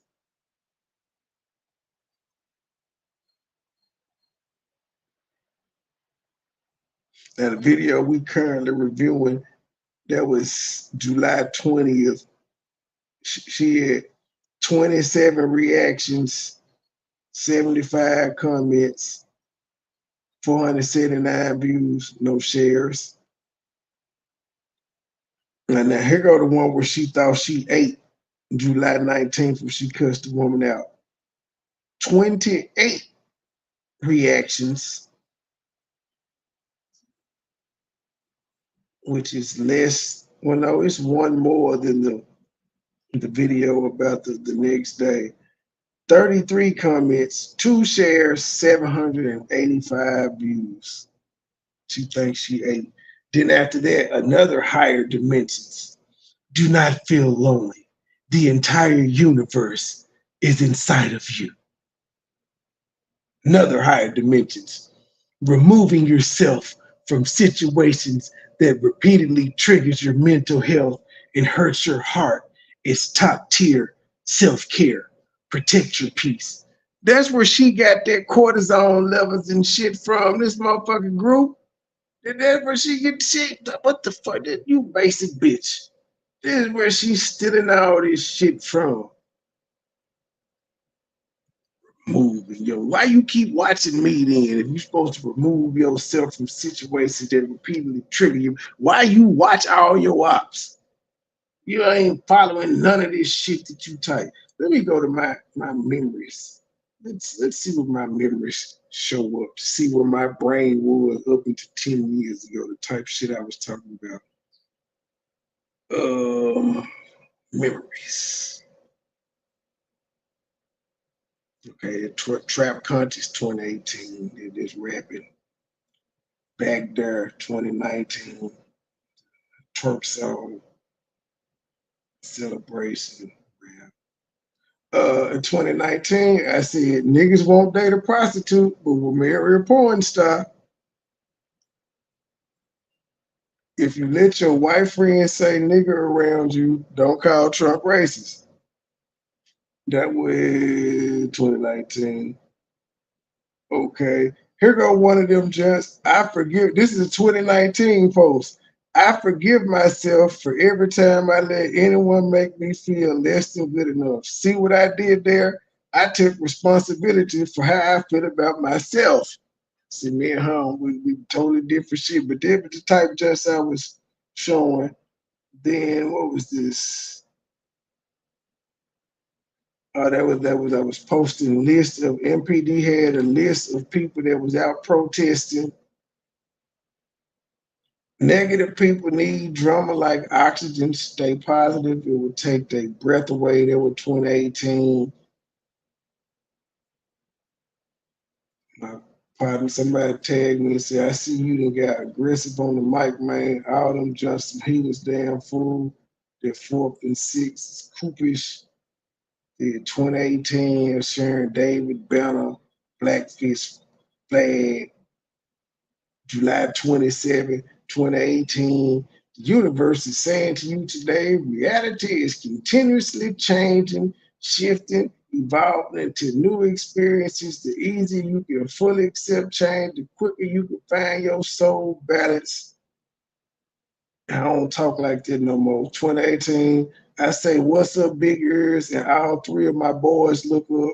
Now, the video we currently reviewing, that was July 20th. She had 27 reactions, 75 comments, 479 views, no shares. And now here go the one where she thought she ate July 19th when she cussed the woman out. 28 reactions, which is less. Well, no, it's one more than the video about the next day. 33 comments, 2 shares, 785 views. She thinks she ate. Then after that, another higher dimensions. Do not feel lonely. The entire universe is inside of you. Another higher dimensions. Removing yourself from situations that repeatedly triggers your mental health and hurts your heart is top tier self-care. Protect your peace. That's where she got that cortisone levels and shit from. This motherfucking group. That's where she get shit. What the fuck? You basic bitch. This is where she's stealing all this shit from. Moving, yo. Why you keep watching me then? If you're supposed to remove yourself from situations that repeatedly trigger you, why you watch all your ops? You ain't following none of this shit that you type. Let me go to my memories. Let's see what my memories show up to see where my brain was up until 10 years ago, the type shit I was talking about. Memories. Okay, Trap Conscious 2018, did this rapping. Back there 2019, Turk Soul Celebration rap. In 2019, I said niggas won't date a prostitute, but will marry a porn star. If you let your white friends say nigga around you, don't call Trump racist. That was 2019. Okay. Here go one of them just, I forgive, this is a 2019 post. I forgive myself for every time I let anyone make me feel less than good enough. See what I did there? I took responsibility for how I feel about myself. See, me and her, we totally different shit, but that was the type of just I was showing. Then what was this? Oh, that was I was posting a list of MPD had a list of people that was out protesting. Negative people need drama like oxygen. Stay positive. It would take their breath away. That was 2018. My partner, somebody tagged me and said, I see you done got aggressive on the mic, man. All them Justin Heaters damn fool. They're 4th and 6th is Coopish. The 2018 Sharon David banner, Blackfish flag, July 27, 2018. The universe is saying to you today, reality is continuously changing, shifting, evolving into new experiences. The easier you can fully accept change, the quicker you can find your soul balance. I don't talk like that no more. 2018, I say, what's up, big ears? And all 3 of my boys look up.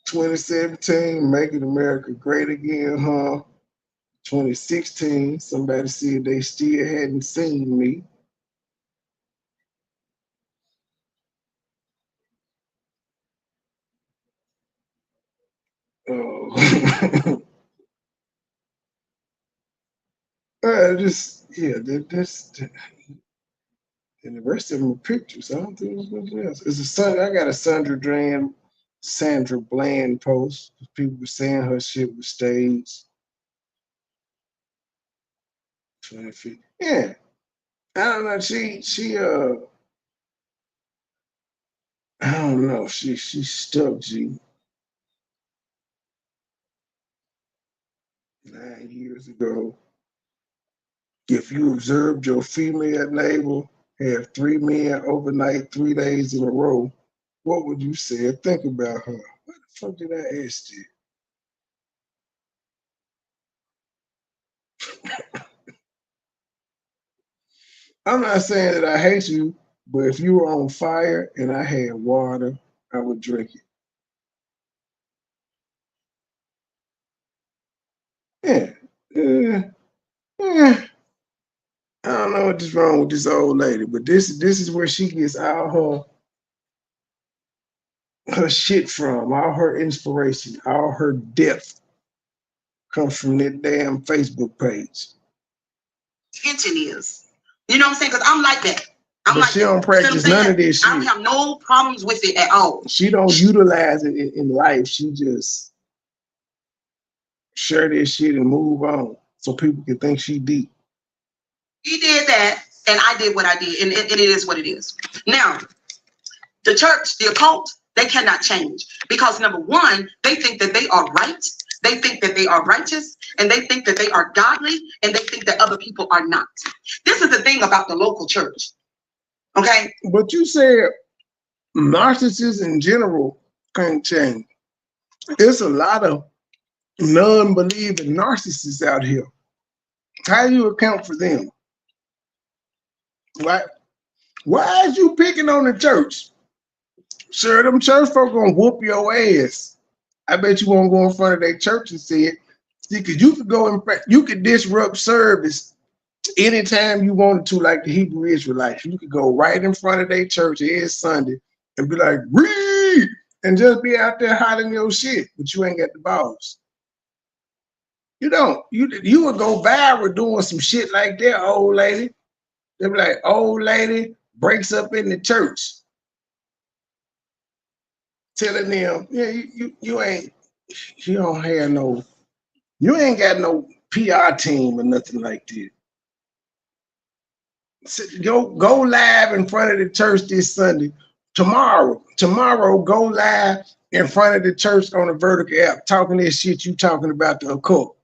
2017, Making America Great Again, huh? 2016, somebody said they still hadn't seen me. That's and the rest of them are pictures. I don't think it's nothing else. I got a Sandra Bland post. People were saying her shit was staged. 20 feet. Yeah. I don't know. I don't know. She's stuck, G. 9 years ago. If you observed your female neighbor have 3 men overnight 3 days in a row, what would you say? Think about her. What the fuck did I ask you? I'm not saying that I hate you, but if you were on fire and I had water, I would drink it. Yeah. I don't know what's wrong with this old lady, but this is where she gets all her shit from, all her inspiration, all her depth comes from that damn Facebook page. Intention is, you know what I'm saying? Because I'm like that. But she don't practice none of this shit. I don't have no problems with it at all. She don't utilize it in life. She just share this shit and move on so people can think she deep. He did that, and I did what I did, and it is what it is. Now, the church, the occult, they cannot change because number one, they think that they are right. They think that they are righteous, and they think that they are godly, and they think that other people are not. This is the thing about the local church. Okay? But you said narcissists in general can't change. There's a lot of non-believing narcissists out here. How do you account for them? Why is you picking on the church? Sure, them church folk gonna whoop your ass. I bet you won't go in front of their church and say it. See, because you could go in front, you could disrupt service anytime you wanted to, like the Hebrew Israelites. You could go right in front of their church every Sunday and be like, read, and just be out there hiding your shit, but you ain't got the balls. You don't. You would go viral doing some shit like that, old lady. They be like, old lady breaks up in the church, telling them, yeah, you ain't, you don't have no, you ain't got no PR team or nothing like that. So go live in front of the church this Sunday. Tomorrow, go live in front of the church on the Vertical app, talking this shit you talking about the occult.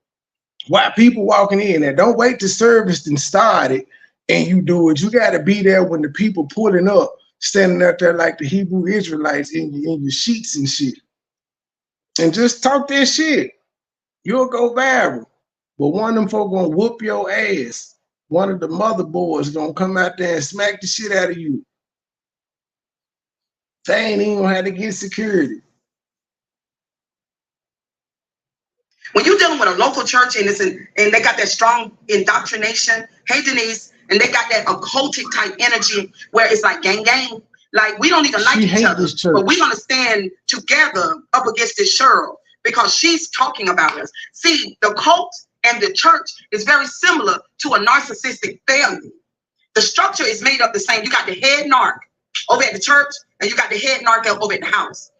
Why people walking in there? Don't wait to service and start it and you do it. You got to be there when the people pulling up, standing out there like the Hebrew Israelites in your sheets and shit. And just talk that shit. You'll go viral. But one of them folk gonna whoop your ass. One of the motherboards gonna come out there and smack the shit out of you. They ain't even gonna have to get security. When you're dealing with a local church and they got that strong indoctrination, hey Denise, and they got that occultic type energy where it's like gang. Like we don't even like each other, but we're gonna stand together up against this Cheryl because she's talking about us. See, the cult and the church is very similar to a narcissistic family. The structure is made up the same. You got the head narc over at the church, and you got the head narc over at the house.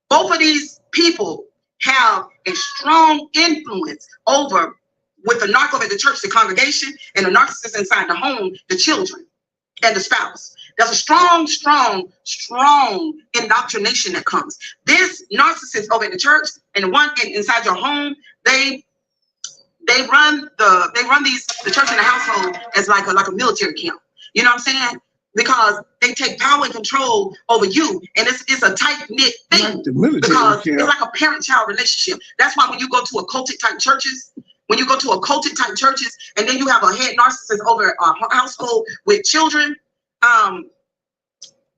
Both of these people have a strong influence over, with the narc over at the church, the congregation, and the narcissist inside the home, the children and the spouse. There's a strong indoctrination that comes. This narcissist over at the church and the one inside your home, they run the church and the household as like a military camp. You know what I'm saying? Because they take power and control over you, and it's a tight-knit thing, because it's like a parent-child relationship. That's why when you go to occultic type churches, and then you have a head narcissist over a household with children,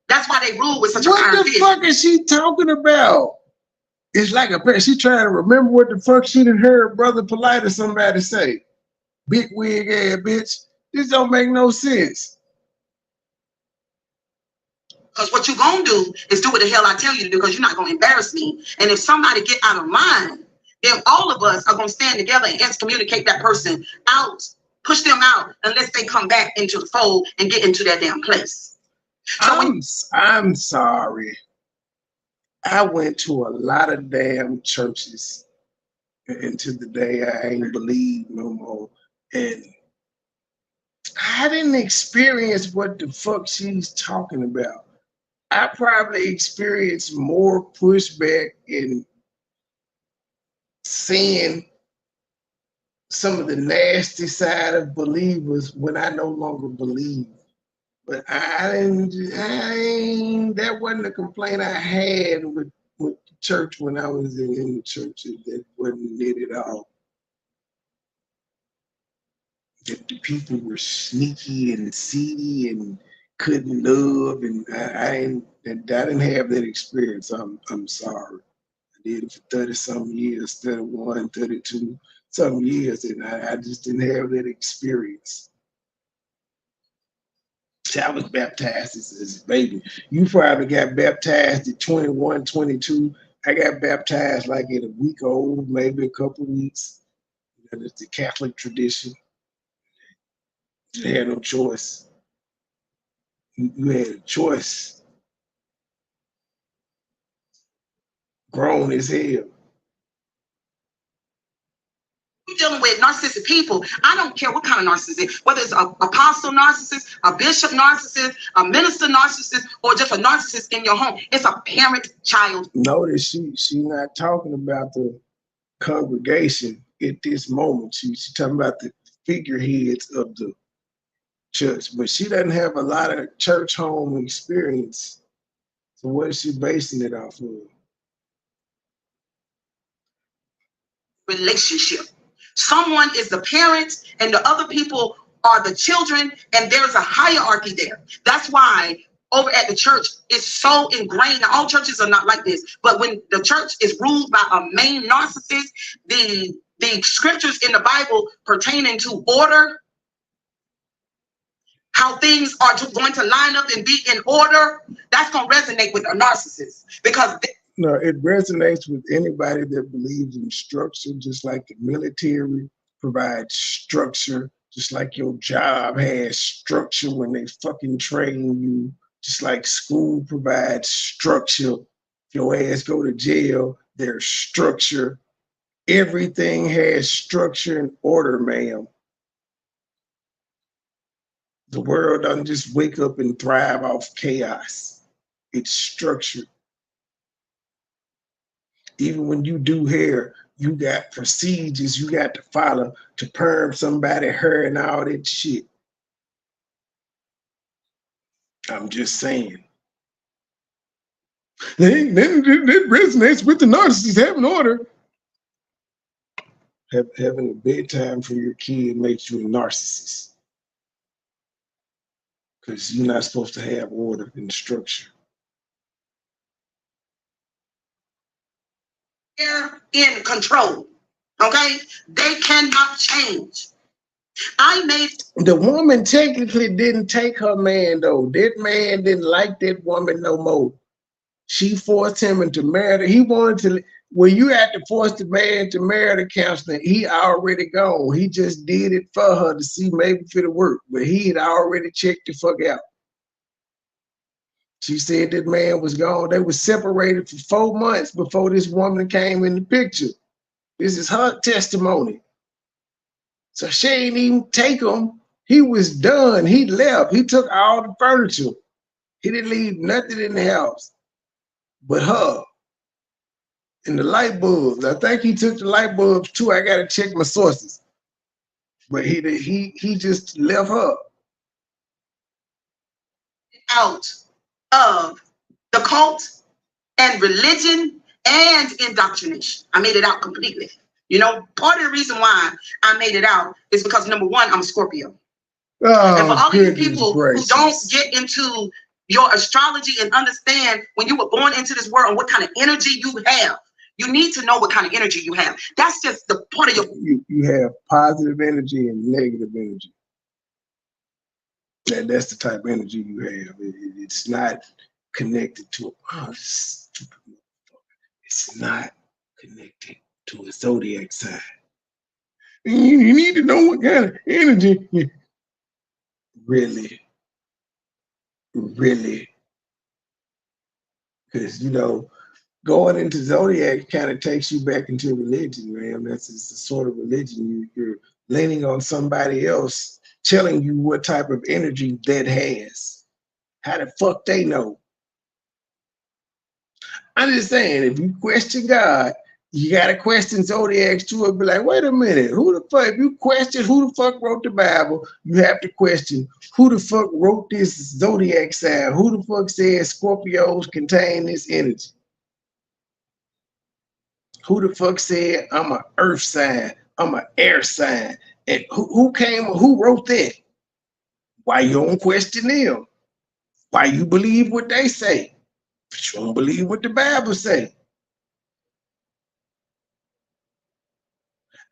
that's why they rule with such a iron fist. What the fuck is she talking about? It's like she trying to remember what the fuck she done heard Brother Polite or somebody say. Big wig ass bitch. This don't make no sense. Because what you're going to do is do what the hell I tell you to do, because you're not going to embarrass me. And if somebody get out of line, then all of us are going to stand together and excommunicate that person out, push them out, unless they come back into the fold and get into that damn place. So I'm sorry. I went to a lot of damn churches, and to the day I ain't believe no more. And I didn't experience what the fuck she's talking about. I probably experienced more pushback in seeing some of the nasty side of believers when I no longer believe. But that wasn't a complaint I had with the church when I was in the church. That wasn't it at all. That the people were sneaky and seedy and couldn't love, and I didn't have that experience. I'm sorry. I did it for 30-something years, 31, 32 some years, and I just didn't have that experience. I was baptized as a baby. You probably got baptized at 21, 22. I got baptized like at a week old, maybe a couple of weeks. It's the Catholic tradition. You had no choice. You had a choice. Grown as hell. Dealing with narcissistic people, I don't care what kind of narcissist, whether it's an apostle narcissist, a bishop narcissist, a minister narcissist, or just a narcissist in your home. It's a parent-child. Notice she not talking about the congregation at this moment. She's talking about the figureheads of the church, but she doesn't have a lot of church home experience. So what is she basing it off of? Relationship. Someone is the parent and the other people are the children, and there's a hierarchy there. That's why over at the church it's so ingrained. Now, all churches are not like this, but when the church is ruled by a main narcissist, the scriptures in the Bible pertaining to order, how things are going to line up and be in order, that's going to resonate with a narcissist because no, it resonates with anybody that believes in structure, just like the military provides structure, just like your job has structure when they fucking train you, just like school provides structure. If your ass go to jail, there's structure. Everything has structure and order, ma'am. The world doesn't just wake up and thrive off chaos. It's structured. Even when you do hair, you got procedures you got to follow to perm somebody's hair and all that shit. I'm just saying. Then that resonates with the narcissist having order. Having a bedtime for your kid makes you a narcissist. Because you're not supposed to have order and structure. They're in control. Okay? They cannot change. I made the woman technically didn't take her man though. That man didn't like that woman no more. She forced him into marriage. He wanted to. When you had to force the man to marry the counselor, he already gone. He just did it for her to see maybe if it'll work, but he had already checked the fuck out. She said that man was gone. They were separated for 4 months before this woman came in the picture. This is her testimony. So she ain't even take him. He was done. He left. He took all the furniture. He didn't leave nothing in the house but her and the light bulbs. I think he took the light bulbs too. I gotta check my sources. But he just left her. Out of the cult and religion and indoctrination. I made it out completely. You know, part of the reason why I made it out is because number one, I'm a Scorpio. Oh, and for all of you people gracious. who don't get into your astrology and understand when you were born into this world and what kind of energy you have, you need to know what kind of energy you have. That's just the part of your. You have positive energy and negative energy. That's the type of energy you have. It's not connected to stupid motherfucker. It's not connected to a zodiac sign. You need to know what kind of energy. Really? Because, you know, going into zodiac kind of takes you back into religion, man. That's the sort of religion you're leaning on somebody else telling you what type of energy that has. How the fuck they know? I'm just saying, if you question God, you gotta question zodiacs too. And be like, wait a minute, who the fuck? If you question who the fuck wrote the Bible, you have to question who the fuck wrote this zodiac sign. Who the fuck says Scorpios contain this energy? Who the fuck said I'm an earth sign? I'm an air sign. And who wrote that? Why you don't question them? Why you believe what they say? But you don't believe what the Bible say.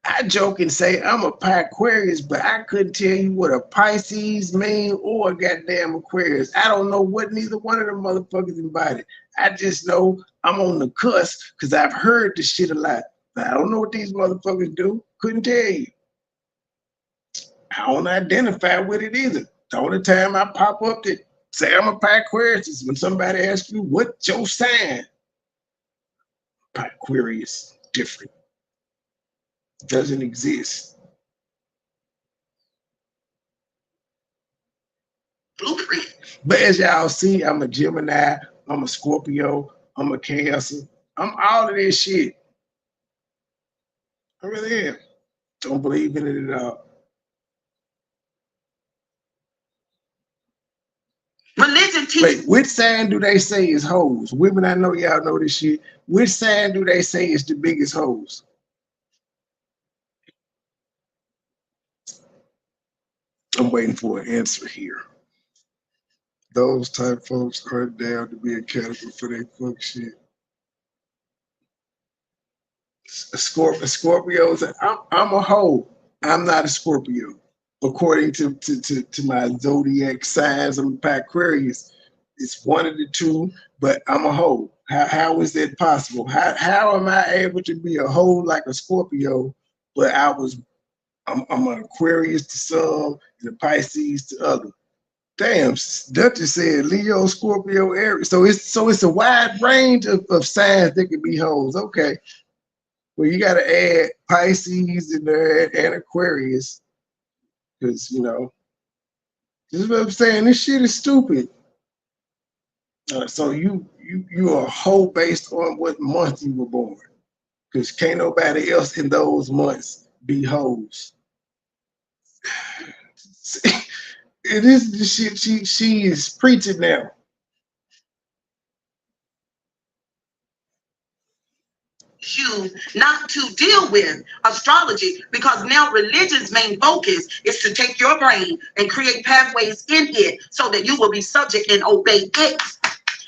I joke and say I'm a Aquarius, but I couldn't tell you what a Pisces mean or a goddamn Aquarius. I don't know what neither one of them motherfuckers embody. I just know I'm on the cusp because I've heard this shit a lot. But I don't know what these motherfuckers do. Couldn't tell you. I don't identify with it either. The only time I pop up to say I'm a Aquarius is when somebody asks you, what's your sign? Aquarius, different. Doesn't exist. Blueprint. But as y'all see, I'm a Gemini, I'm a Scorpio, I'm a Cancer. I'm all of this shit. I really am. Don't believe in it at all. teach. Wait, which sign do they say is hoes? Women, I know y'all know this shit. Which sign do they say is the biggest hoes? I'm waiting for an answer here. Those type folks are down to be accountable for their fuck shit. Scorpios, I'm a hoe. I'm not a Scorpio. According to my zodiac signs, I'm Aquarius. It's one of the two, but I'm a hoe. How is that possible? How am I able to be a hoe like a Scorpio, but I'm an Aquarius to some and a Pisces to other? Damn, Duchess said Leo, Scorpio, Aries. So it's a wide range of signs that can be hoes. Okay. Well, you got to add Pisces in there and Aquarius, because this is what I'm saying. This shit is stupid. So you are a hoe based on what month you were born, because can't nobody else in those months be hoes. It is the shit she is preaching now. You not to deal with astrology, because now religion's main focus is to take your brain and create pathways in it so that you will be subject and obey it.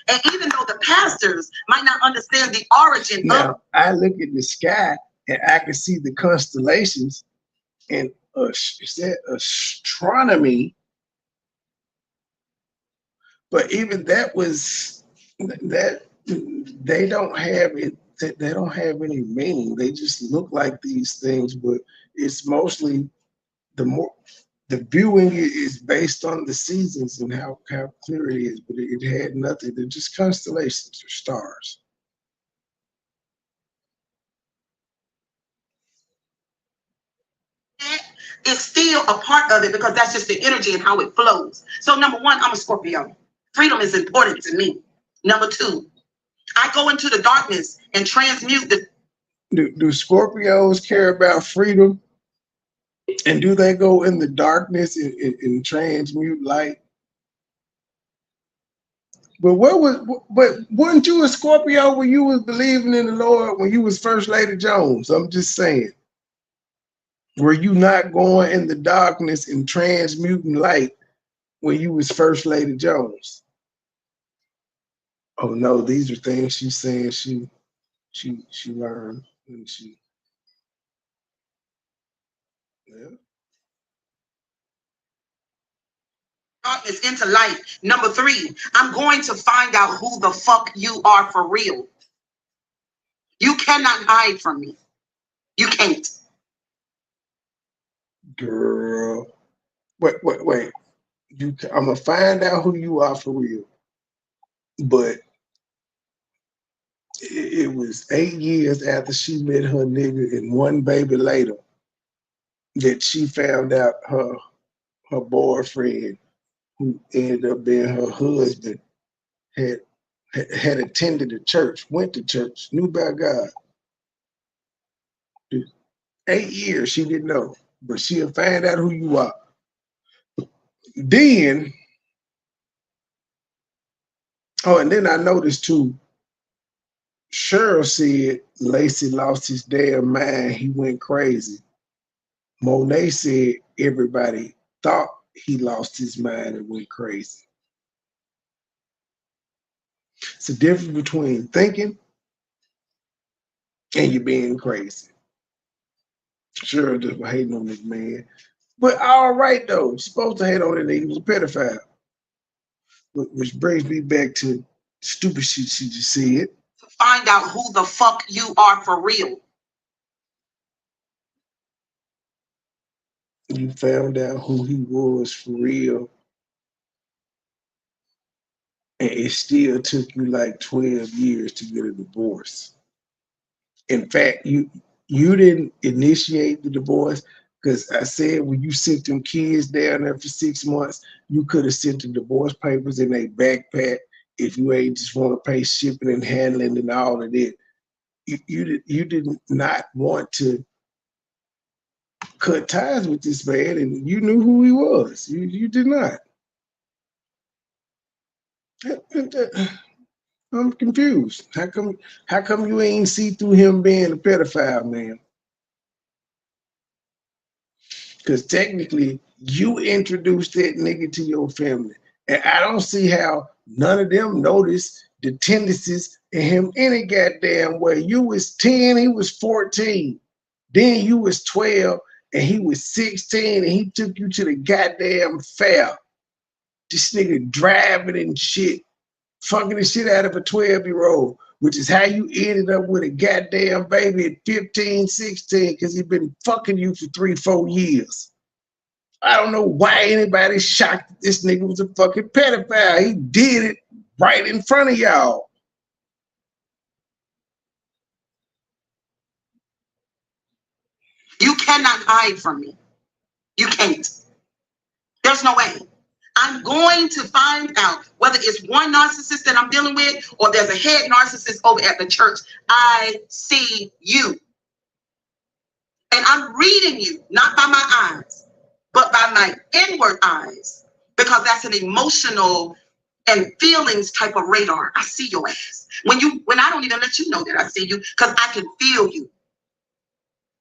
And even though the pastors might not understand the origin now, I look at the sky and I can see the constellations and is that astronomy? But even that was that they don't have it. They don't have any meaning. They just look like these things, but it's mostly the viewing is based on the seasons and how clear it is. But it had nothing. They're just constellations or stars. is still a part of it, because that's just the energy and how it flows. So number one, I'm a Scorpio. Freedom is important to me. Number two, I go into the darkness and transmute the. Do Scorpios care about freedom? And do they go in the darkness and transmute light? But wasn't you a Scorpio when you was believing in the Lord, when you was First Lady Jones? I'm just saying. Were you not going in the darkness and transmuting light when you was First Lady Jones? Oh no, these are things she's saying she learned and she. Yeah. Darkness into light. Number three, I'm going to find out who the fuck you are for real. You cannot hide from me. You can't. Girl. Wait. I'm gonna find out who you are for real. But it was 8 years after she met her nigga and one baby later that she found out her boyfriend, who ended up being her husband, had attended a church, went to church, knew about God. 8 years she didn't know, but she'll find out who you are. Then, and then I noticed too, Cheryl said Lacey lost his damn mind. He went crazy. Monet said everybody thought he lost his mind and went crazy. It's a difference between thinking and you being crazy. Cheryl just was hating on this man. But all right, though. You're supposed to hate on it. He was a pedophile. Which brings me back to stupid shit she just said. Find out who the fuck you are for real. You found out who he was for real. And it still took you like 12 years to get a divorce. In fact, you didn't initiate the divorce, because I said when you sent them kids down there for 6 months, you could have sent the divorce papers in a backpack if you ain't just want to pay shipping and handling and all of that. You did not want to cut ties with this man, and you knew who he was. You did not. I'm confused. How come you ain't see through him being a pedophile, man? Because technically, you introduced that nigga to your family. And I don't see how none of them noticed the tendencies in him any goddamn way. You was 10, he was 14. Then you was 12, and he was 16, and he took you to the goddamn fair. This nigga driving and shit, fucking the shit out of a 12-year-old, which is how you ended up with a goddamn baby at 15, 16, because he been fucking you for 3-4 years. I don't know why anybody's shocked that this nigga was a fucking pedophile. He did it right in front of y'all. You cannot hide from me. You can't. There's no way. I'm going to find out whether it's one narcissist that I'm dealing with or there's a head narcissist over at the church. I see you. And I'm reading you, not by my eyes, but by my inward eyes, because that's an emotional and feelings type of radar. I see your ass. When I don't even let you know that I see you, because I can feel you.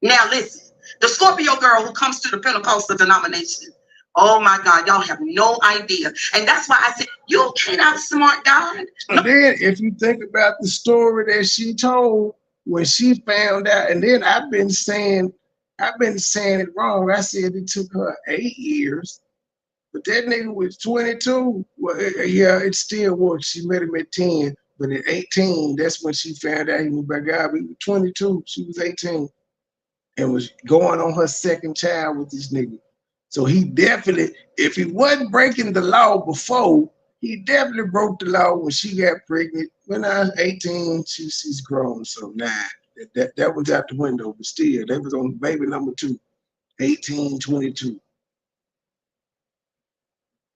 Now listen, the Scorpio girl who comes to the Pentecostal denomination, oh my God, y'all have no idea. And that's why I said, you can't outsmart God. And then if you think about the story that she told when she found out, and then I've been saying it wrong. I said it took her 8 years, but that nigga was 22. Well, yeah, it still works. She met him at 10, but at 18, that's when she found out he was by God. He was 22, she was 18, and was going on her second child with this nigga. So he definitely, if he wasn't breaking the law before, he definitely broke the law when she got pregnant. When I was 18, she's grown, so nah. That was out the window, but still, that was on baby number 2, 18, 22.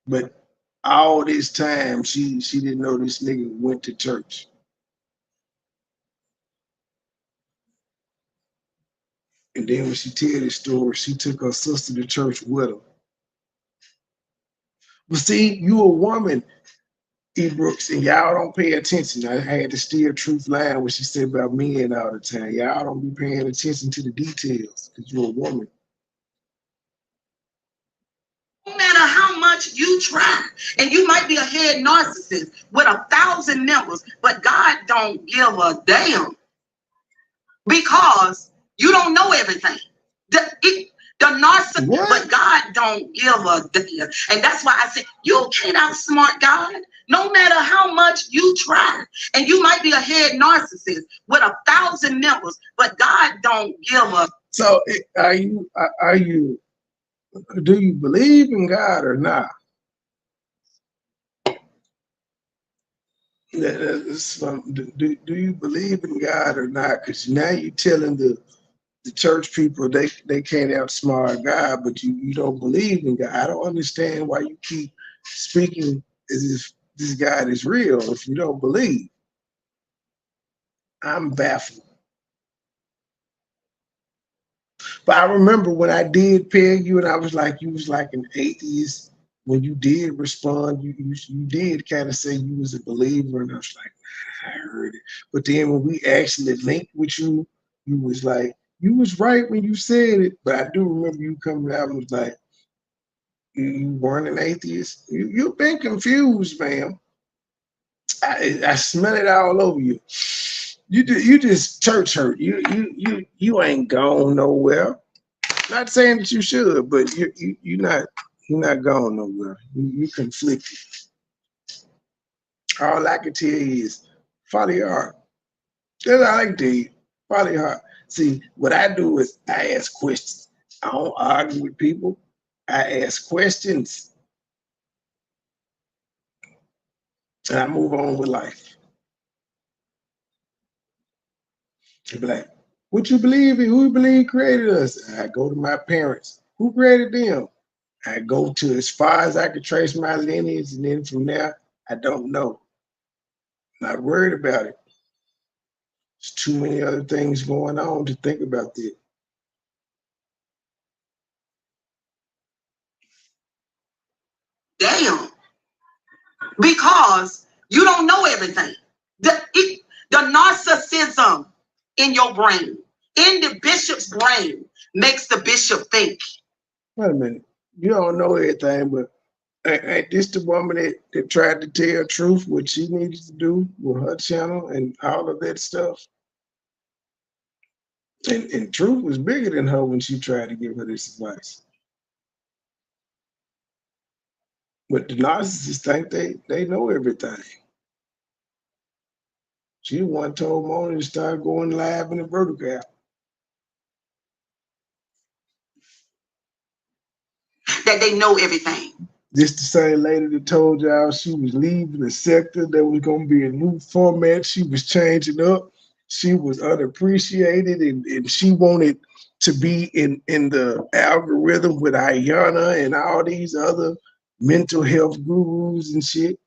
But all this time, she didn't know this nigga went to church. And then when she tell this story, she took her sister to church with her. But see, you a woman, E. Brooks, and y'all don't pay attention. I had to steer truth line what she said about men all the time. Y'all don't be paying attention to the details because you're a woman. No matter how much you try, and you might be a head narcissist with 1,000 members, but God don't give a damn because you don't know everything. The narcissist, but God don't give a damn. And that's why I said, you can't outsmart God. No matter how much you try, and you might be a head narcissist with 1,000 members, but God don't give a. So do you believe in God or not? Do you believe in God or not? Because now you're telling the church people they can't outsmart God, but you don't believe in God. I don't understand why you keep speaking as if this God is real if you don't believe. I'm baffled. But I remember when I did peg you and I was like, you was like an atheist. When you did respond, you did kind of say you was a believer, and I was like, I heard it. But then when we actually linked with you, you was like, you was right when you said it. But I do remember you coming out and was like, you weren't an atheist. You've been confused, ma'am. I smell it all over you. You just church hurt. You ain't gone nowhere. Not saying that you should, but you're not going nowhere. You conflicted. All I can tell you is follow your heart. That's all I can tell you. Follow your heart. See, what I do is I ask questions. I don't argue with people. I ask questions. And I move on with life. They be like, what you believe in? Who you believe created us? I go to my parents. Who created them? I go to as far as I can trace my lineage, and then from there, I don't know. Not worried about it. There's too many other things going on to think about that. Damn. Because You don't know everything. The narcissism in your brain, in the bishop's brain, makes the bishop think. Wait a minute. You don't know everything, but ain't this the woman that tried to tell truth, what she needed to do with her channel and all of that stuff? And truth was bigger than her when she tried to give her this advice. But the narcissists think they know everything. She the one told Mona to start going live in the vertical app. That they know everything. This the same lady that told y'all she was leaving the sector. There was going to be a new format. She was changing up. She was unappreciated, and she wanted to be in the algorithm with Ayana and all these other mental health gurus and shit.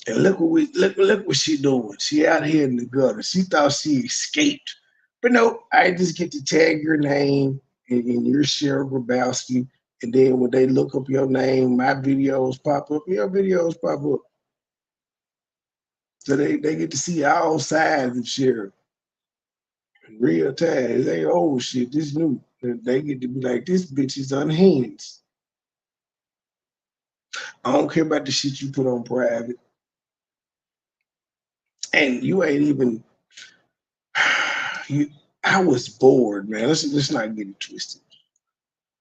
And look what she doing. She out here in the gutter. She thought she escaped. But no, I just get to tag your name and your Cheryl Grabowski. And then when they look up your name, my videos pop up, your videos pop up. So they get to see all sides of Cheryl in real time. They old shit, this new. And they get to be like, this bitch is unhinged. I don't care about the shit you put on private. And you ain't even, I was bored, man. Let's not get it twisted.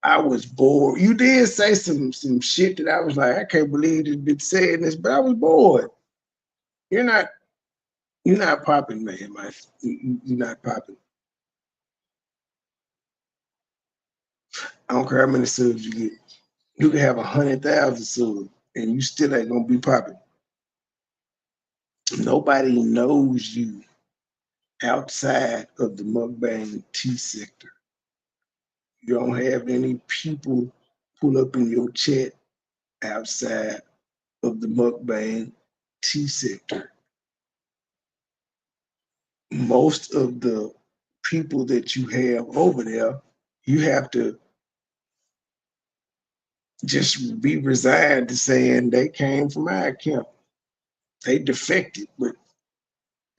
I was bored. You did say some shit that I was like, I can't believe this bitch saying this, but I was bored. You're not popping, man. You're not popping. I don't care how many subs you get. You can have 100,000 subs and you still ain't gonna be popping. Nobody knows you outside of the mukbang T sector. You don't have any people pull up in your chat outside of the mukbang T sector. Most of the people that you have over there, you have to just be resigned to saying they came from our camp. They defected, but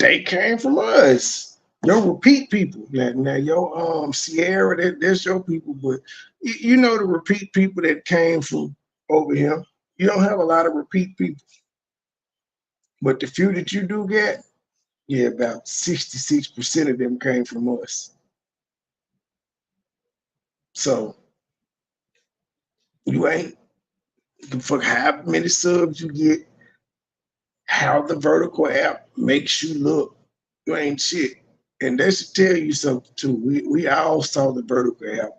they came from us. Your repeat people. Now your Sierra, that's your people, but you know the repeat people that came from over here. You don't have a lot of repeat people. But the few that you do get, yeah, about 66% of them came from us. So you ain't for how many subs you get, how the vertical app makes you look, you ain't shit. And that should tell you something too. We all saw the vertical app.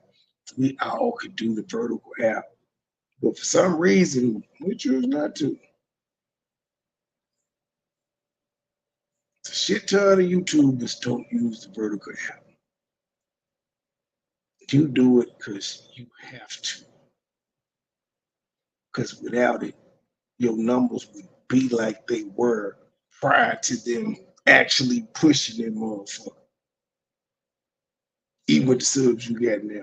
We all could do the vertical app. But for some reason, we choose not to. A shit ton of YouTubers don't use the vertical app. You do it because you have to. Because without it, your numbers would be like they were prior to them actually pushing them motherfucker. Even with the subs you got now.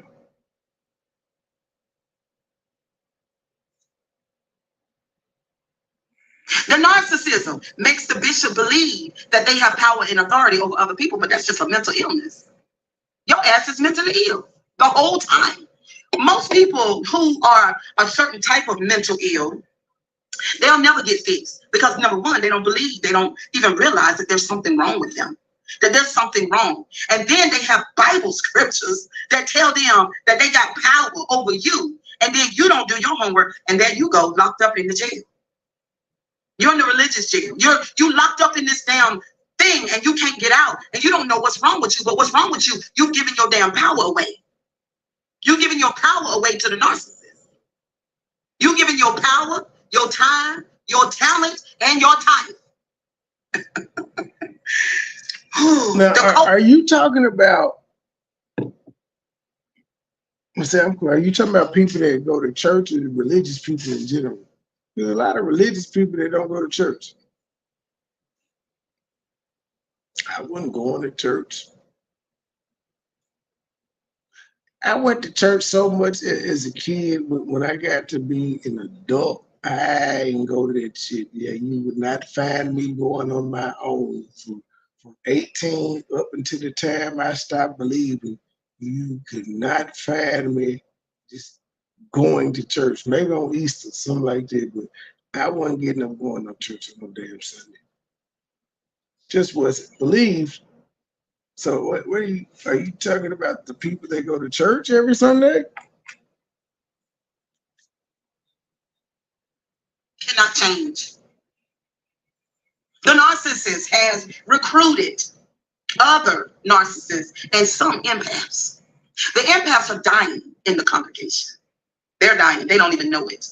The narcissism makes the bishop believe that they have power and authority over other people, but that's just a mental illness. Your ass is mentally ill the whole time. Most people who are a certain type of mental ill, they'll never get fixed because number one, they don't believe, they don't even realize that there's something wrong with them, that there's something wrong. And then they have Bible scriptures that tell them that they got power over you. And then you don't do your homework and there you go locked up in the jail. You're in the religious jail. You locked up in this damn thing and you can't get out and you don't know what's wrong with you. But what's wrong with you? You've given your damn power away. You're giving your power away to the narcissist. You're giving your power, your time, your talent, and your title. Now, are you talking about? Are you talking about people that go to church or religious people in general? There's a lot of religious people that don't go to church. I wasn't going to church. I went to church so much as a kid, but when I got to be an adult, I ain't go to that shit. Yeah, you would not find me going on my own from 18 up until the time I stopped believing. You could not find me just going to church. Maybe on Easter, something like that, but I wasn't getting up going to church on no damn Sunday. Just wasn't believed. So what are you talking about? The people that go to church every Sunday? Cannot change. The narcissist has recruited other narcissists and some empaths. The empaths are dying in the congregation. They're dying. They don't even know it.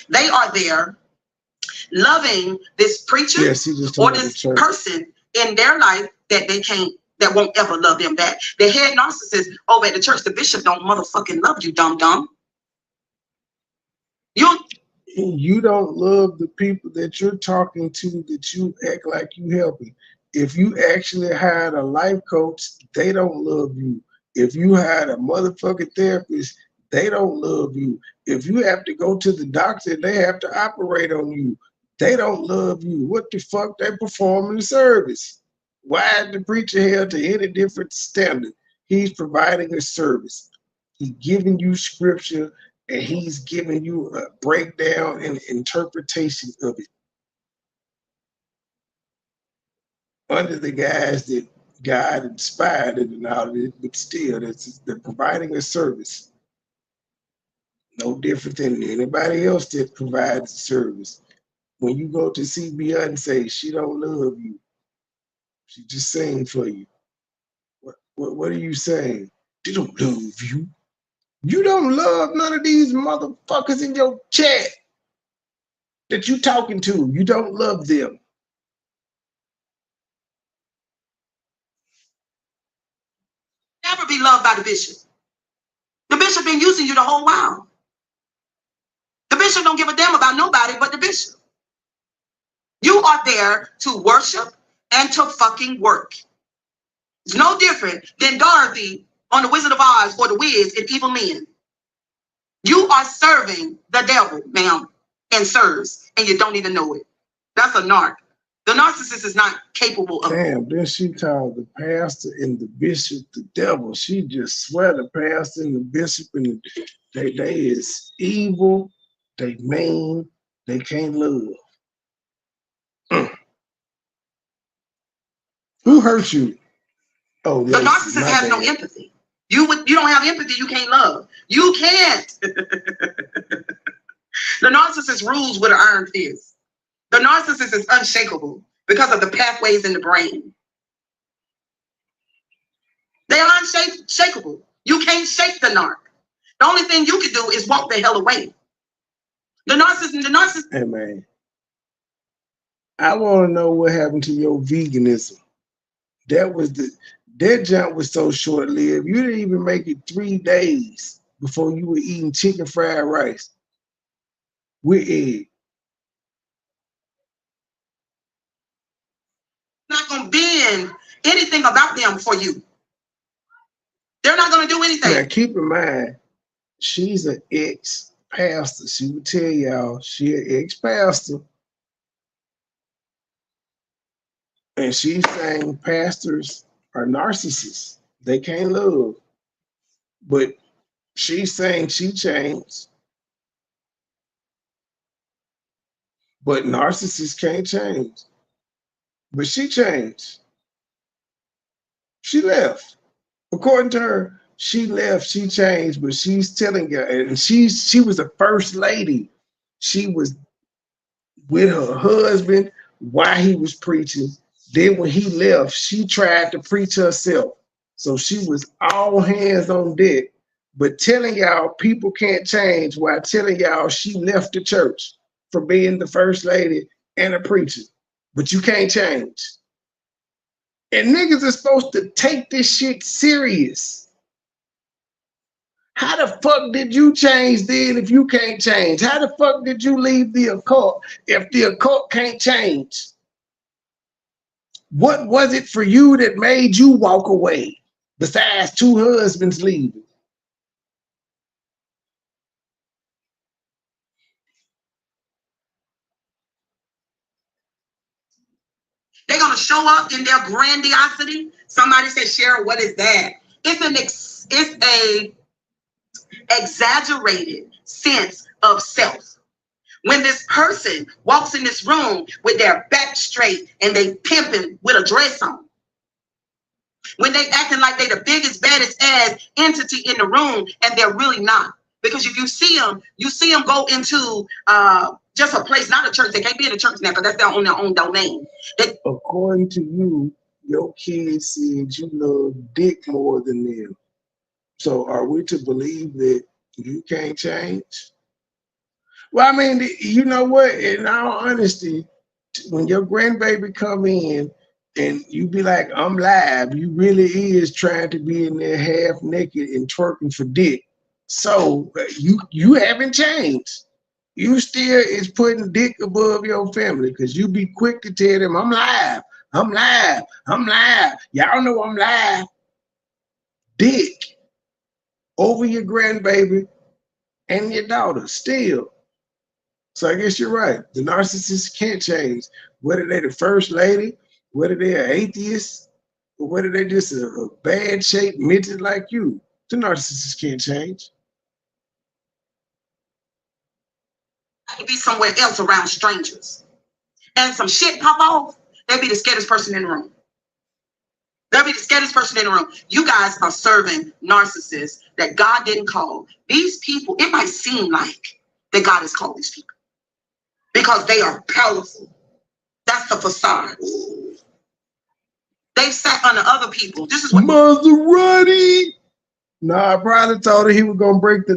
They are there loving this preacher or this person in their life that won't ever love them back. The head narcissist over at the church, the bishop, don't motherfucking love you, dumb. You don't love the people that you're talking to that you act like you helping. If you actually hired a life coach, they don't love you. If you hired a motherfucking therapist, they don't love you. If you have to go to the doctor, they have to operate on you. They don't love you. What the fuck? They performing the service. Why is the preacher held to any different standard? He's providing a service. He's giving you scripture, and he's giving you a breakdown and interpretation of it. Under the guise that God inspired it and all of it, but still, they're providing a service. No different than anybody else that provides a service. When you go to see Beyonce, she don't love you. She just sing for you. What are you saying? They don't love you. You don't love none of these motherfuckers in your chat that you talking to. You don't love them. Never be loved by the bishop. The bishop been using you the whole while. The bishop don't give a damn about nobody but the bishop. You are there to worship and to fucking work. It's no different than Dorothy on the Wizard of Oz or the Wiz in Evil Men. You are serving the devil, ma'am, and sirs, and you don't even know it. That's a narc. The narcissist is not capable of. Damn, then she called the pastor and the bishop the devil. She just swear the pastor and the bishop and they is evil, they mean, they can't love. Who hurt you? Oh, the narcissist has no empathy. You don't have empathy, you can't love. You can't. The narcissist rules with an iron fist. The narcissist is unshakable because of the pathways in the brain. They are unshakable. You can't shake the narc. The only thing you can do is walk the hell away. The narcissist. Hey man, I want to know what happened to your veganism. That jump was so short-lived. You didn't even make it 3 days before you were eating chicken fried rice with egg. Not gonna bend anything about them for you. They're not gonna do anything. Now keep in mind, she's an ex-pastor. She would tell y'all she an ex-pastor. And she's saying pastors are narcissists. They can't love. But she's saying she changed. But narcissists can't change. But she changed. She left. According to her, she left, she changed, but she's telling you, and she was a first lady. She was with her husband while he was preaching. Then when he left, she tried to preach herself. So she was all hands on deck, but telling y'all people can't change while telling y'all she left the church for being the first lady and a preacher. But you can't change. And niggas are supposed to take this shit serious. How the fuck did you change then if you can't change? How the fuck did you leave the occult if the occult can't change? What was it for you that made you walk away besides 2 husbands leaving? They're gonna show up in their grandiosity. Somebody said, Cheryl, what is that? It's a exaggerated sense of self. When this person walks in this room with their back straight and they pimping with a dress on, when they acting like they the biggest, baddest ass entity in the room, and they're really not. Because if you see them go into just a place, not a church. They can't be in a church now because that's their own domain. According to you, your kids said you love dick more than them. So are we to believe that you can't change? Well, I mean, you know what? In all honesty, when your grandbaby come in and you be like, I'm live, you really is trying to be in there half naked and twerking for dick. So you haven't changed. You still is putting dick above your family because you be quick to tell them, I'm live, I'm live, I'm live. Y'all know I'm live. Dick over your grandbaby and your daughter still. So I guess you're right. The narcissist can't change. Whether they're the first lady, whether they're an atheist, or whether they're just a bad shaped midget like you, the narcissist can't change. To be somewhere else around strangers. And some shit pop off, they'll be the scariest person in the room. They'll be the scariest person in the room. You guys are serving narcissists that God didn't call. These people, it might seem like that God has called these people because they are powerful. That's the facade. They've sat under other people. This is what Maserati. Nah, I probably told her he was gonna get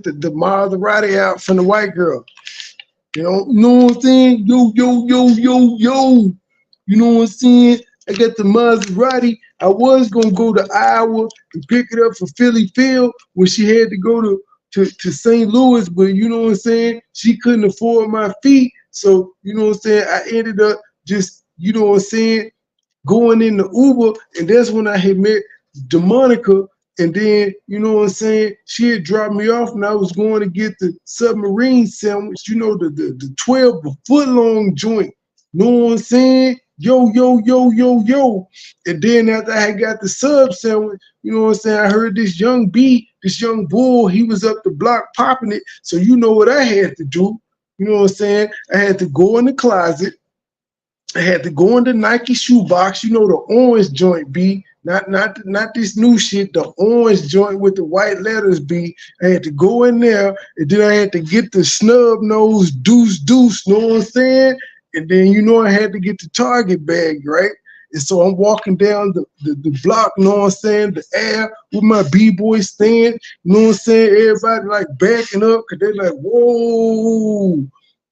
the Maserati out from the white girl. You know what I'm saying? Yo. You know what I'm saying? I got the Maserati. I was gonna go to Iowa and pick it up for Philly Phil when she had to go to St. Louis, but you know what I'm saying? She couldn't afford my fee. So, you know what I'm saying? I ended up just, you know what I'm saying, going in the Uber, and that's when I had met DeMonica. And then, you know what I'm saying, she had dropped me off and I was going to get the submarine sandwich, you know, the 12-foot long joint. You know what I'm saying? Yo. And then after I had got the sub sandwich, you know what I'm saying, I heard this young bull, he was up the block popping it. So you know what I had to do? You know what I'm saying? I had to go in the closet. I had to go in the Nike shoebox, you know, the orange joint B, not this new shit, the orange joint with the white letters B. I had to go in there, and then I had to get the snub nose deuce, know what I'm saying? And then, you know, I had to get the Target bag, right? And so I'm walking down the block, you know what I'm saying, the air with my B-boy stand, you know what I'm saying? Everybody like backing up because they're like, whoa.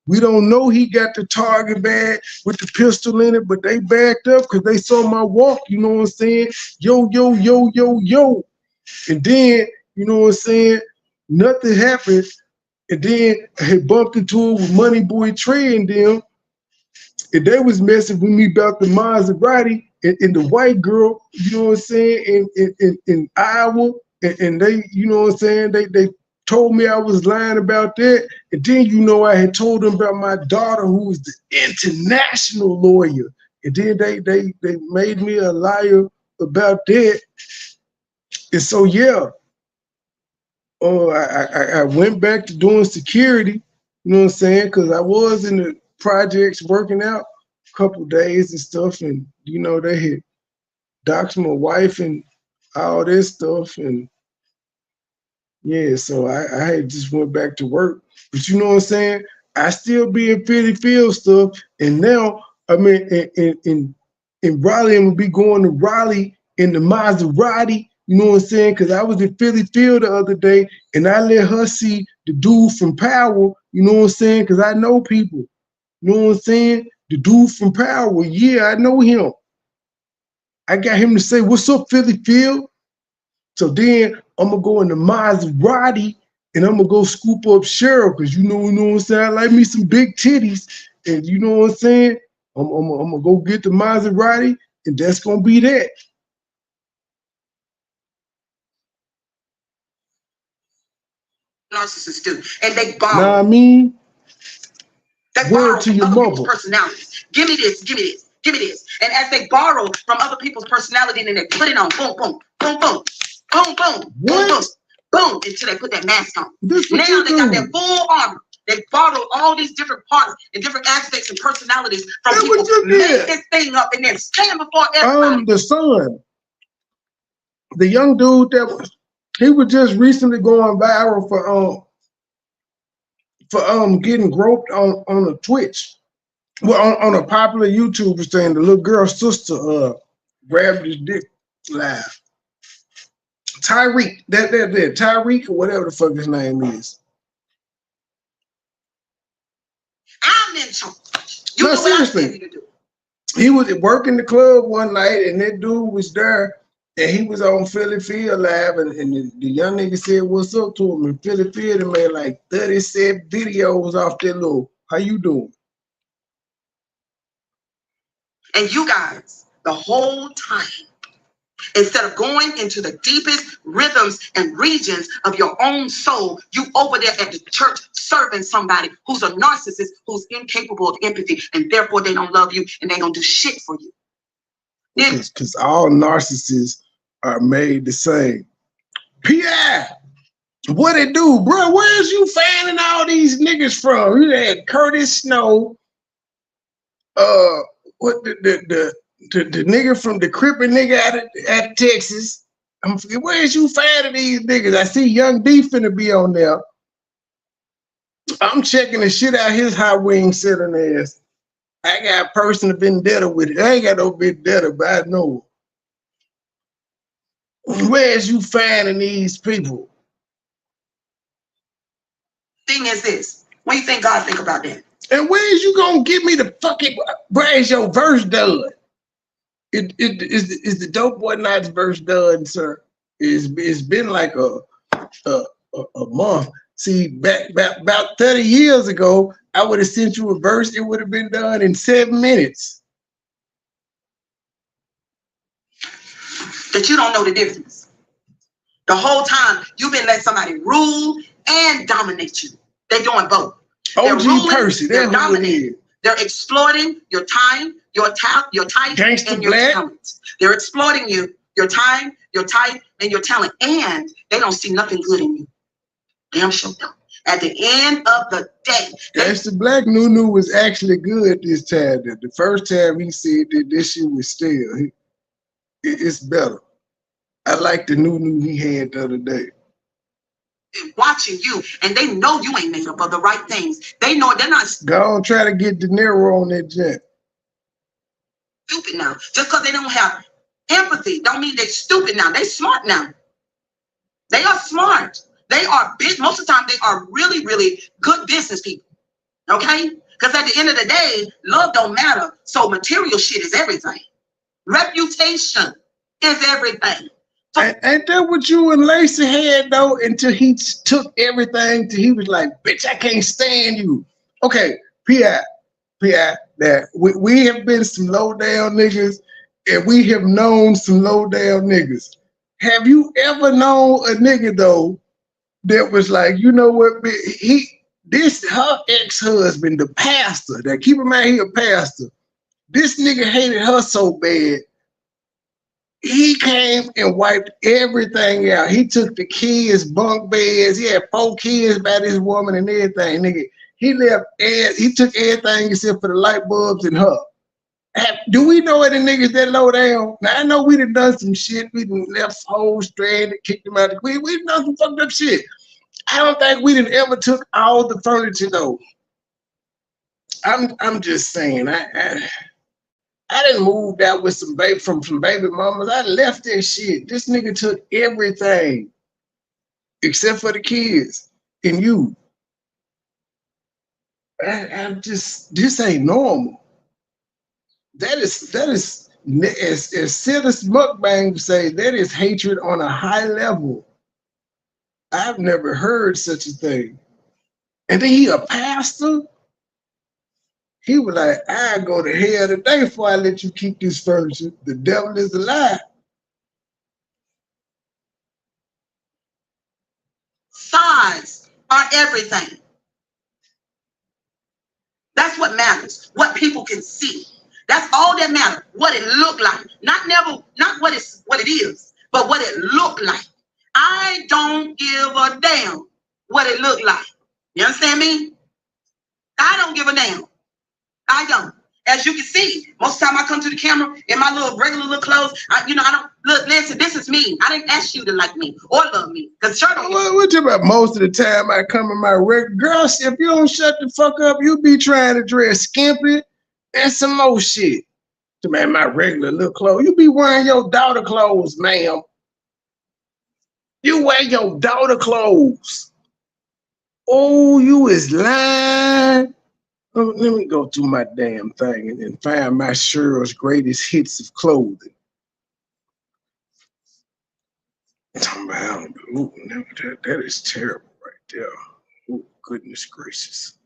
We don't know he got the Target bag with the pistol in it, but they backed up because they saw my walk, you know what I'm saying? Yo. And then, you know what I'm saying, nothing happened. And then I had bumped into it with MoneyBoy Trey and them, and they was messing with me about the Maserati and the white girl, you know what I'm saying, in Iowa. And they, you know what I'm saying, they told me I was lying about that. And then, you know, I had told them about my daughter who was the international lawyer. And then they made me a liar about that. And so, yeah, I went back to doing security, you know what I'm saying? Because I was in the projects working out a couple of days and stuff. And, you know, they had doxed my wife and all this stuff. And yeah, so I had just went back to work. But you know what I'm saying? I still be in Philly Field stuff. And now, I mean, in Raleigh, I'm going to be going to Raleigh in the Maserati. You know what I'm saying? Because I was in Philly Field the other day, and I let her see the dude from Power. You know what I'm saying? Because I know people. You know what I'm saying? The dude from Power. Yeah, I know him. I got him to say, what's up, Philly Field? So then I'm going to go in the Maserati, and I'm going to go scoop up Cheryl, because you know what I'm saying? I like me some big titties. And you know what I'm saying? I'm going to go get the Maserati, and that's going to be that. narcissists do, and they borrow. Know what I mean? They Word borrow to your other people's mother. personalities. Give me this. Give me this. And as they borrow from other people's personality, and then they put it on, boom, boom, boom, boom, boom, boom, boom, boom, boom, until they put that mask on. Now they got their full armor. They borrowed all these different parts and different aspects and personalities from people. Make this thing up and then stand before everybody. The son, the young dude he was just recently going viral for getting groped on a Twitch. Well, on a popular YouTuber saying the little girl's sister grabbed his dick live. Tyreek, that Tyreek or whatever the fuck his name is. I'm in charge. You know what I tell you to do. He was working the club one night and that dude was there and he was on Philly Field Live and the young nigga said what's up to him, and Philly Field made like 37 videos off that little, how you doing? And you guys, the whole time, instead of going into the deepest rhythms and regions of your own soul, you over there at the church serving somebody who's a narcissist, who's incapable of empathy, and therefore they don't love you and they don't do shit for you. Because all narcissists are made the same. P.I., what it do, bro? Where's you finding all these niggas from? You had Curtis Snow, what the nigga from the Crippin nigga out of Texas. I'm forget where's you finding these niggas? I see Young D finna be on there. I'm checking the shit out his high wing sitting ass. I got a personal vendetta with it. I ain't got no vendetta, but I know. Where's you finding these people? Thing is this. What do you think God think about that? And where's you gonna give me the fucking, where's your verse done? Is the Dope Boy Night's verse done, sir? It's been like a month. See, back about 30 years ago, I would have sent you a verse. It would have been done in 7 minutes. That you don't know the difference. The whole time you've been letting somebody rule and dominate you. They're doing both. They're ruling, Percy, they're dominating. They're exploiting your time, your type, and your talent. They're exploiting you, your time, your type, and your talent. And they don't see nothing good in you. Damn sure don't. At the end of the day, Gangsta Black Nunu was actually good this time. The first time he said that this shit was still, it's better. I like the Nunu he had the other day. Watching you, and they know you ain't made up of the right things. They know they're not Go on, try to get De Niro on that jet. Stupid now. Just because they don't have empathy don't mean they're stupid now. They're smart now. They are smart. They are most of the time they are really, really good business people. Okay? Because at the end of the day, love don't matter. So material shit is everything. Reputation is everything. So, ain't that what you and Lacey had though? Until he took everything, till he was like, bitch, I can't stand you. Okay, P.I., that we have been some low down niggas and we have known some low down niggas. Have you ever known a nigga though that was like, you know what, her ex-husband, the pastor, that keep in mind he a pastor, this nigga hated her so bad, he came and wiped everything out. He took the kids' bunk beds. He had 4 kids by this woman and everything, nigga. He took everything except for the light bulbs and her. Do we know any niggas that low down? Now, I know we done some shit. We done left hoes stranded, kicked them out. We done some fucked up shit. I don't think we done ever took all the furniture though. I'm just saying, I done moved out with some baby mamas. I left that shit. This nigga took everything except for the kids and you. I'm just, this ain't normal. That is as Silas Mukbang would say, that is hatred on a high level. I've never heard such a thing. And then he a pastor. He was like, I go to hell today before I let you keep this furniture. The devil is a lie. size are everything. That's what matters. What people can see. That's all that matters. What it look like. Not what it is, but what it look like. I don't give a damn what it look like. You understand me? I don't give a damn. I don't. As you can see, most of the time I come to the camera in my little regular little clothes. I don't look. Listen, this is me. I didn't ask you to like me or love me. Cause sure don't. What you about? Most of the time I come in my regular girls. If you don't shut the fuck up, you be trying to dress skimpy and some more shit. To man, my regular little clothes. You be wearing your daughter clothes, ma'am. You wear your daughter clothes. Oh, you is lying. Let me go through my damn thing and find my Cheryl's greatest hits of clothing. Ooh, that is terrible right there. Oh, goodness gracious.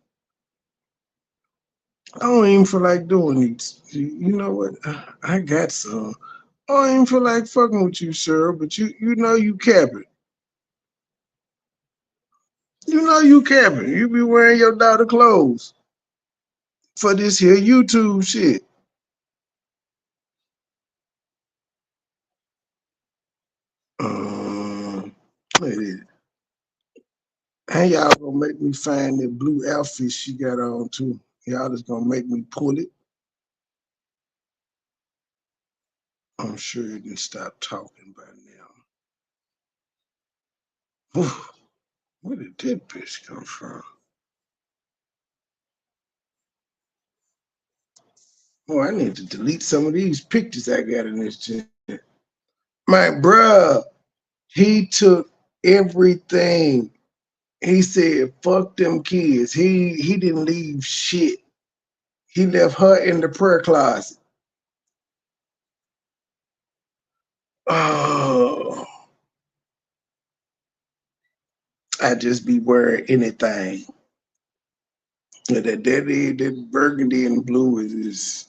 I don't even feel like doing these. You know what? I got some. I don't even feel like fucking with you, Cheryl, but you know you capping. You know you capping. You be wearing your daughter clothes for this here YouTube shit. Look at it. And y'all gonna make me find that blue outfit she got on too. Y'all just gonna make me pull it. I'm sure it didn't stop talking by now. Whew. Where did that bitch come from? Oh, I need to delete some of these pictures I got in this shit. My bruh, he took everything. He said, fuck them kids. He didn't leave shit. He left her in the prayer closet. Oh, I just be wearing anything. That burgundy and blue is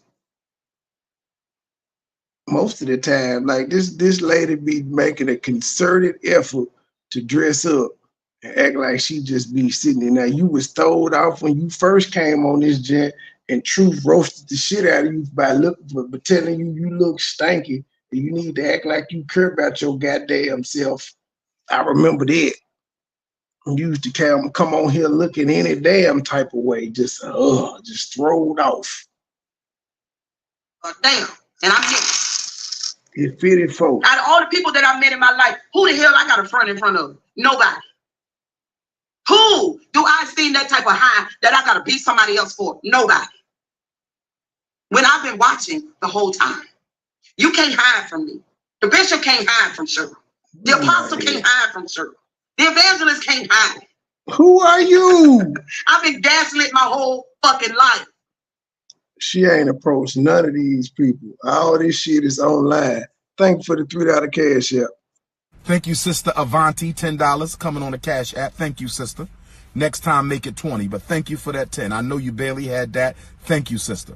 most of the time, like this lady be making a concerted effort to dress up and act like she just be sitting there. Now you was throwed off when you first came on this jet, and Truth roasted the shit out of you by telling you look stanky and you need to act like you care about your goddamn self. I remember that. You used to come on here looking any damn type of way, just throwed off. Damn, and I'm here. It fitted folk. Out of all the people that I've met in my life, who the hell I got a front in front of? Nobody. Who do I see that type of high that I gotta beat somebody else for? Nobody. When I've been watching the whole time, you can't hide from me. The bishop can't hide from Cheryl. The apostle can't hide from Cheryl. The evangelist can't hide. Who are you? I've been gaslit my whole fucking life. She ain't approached none of these people. All this shit is online. Thank you for the $3 cash app. Thank you, Sister Avanti, $10 coming on the cash app. Thank you, sister. Next time, make it 20, but thank you for that 10. I know you barely had that. Thank you, sister.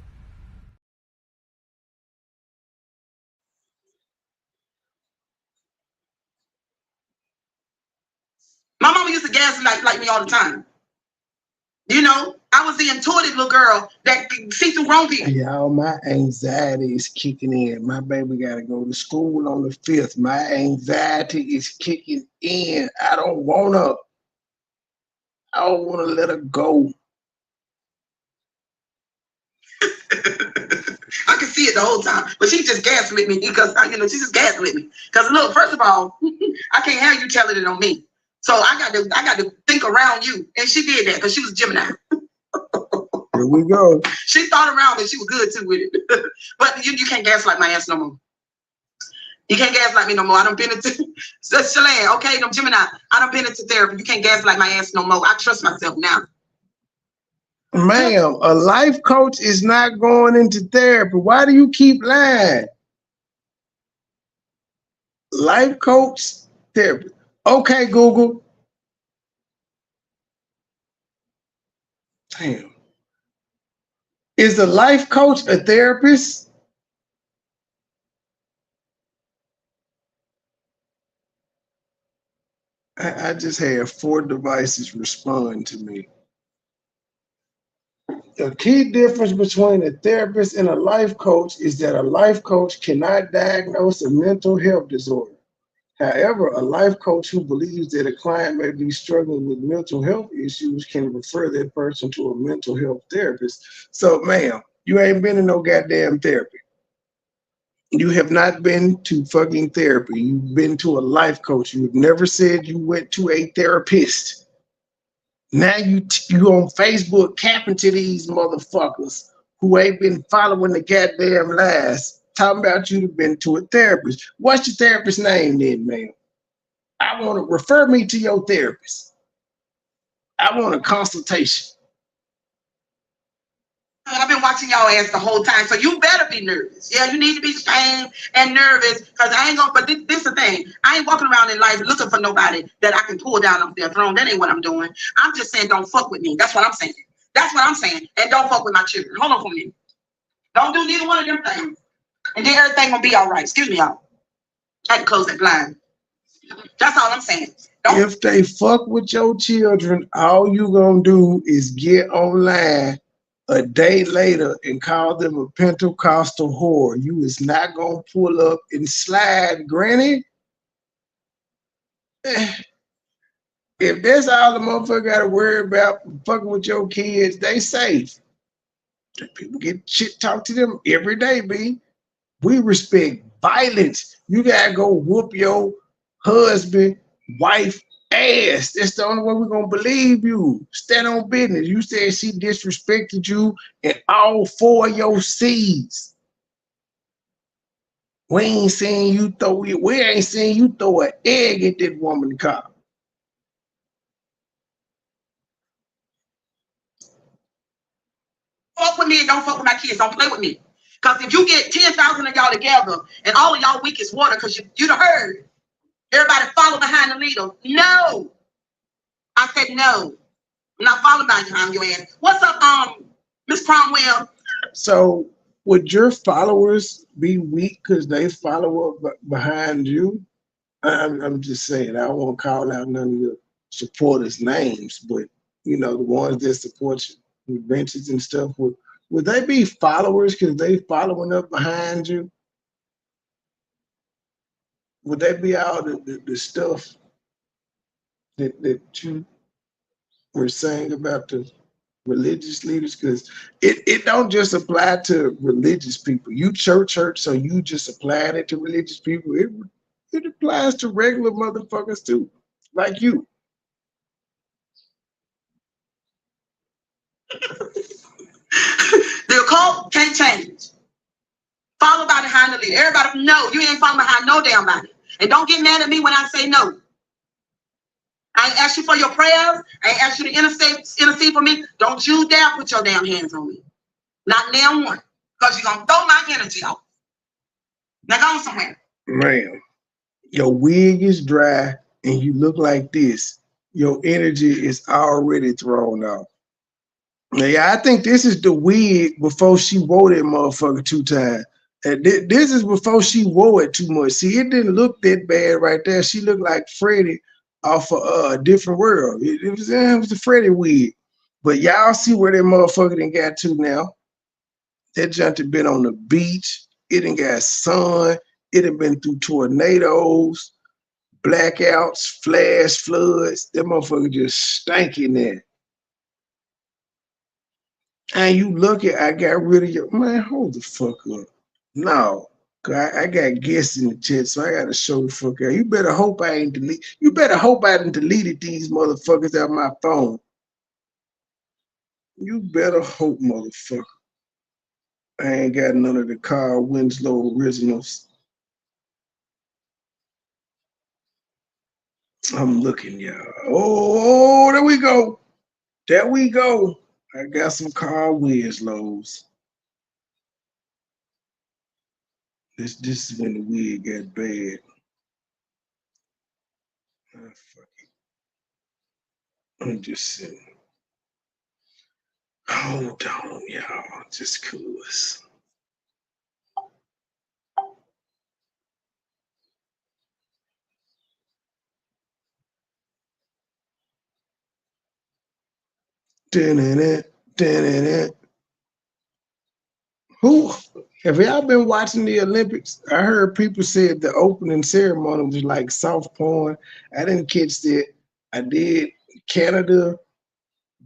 My mama used to gaslight me all the time. You know, I was the intuitive little girl that could see through grown people. Y'all, my anxiety is kicking in. My baby got to go to school on the 5th. My anxiety is kicking in. I don't want to let her go. I could see it the whole time, but she just gaslit me because, she just gaslit me. Because look, first of all, I can't have you telling it on me. So I got to think around you. And she did that because she was Gemini. Here we go. She thought around and she was good too with it. But you can't gaslight my ass no more. You can't gaslight me no more. I done been into Shalane, okay, no Gemini. I done been into therapy. You can't gaslight my ass no more. I trust myself now. Ma'am, a life coach is not going into therapy. Why do you keep lying? Life coach, therapy. Okay, Google. Damn. Is a life coach a therapist? I just had 4 devices respond to me. The key difference between a therapist and a life coach is that a life coach cannot diagnose a mental health disorder. However, a life coach who believes that a client may be struggling with mental health issues can refer that person to a mental health therapist. So, ma'am, you ain't been in no goddamn therapy. You have not been to fucking therapy. You've been to a life coach. You've never said you went to a therapist. Now you on Facebook capping to these motherfuckers who ain't been following the goddamn lies, talking about you've been to a therapist. What's your therapist's name then, ma'am? I want to refer me to your therapist. I want a consultation. I've been watching y'all ass the whole time, so you better be nervous. Yeah, you need to be ashamed and nervous, because I ain't gonna, but this is the thing. I ain't walking around in life looking for nobody that I can pull down off their throne. That ain't what I'm doing. I'm just saying don't fuck with me. That's what I'm saying. That's what I'm saying. And don't fuck with my children. Hold on for a minute. Don't do neither one of them things. And then everything gonna be all right. Excuse me, y'all. I had to close that blind. That's all I'm saying. If they fuck with your children, all you gonna do is get online a day later and call them a Pentecostal whore. You is not gonna pull up and slide, granny. If that's all the motherfucker gotta worry about fucking with your kids, they safe. People get shit talked to them every day, B. We respect violence. You gotta go whoop your husband, wife ass. That's the only way we're gonna believe you. Stand on business. You said she disrespected you and all four of your seeds. We ain't seen you throw an egg at that woman car. Fuck with me and don't fuck with my kids. Don't play with me. Because if you get 10,000 of y'all together and all of y'all weak as water, because you done heard everybody follow behind the leader. No. I said no. I'm not following behind your ass. What's up, Miss Cromwell? So would your followers be weak because they follow up behind you? I'm just saying, I won't call out none of your supporters' names, but you know, the ones that support you with benches and stuff, would they be followers because they following up behind you? Would they be all the stuff that you were saying about the religious leaders? Because it don't just apply to religious people. You church, so you just applied it to religious people. It applies to regular motherfuckers too, like you. The occult can't change. Follow by behind the leader. Everybody know you ain't following behind no damn body. And don't get mad at me when I say no. I ain't asked you for your prayers. I ain't asked you to intercede for me. Don't you dare put your damn hands on me. Not now one. Because you're going to throw my energy off. Now go on somewhere. Man, your wig is dry and you look like this. Your energy is already thrown off. Now, yeah, I think this is the wig before she wore that motherfucker 2 times. And this is before she wore it too much. See, it didn't look that bad right there. She looked like Freddie off of a different world. It was the Freddie wig. But y'all see where that motherfucker done got to now. That junk had been on the beach. It done got sun. It done been through tornadoes, blackouts, flash floods. That motherfucker just stank in there. And you look at, I got rid of your, man, hold the fuck up. No, I got guests in the chat, so I got to show the fuck out. You better hope I ain't delete. You better hope I didn't deleted these motherfuckers out of my phone. You better hope, motherfucker. I ain't got none of the Carl Winslow originals. I'm looking, y'all. Oh, there we go. There we go. I got some Carl Winslows. This is when the wig got bad. Oh, fuck it. I'm just sitting. Hold on, y'all. Just cause. Dun-dun-dun, dun-dun-dun. Who have y'all been watching the Olympics? I heard people said the opening ceremony was like soft porn. I didn't catch that. I did. Canada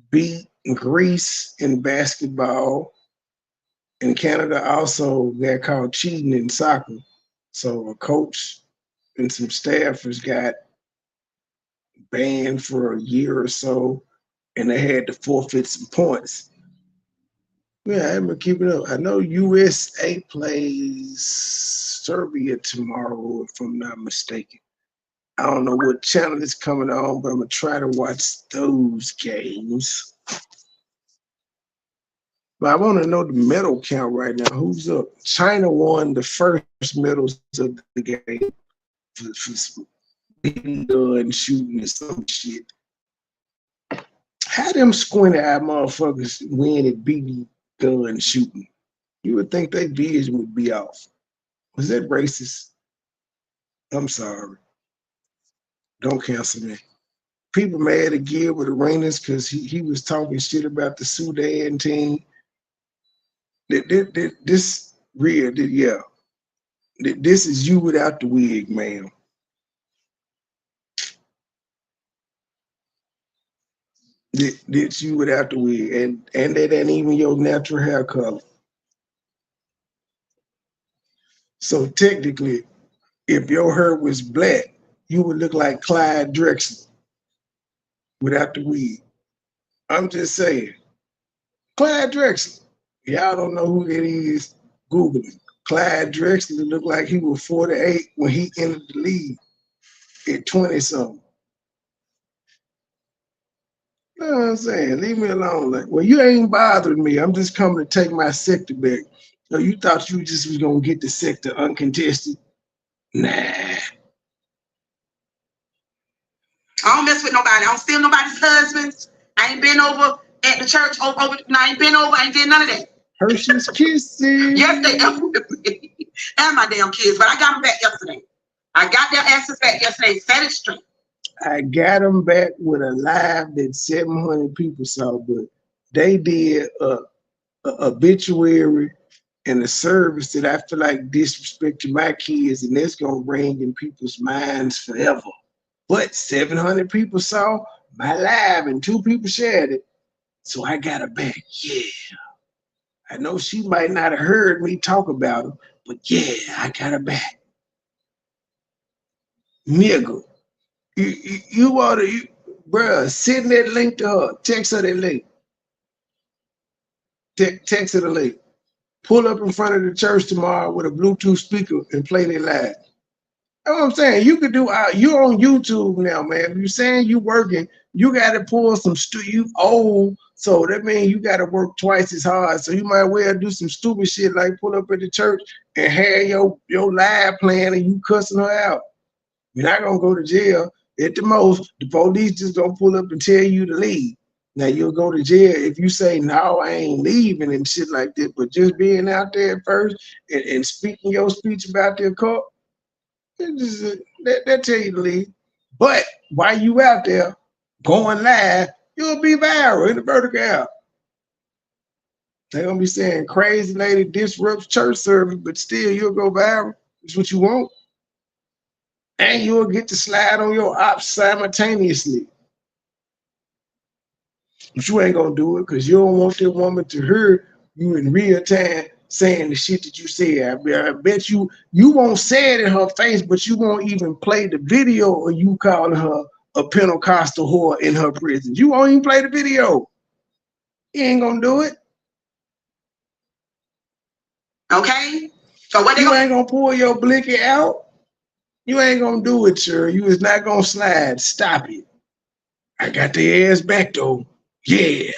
beat Greece in basketball, and Canada also got caught cheating in soccer. So a coach and some staffers got banned for a year or so, and they had to forfeit some points. Yeah, I'm gonna keep it up. I know USA plays Serbia tomorrow, if I'm not mistaken. I don't know what channel it's coming on, but I'm gonna try to watch those games. But I want to know the medal count right now. Who's up? China won the first medals of the game for gun shooting or some shit. How them squinty eye motherfuckers win at BB gun shooting? You would think their vision would be off. Was that racist? I'm sorry. Don't cancel me. People mad at Gilbert Arenas because he was talking shit about the Sudan team. This real, yeah. This is you without the wig, ma'am. This you without the wig, and that ain't even your natural hair color. So technically, if your hair was black, you would look like Clyde Drexler without the wig. I'm just saying. Clyde Drexler. Y'all don't know who that is. Google it. Clyde Drexler looked like he was 48 when he entered the league at 20-something. You know what I'm saying? Leave me alone. Like, well, you ain't bothering me. I'm just coming to take my sector back. So you thought you just was gonna get the sector uncontested? Nah. I don't mess with nobody. I don't steal nobody's husbands. I ain't been over at the church. I ain't been over. I ain't did none of that. Hershey's Kisses. Yes, they and my damn kids, but I got them back yesterday. I got their asses back yesterday. Set it straight. I got them back with a live that 700 people saw, but they did a obituary and a service that I feel like disrespected my kids, and that's gonna ring in people's minds forever. But 700 people saw my live and 2 people shared it, so I got her back. Yeah, I know she might not have heard me talk about her, but yeah, I got her back. Nigga, you want to, bruh, send that link to her. Text her that link. Text her the link. Pull up in front of the church tomorrow with a Bluetooth speaker and play that live. That's what I'm saying. You could do, you're on YouTube now, man. If you're saying you working, you got to pull some, you old, so that means you got to work twice as hard. So you might well do some stupid shit like pull up at the church and have your live playing and you cussing her out. You're not going to go to jail. At the most, the police just going to pull up and tell you to leave. Now, you'll go to jail if you say, no, I ain't leaving and shit like that. But just being out there at first and speaking your speech about their court, that tell you to leave. But while you out there going live, you'll be viral in the vertical out. They're going to be saying crazy lady disrupts church service, but still you'll go viral. That's what you want. And you'll get to slide on your ops simultaneously. But you ain't gonna do it because you don't want that woman to hear you in real time saying the shit that you said. I bet you won't say it in her face, but you won't even play the video of you calling her a Pentecostal whore in her prison. You won't even play the video. You ain't gonna do it. Okay? So what you ain't gonna pull your blinky out. You ain't gonna do it, sir. You is not gonna slide. Stop it. I got their ass back though. Yeah.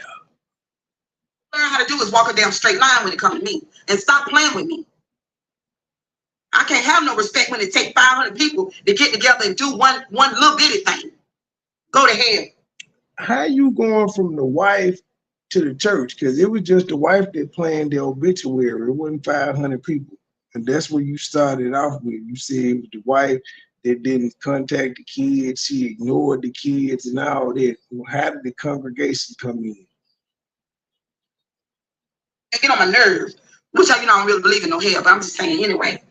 Learn how to do is walk a damn straight line when it comes to me and stop playing with me. I can't have no respect when it takes 500 people to get together and do one little bitty thing. Go to hell. How you going from the wife to the church? Because it was just the wife that planned the obituary. It wasn't 500 people. And that's where you started off with. You said it was the wife that didn't contact the kids. She ignored the kids and all that. How did the congregation come in? They get on my nerves Which I don't really believe in no hell, but I'm just saying anyway.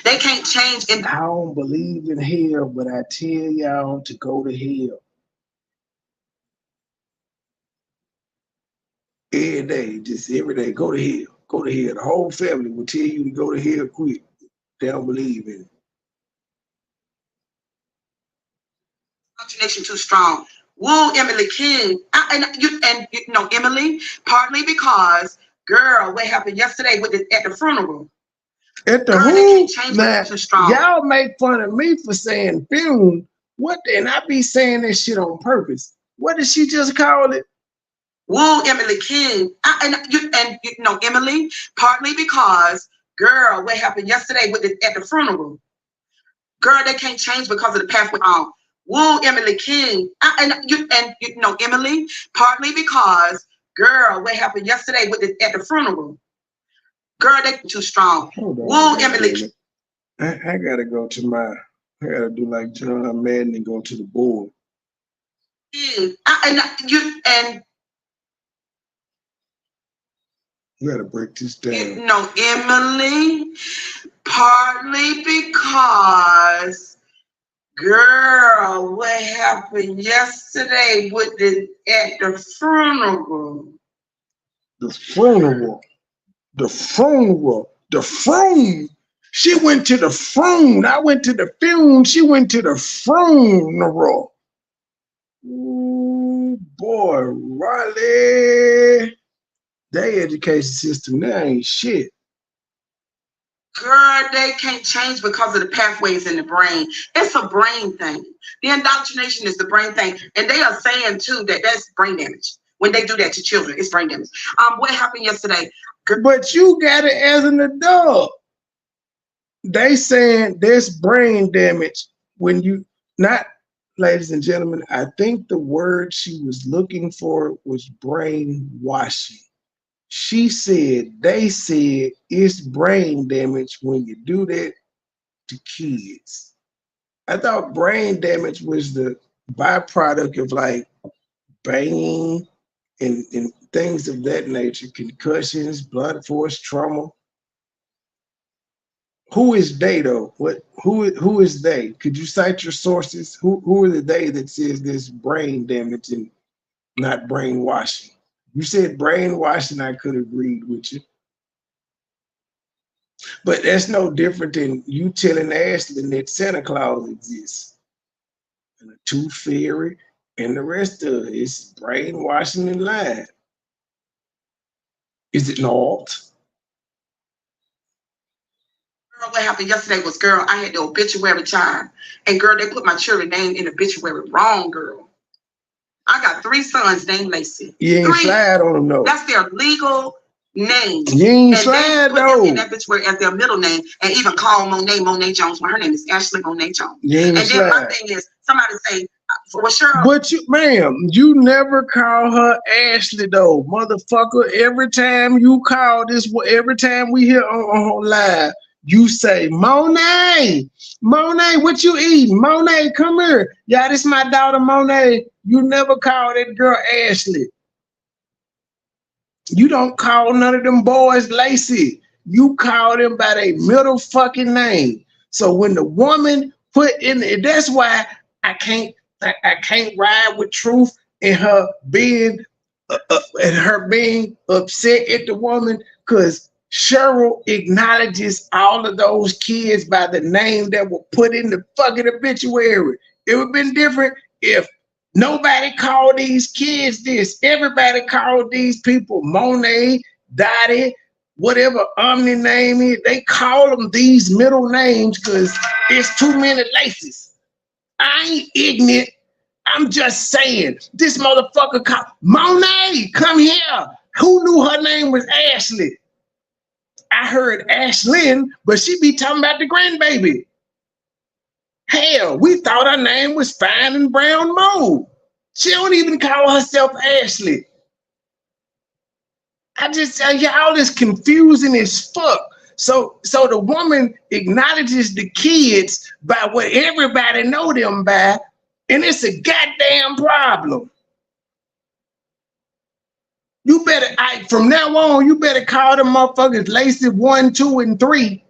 They can't change in I don't believe in hell, but I tell y'all to go to hell. Every day, just every day, go to hell. Go to hell. The whole family will tell you to go to hell quick. They don't believe in it. Nation too strong. Woo, Emily King. Emily, partly because, girl, what happened yesterday with at the funeral? At the Girl, who? now, y'all make fun of me for saying funeral. What? And I be saying that shit on purpose. What did she just call it? Woo, Emily King. Emily, partly because, girl, what happened yesterday with at the funeral? Girl, they can't change because of the pathway on. Woo, Emily King. Emily, partly because, girl, what happened yesterday with at the funeral? Girl, they too strong. Woo, Emily King. I gotta go to I gotta do like John Madden and go to the board. You gotta break this down. No, Emily, partly because, girl, what happened yesterday with at the funeral? The funeral. The funeral. The funeral. She went to the funeral. I went to the funeral. She went to the funeral. Ooh, boy, Riley. Their education system, that ain't shit. Girl, they can't change because of the pathways in the brain. It's a brain thing. The indoctrination is the brain thing. And they are saying, too, that that's brain damage. When they do that to children, it's brain damage. What happened yesterday? But you got it as an adult. They saying there's brain damage when you, not, ladies and gentlemen, I think the word she was looking for was brainwashing. She said, they said it's brain damage when you do that to kids. I thought brain damage was the byproduct of like banging and things of that nature, concussions, blood force, trauma. Who is they though? Who is they? Could you cite your sources? Who are the they that says there's brain damage and not brainwashing? You said brainwashing, I could agree with you. But that's no different than you telling Ashley that Santa Claus exists. And the tooth fairy and the rest of it is brainwashing and lying. Is it not? Girl, what happened yesterday was, girl, I had the obituary time. And girl, they put my children's name in the obituary wrong, girl. I got 3 sons named Lacey. You ain't slide on them, though. That's their legal name. You ain't and slide, they put though. them in that obituary as their middle name and even call Monet Jones when her name is Ashley Monet Jones. You ain't and slide. Then my thing is, somebody say, well, Cheryl. But you, ma'am, you never call her Ashley, though. Motherfucker, every time you call this, every time we hear on her live, you say, Monet, what you eating? Monet, come here. Yeah, this my daughter, Monet. You never call that girl Ashley. You don't call none of them boys Lacey. You call them by their middle fucking name. So when the woman put in there, that's why I can't ride with Truth and her being upset at the woman, because Cheryl acknowledges all of those kids by the name that were put in the fucking obituary. It would have been different if nobody called these kids this. Everybody called these people Monet, Dottie, whatever Omni name is. They call them these middle names because it's too many Laces. I ain't ignorant. I'm just saying, this motherfucker called Monet, come here. Who knew her name was Ashley? I heard Ashlyn, but she be talking about the grandbaby. Hell, we thought her name was Fine and Brown Mo. She don't even call herself Ashley. I just tell y'all this confusing as fuck. So the woman acknowledges the kids by what everybody know them by, and it's a goddamn problem. You better, from now on, you better call them motherfuckers Lacey 1, 2, and 3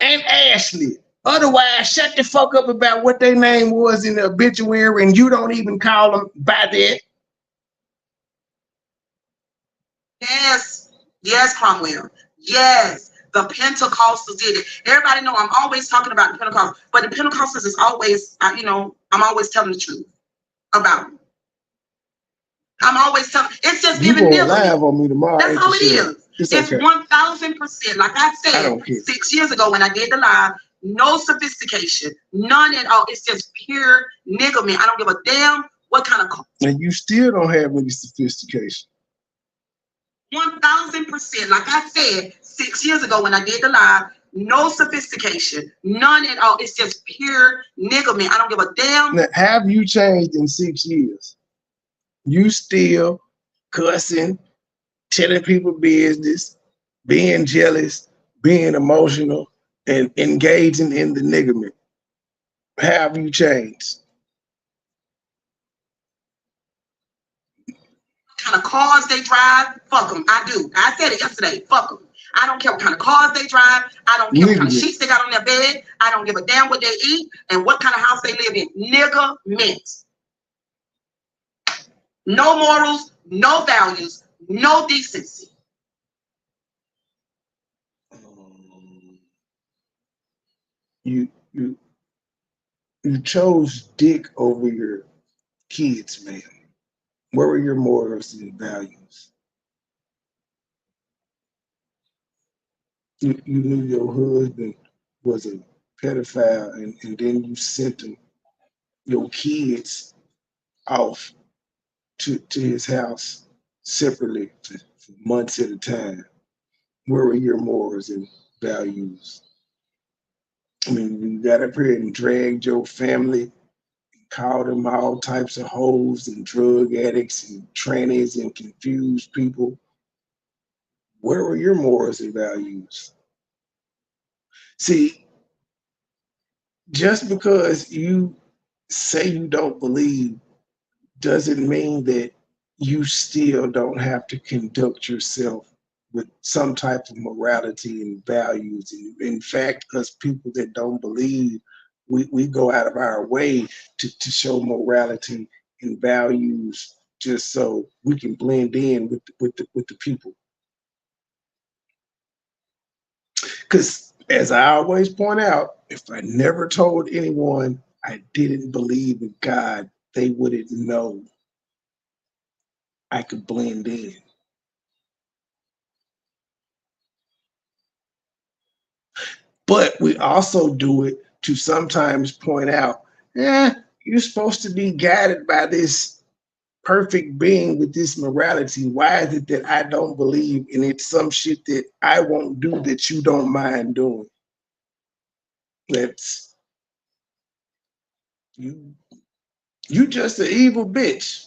and Ashley. Otherwise, shut the fuck up about what their name was in the obituary and you don't even call them by that. Yes, Cromwell. Yes. The Pentecostals did it. Everybody know I'm always talking about the Pentecostals, but the Pentecostals is always, I'm always telling the truth about them. I'm always telling. It's just You giving going live on me tomorrow? That's all it is. It's okay. 1,000%. Like I said, 6 years ago when I did the live, no sophistication, none at all. It's just pure niggerment. I don't give a damn what kind of. And you still don't have any sophistication. 1,000%. Like I said, 6 years ago when I did the live, no sophistication, none at all. It's just pure niggerment. I don't give a damn. Now, have you changed in 6 years? You still cussing, telling people business, being jealous, being emotional, and engaging in the niggerment. Have you changed? What kind of cars they drive? Fuck them. I do. I said it yesterday. Fuck them. I don't care what kind of cars they drive. I don't care what kind of sheets they got on their bed. I don't give a damn what they eat and what kind of house they live in. Niggerment. No morals, no values, no decency. You chose dick over your kids, man. Where were your morals and values? You knew your husband was a pedophile, and then you sent your kids off to his house separately for months at a time. Where were your morals and values? I mean, you got up here and dragged your family, called them all types of hoes and drug addicts and trannies and confused people. Where were your morals and values? See, just because you say you don't believe doesn't mean that you still don't have to conduct yourself with some type of morality and values. And in fact, us people that don't believe, we go out of our way to show morality and values just so we can blend in with the people. Because as I always point out, if I never told anyone I didn't believe in God, they wouldn't know I could blend in. But we also do it to sometimes point out, you're supposed to be guided by this perfect being with this morality. Why is it that I don't believe in it? Some shit that I won't do that you don't mind doing. That's you just an evil bitch.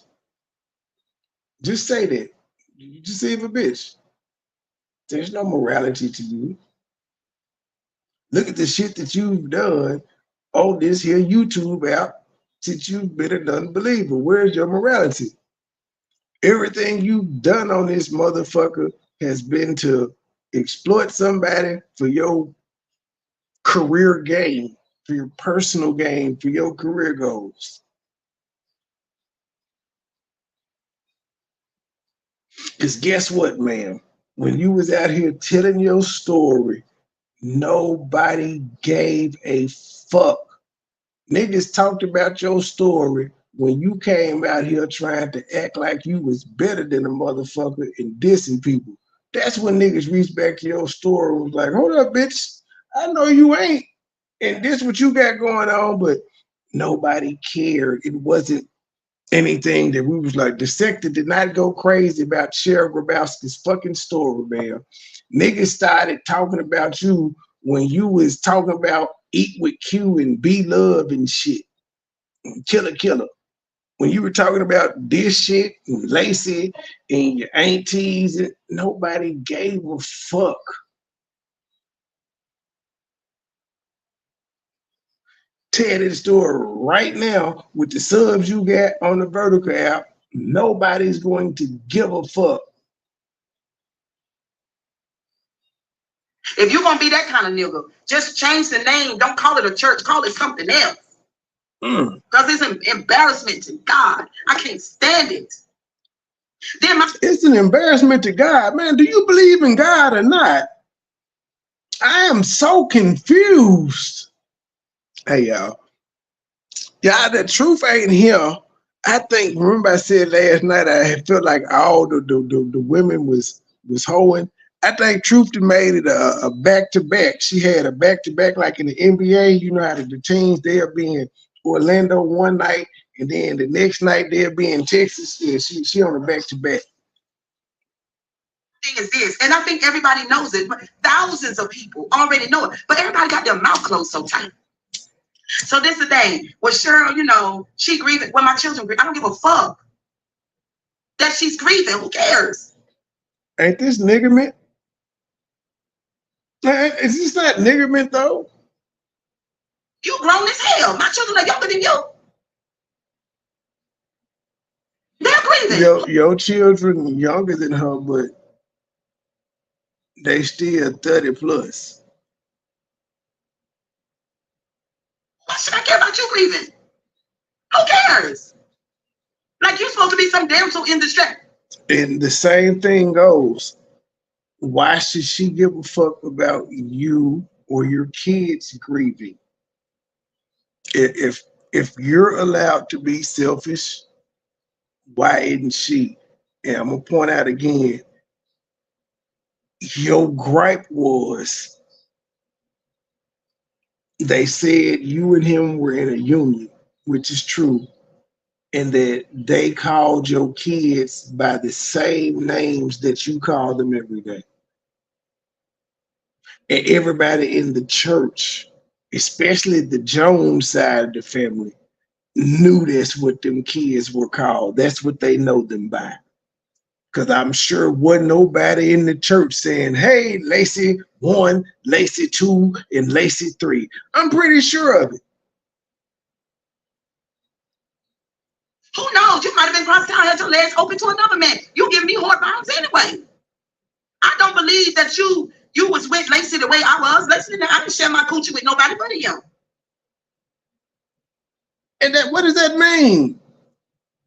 Just say that. You just an evil bitch. There's no morality to you. Look at the shit that you've done on this here YouTube app since you've been an unbeliever. Where's your morality? Everything you've done on this motherfucker has been to exploit somebody for your career gain, for your personal gain, for your career goals. Because guess what, ma'am? When you was out here telling your story, nobody gave a fuck. Niggas talked about your story when you came out here trying to act like you was better than a motherfucker and dissing people. That's when niggas reached back to your story and was like, hold up, bitch. I know you ain't. And this what you got going on, but nobody cared. It wasn't anything that we was like, the sector did not go crazy about Cheryl Grabowski's fucking story, man. Niggas started talking about you when you was talking about Eat with Q and Be Love and shit. Killer. When you were talking about this shit and Lacey and your aunties, nobody gave a fuck. Tell this story right now with the subs you got on the Vertical app. Nobody's going to give a fuck. If you're gonna be that kind of nigga, just change the name. Don't call it a church. Call it something else. Because it's an embarrassment to God. I can't stand it. Then it's an embarrassment to God, man. Do you believe in God or not? I am so confused. Hey, y'all. Yeah, the truth ain't here. I think, remember I said last night, I felt like all the women was hoeing. I think Truth made it a back-to-back. She had a back-to-back like in the NBA. You know how the teams, they'll be in Orlando one night, and then the next night they'll be in Texas. Yeah, she on a back-to-back. Thing is this, and I think everybody knows it, but thousands of people already know it, but everybody got their mouth closed so tight. So this is the thing. Well, Cheryl, you know, she grieving. Well, my children grieve. I don't give a fuck that she's grieving. Who cares? Ain't this niggerment? Is this not niggerment though? You grown as hell. My children are younger than you. They're grieving. Your children younger than her, but they still 30 plus. Why should I care about you grieving? Who cares? Like you're supposed to be some damsel in distress. And the same thing goes. Why should she give a fuck about you or your kids grieving? If you're allowed to be selfish, why isn't she? And I'm gonna point out again, your gripe was they said you and him were in a union, which is true, and that they called your kids by the same names that you call them every day. And everybody in the church, especially the Jones side of the family, knew that's what them kids were called. That's what they know them by. Because I'm sure wasn't nobody in the church saying, hey, Lacey 1, Lacey 2, and Lacey 3. I'm pretty sure of it. Who knows? You might have been cross town, had your legs open to another man. You give me hard vibes anyway. I don't believe that you was with Lacey the way I was. Listen, I didn't share my coochie with nobody but him. And that, what does that mean?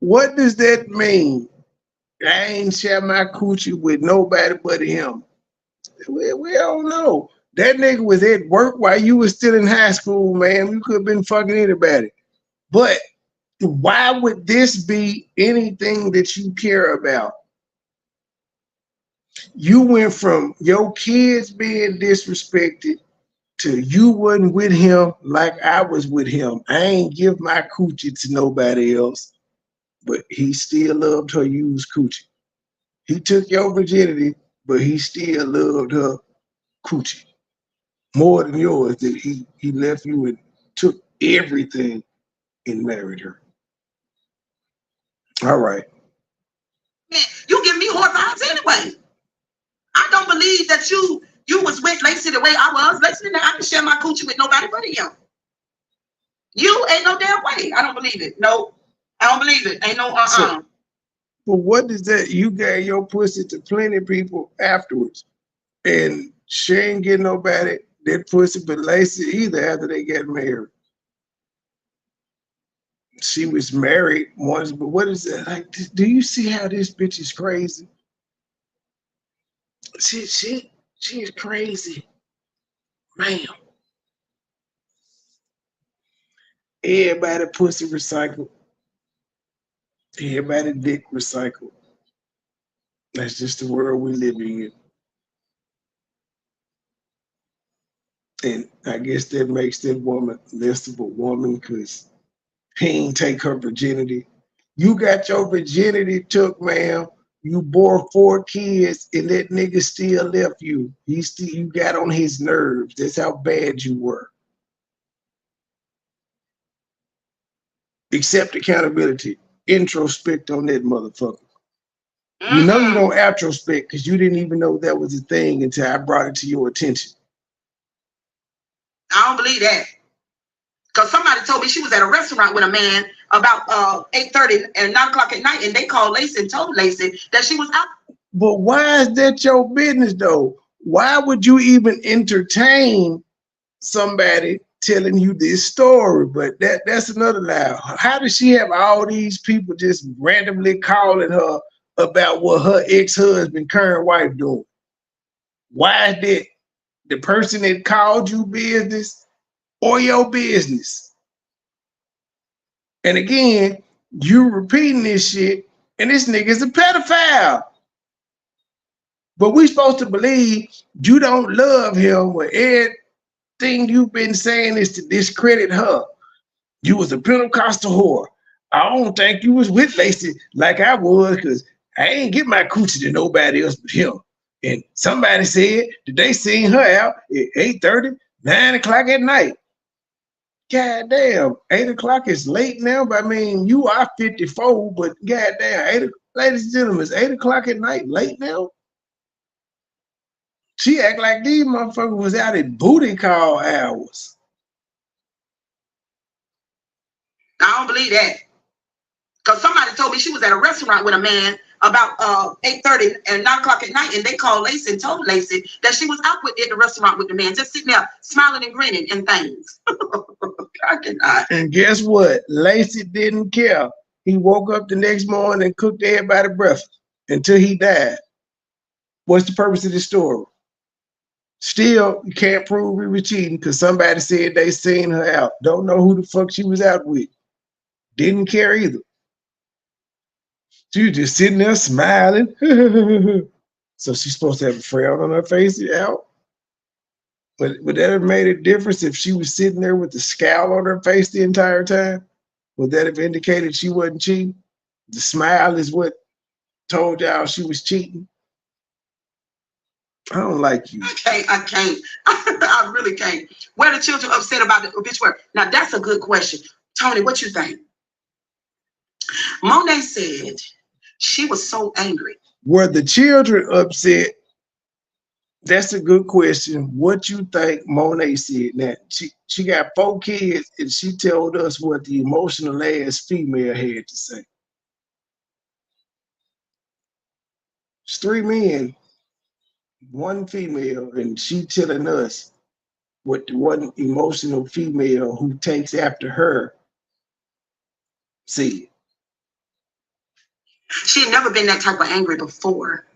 What does that mean? I ain't share my coochie with nobody but him. We don't know. That nigga was at work while you was still in high school, man. You could have been fucking anybody. But why would this be anything that you care about? You went from your kids being disrespected to you wasn't with him like I was with him. I ain't give my coochie to nobody else, but he still loved her used coochie. He took your virginity, but he still loved her coochie more than yours. That he left you and took everything and married her. All right. Man, you give me hard vibes anyway. I don't believe that you was with Lacey the way I was. Lacey, I can share my coochie with nobody but him. You ain't no damn way. I don't believe it. No, I don't believe it. Ain't no So, but what is that? You gave your pussy to plenty of people afterwards, and she ain't getting nobody that pussy but Lacey either after they got married. She was married once, but what is that? Like, do you see how this bitch is crazy? She is crazy, man. Everybody pussy recycled. Everybody dick recycled. That's just the world we live in. And I guess that makes that woman less of a woman because he ain't take her virginity. You got your virginity took, ma'am. You bore 4 kids and that nigga still left you. You got on his nerves. That's how bad you were. Accept accountability. Introspect on that motherfucker. You know you don't retrospect because you didn't even know that was a thing until I brought it to your attention. I don't believe that. Because somebody told me she was at a restaurant with a man about 8:30 and 9 o'clock at night, and they called Lacey and told Lacey that she was out. But why is that your business though? why would you even entertain somebody telling you this story? But that's another lie. How does she have all these people just randomly calling her about what her ex-husband, current wife doing? Why is that the person that called you business or your business? And again, you repeating this shit, and this nigga's a pedophile. But we supposed to believe you don't love him when everything you've been saying is to discredit her. You was a Pentecostal whore. I don't think you was with Lacey like I was, because I ain't get my coochie to nobody else but him. And somebody said that they seen her out at 8:30, 9 o'clock at night. God damn, 8 o'clock is late now, but I mean, you are 54, but goddamn, ladies and gentlemen, it's 8 o'clock at night late now? She act like these motherfuckers was out at booty call hours. I don't believe that. Because somebody told me she was at a restaurant with a man about 8:30 and 9 o'clock at night, and they called Lacey and told Lacey that she was out at the restaurant with the man, just sitting there smiling and grinning and things. I cannot. And guess what? Lacey didn't care. He woke up the next morning and cooked everybody breakfast until he died. What's the purpose of this story? Still, you can't prove he was cheating because somebody said they seen her out. Don't know who the fuck she was out with. Didn't care either. She was just sitting there smiling. So she's supposed to have a frown on her face out. But would that have made a difference if she was sitting there with the scowl on her face the entire time? Would that have indicated she wasn't cheating? The smile is what told y'all she was cheating. I don't like you. I can't. I really can't. Were the children upset about the obituary? Now, that's a good question. Tony, what you think? Monet said she was so angry. Were the children upset? That's a good question. What you think Monet said? Now, she got 4 kids, and she told us what the emotional ass female had to say. It's 3 men, 1 female, and she telling us what the one emotional female who takes after her said. She had never been that type of angry before,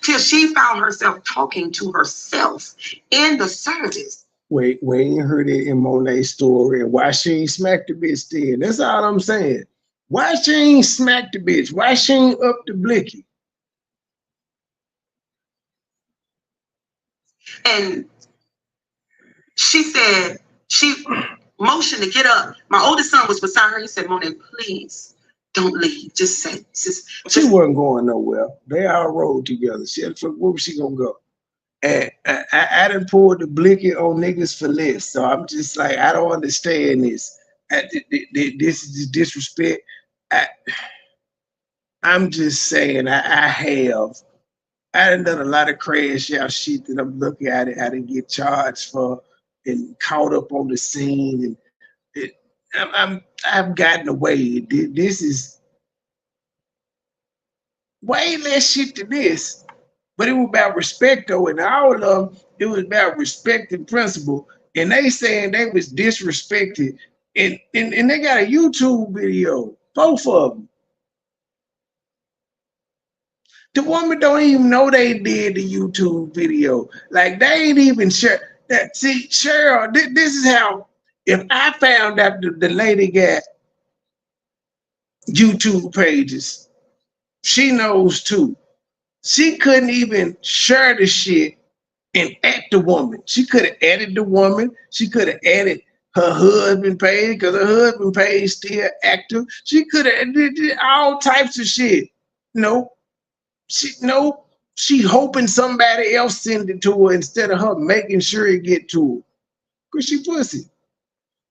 till she found herself talking to herself in the service. Wait, we ain't heard it in Monet's story. And why she ain't smacked the bitch then? That's all I'm saying. Why she ain't smacked the bitch? Why she ain't up the blicky? And she said, she motioned to get up. My oldest son was beside her. He said, Monet, please don't leave. Just say, she wasn't going nowhere. They all rode together. She had, where was she gonna go? And I done pulled the blicky on niggas for less. So I'm just like, I don't understand this. This is disrespect. I'm just saying, I done done a lot of crash out shit that I'm looking at it. I didn't get charged for and caught up on the scene, and I've gotten away. This is way less shit than this, but it was about respect though, and all of them, it was about respect and principle. And they saying they was disrespected, and they got a YouTube video, both of them. The woman don't even know they did the YouTube video. Like, they ain't even sure. That, see, Cheryl, this is how, if I found out the lady got YouTube pages, she knows too. She couldn't even share the shit and at the woman. She could have added the woman. She could have added her husband page, because her husband page still active. She could have did all types of shit. Nope. She hoping somebody else send it to her instead of her making sure it get to her. Cause she pussy.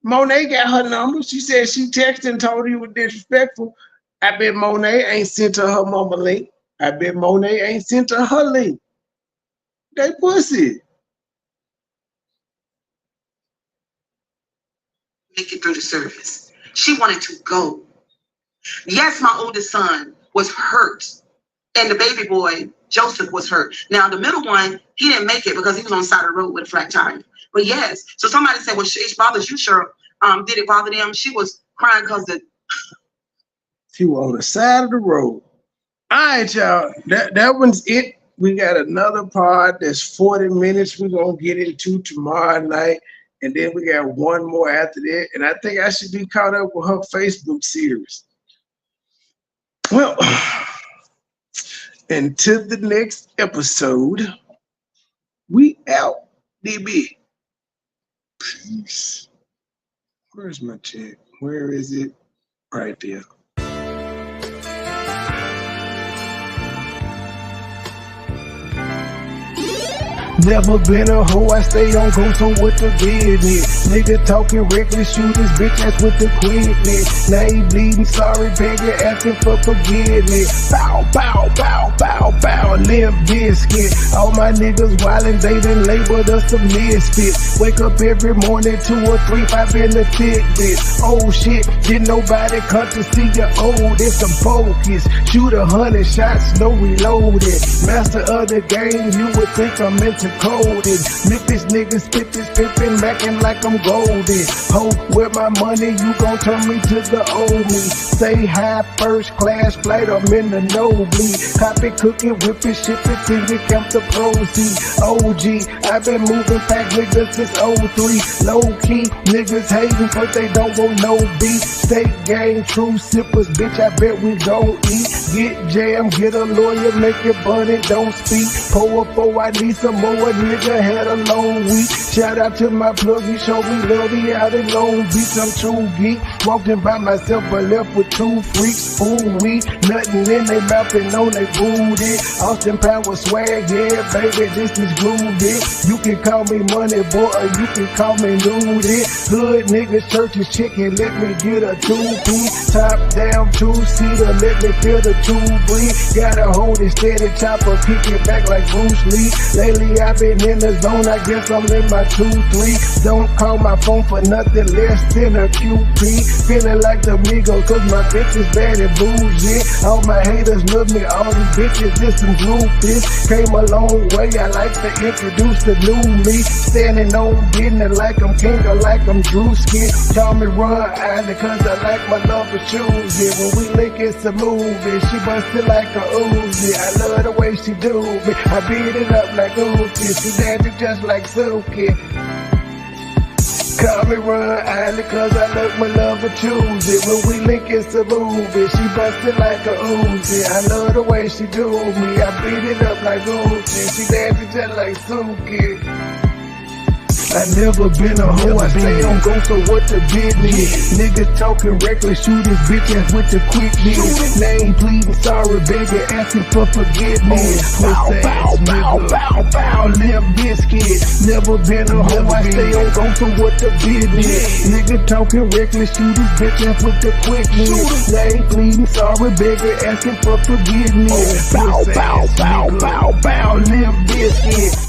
Monet got her number. She said she texted and told her he was disrespectful. I bet Monet ain't sent her mama link. I bet Monet ain't sent her link. They pussy. Make it through the service. She wanted to go. Yes, my oldest son was hurt And the baby boy, Joseph, was hurt. Now, the middle one, he didn't make it because he was on the side of the road with a flat tire. But yes, so somebody said, well, it bothers you, Cheryl. Did it bother them? She was crying because she was on the side of the road. All right, y'all. That one's it. We got another part that's 40 minutes we're going to get into tomorrow night. And then we got one more after that. And I think I should be caught up with her Facebook series. Well, until the next episode, we out, DB. Peace. Where's my check? Where is it? Right there. Never been a hoe, I stay on go, so what the business? Nigga talking reckless, shoot this bitch ass with the quickness. Now he bleeding, sorry, begging, asking for forgiveness. Bow, bow, bow, bow, bow, limp biscuit. All my niggas wildin', they done labeled us a misfit. Wake up every morning, 2 or 3, 5 in the tidbit. Oh shit, didn't nobody come to see you old, it's some focus. Shoot 100 shots, no reloaded. Master of the game, you would think I'm into coded. Memphis niggas spit this pippin', mackin' like I'm golden. Ho, with my money, you gon' turn me to the old me. Say hi, first class flight, I'm in the nosebleed. Copy, cooking, whipping, shipping, till we count the proceeds. OG, I've been moving back niggas since 03. Low key, niggas hating, but they don't want no beef. State gang, true sippers, bitch, I bet we gon' eat. Get jammed, get a lawyer, make it bunny, don't speak. Pour up, I need some more. A nigga had a long week. Shout out to my plug, he showed me love, he out in Long Beach. I'm true geek, walking by myself but left with 2 freaks. Ooh wee, nothing in they mouth and on they booty. Austin Power swag, yeah baby, this is groovy. You can call me Money Boy or you can call me Nudie. Hood niggas, churches, chicken, let me get a 2-piece. Top down, 2-seater, let me feel the 2 breathe. Gotta hold it steady, chopper, kick it back like Bruce Lee. Lately I've been in the zone, I guess I'm in my 2-3. Don't call my phone for nothing less than a QP. Feeling like the Migos, cause my bitch is bad and bougie. All my haters love me, all these bitches just some groupies. Came a long way, I like to introduce the new me. Standing on business like I'm king or like I'm Drewski. Call me Ron Island cause I like my love for choosy. When we link it's a movie, she bustin' like a Uzi. I love the way she do me, I beat it up like Uzi. She dancing just like Suki. Call me Ron Island cause I love my love for choosy. When we link it's a movie, she bustin' like a Uzi. I love the way she do me, I beat it up like Uzi. She dancing just like Suki. I never been a hoe, I stay on go, so what the business? Niggas talking reckless, shoot this bitch ass with the quickness. Name pleading, sorry, begging, asking for forgiveness. Bow, bow, bow, bow, bow, limp biscuit. Never been a hoe, I stay on go, so what the business? Nigga talking reckless, shoot this bitch ass with the quickness. Name pleading, sorry, begging, asking for forgiveness. Bow, bow, bow, bow, bow, limp biscuit.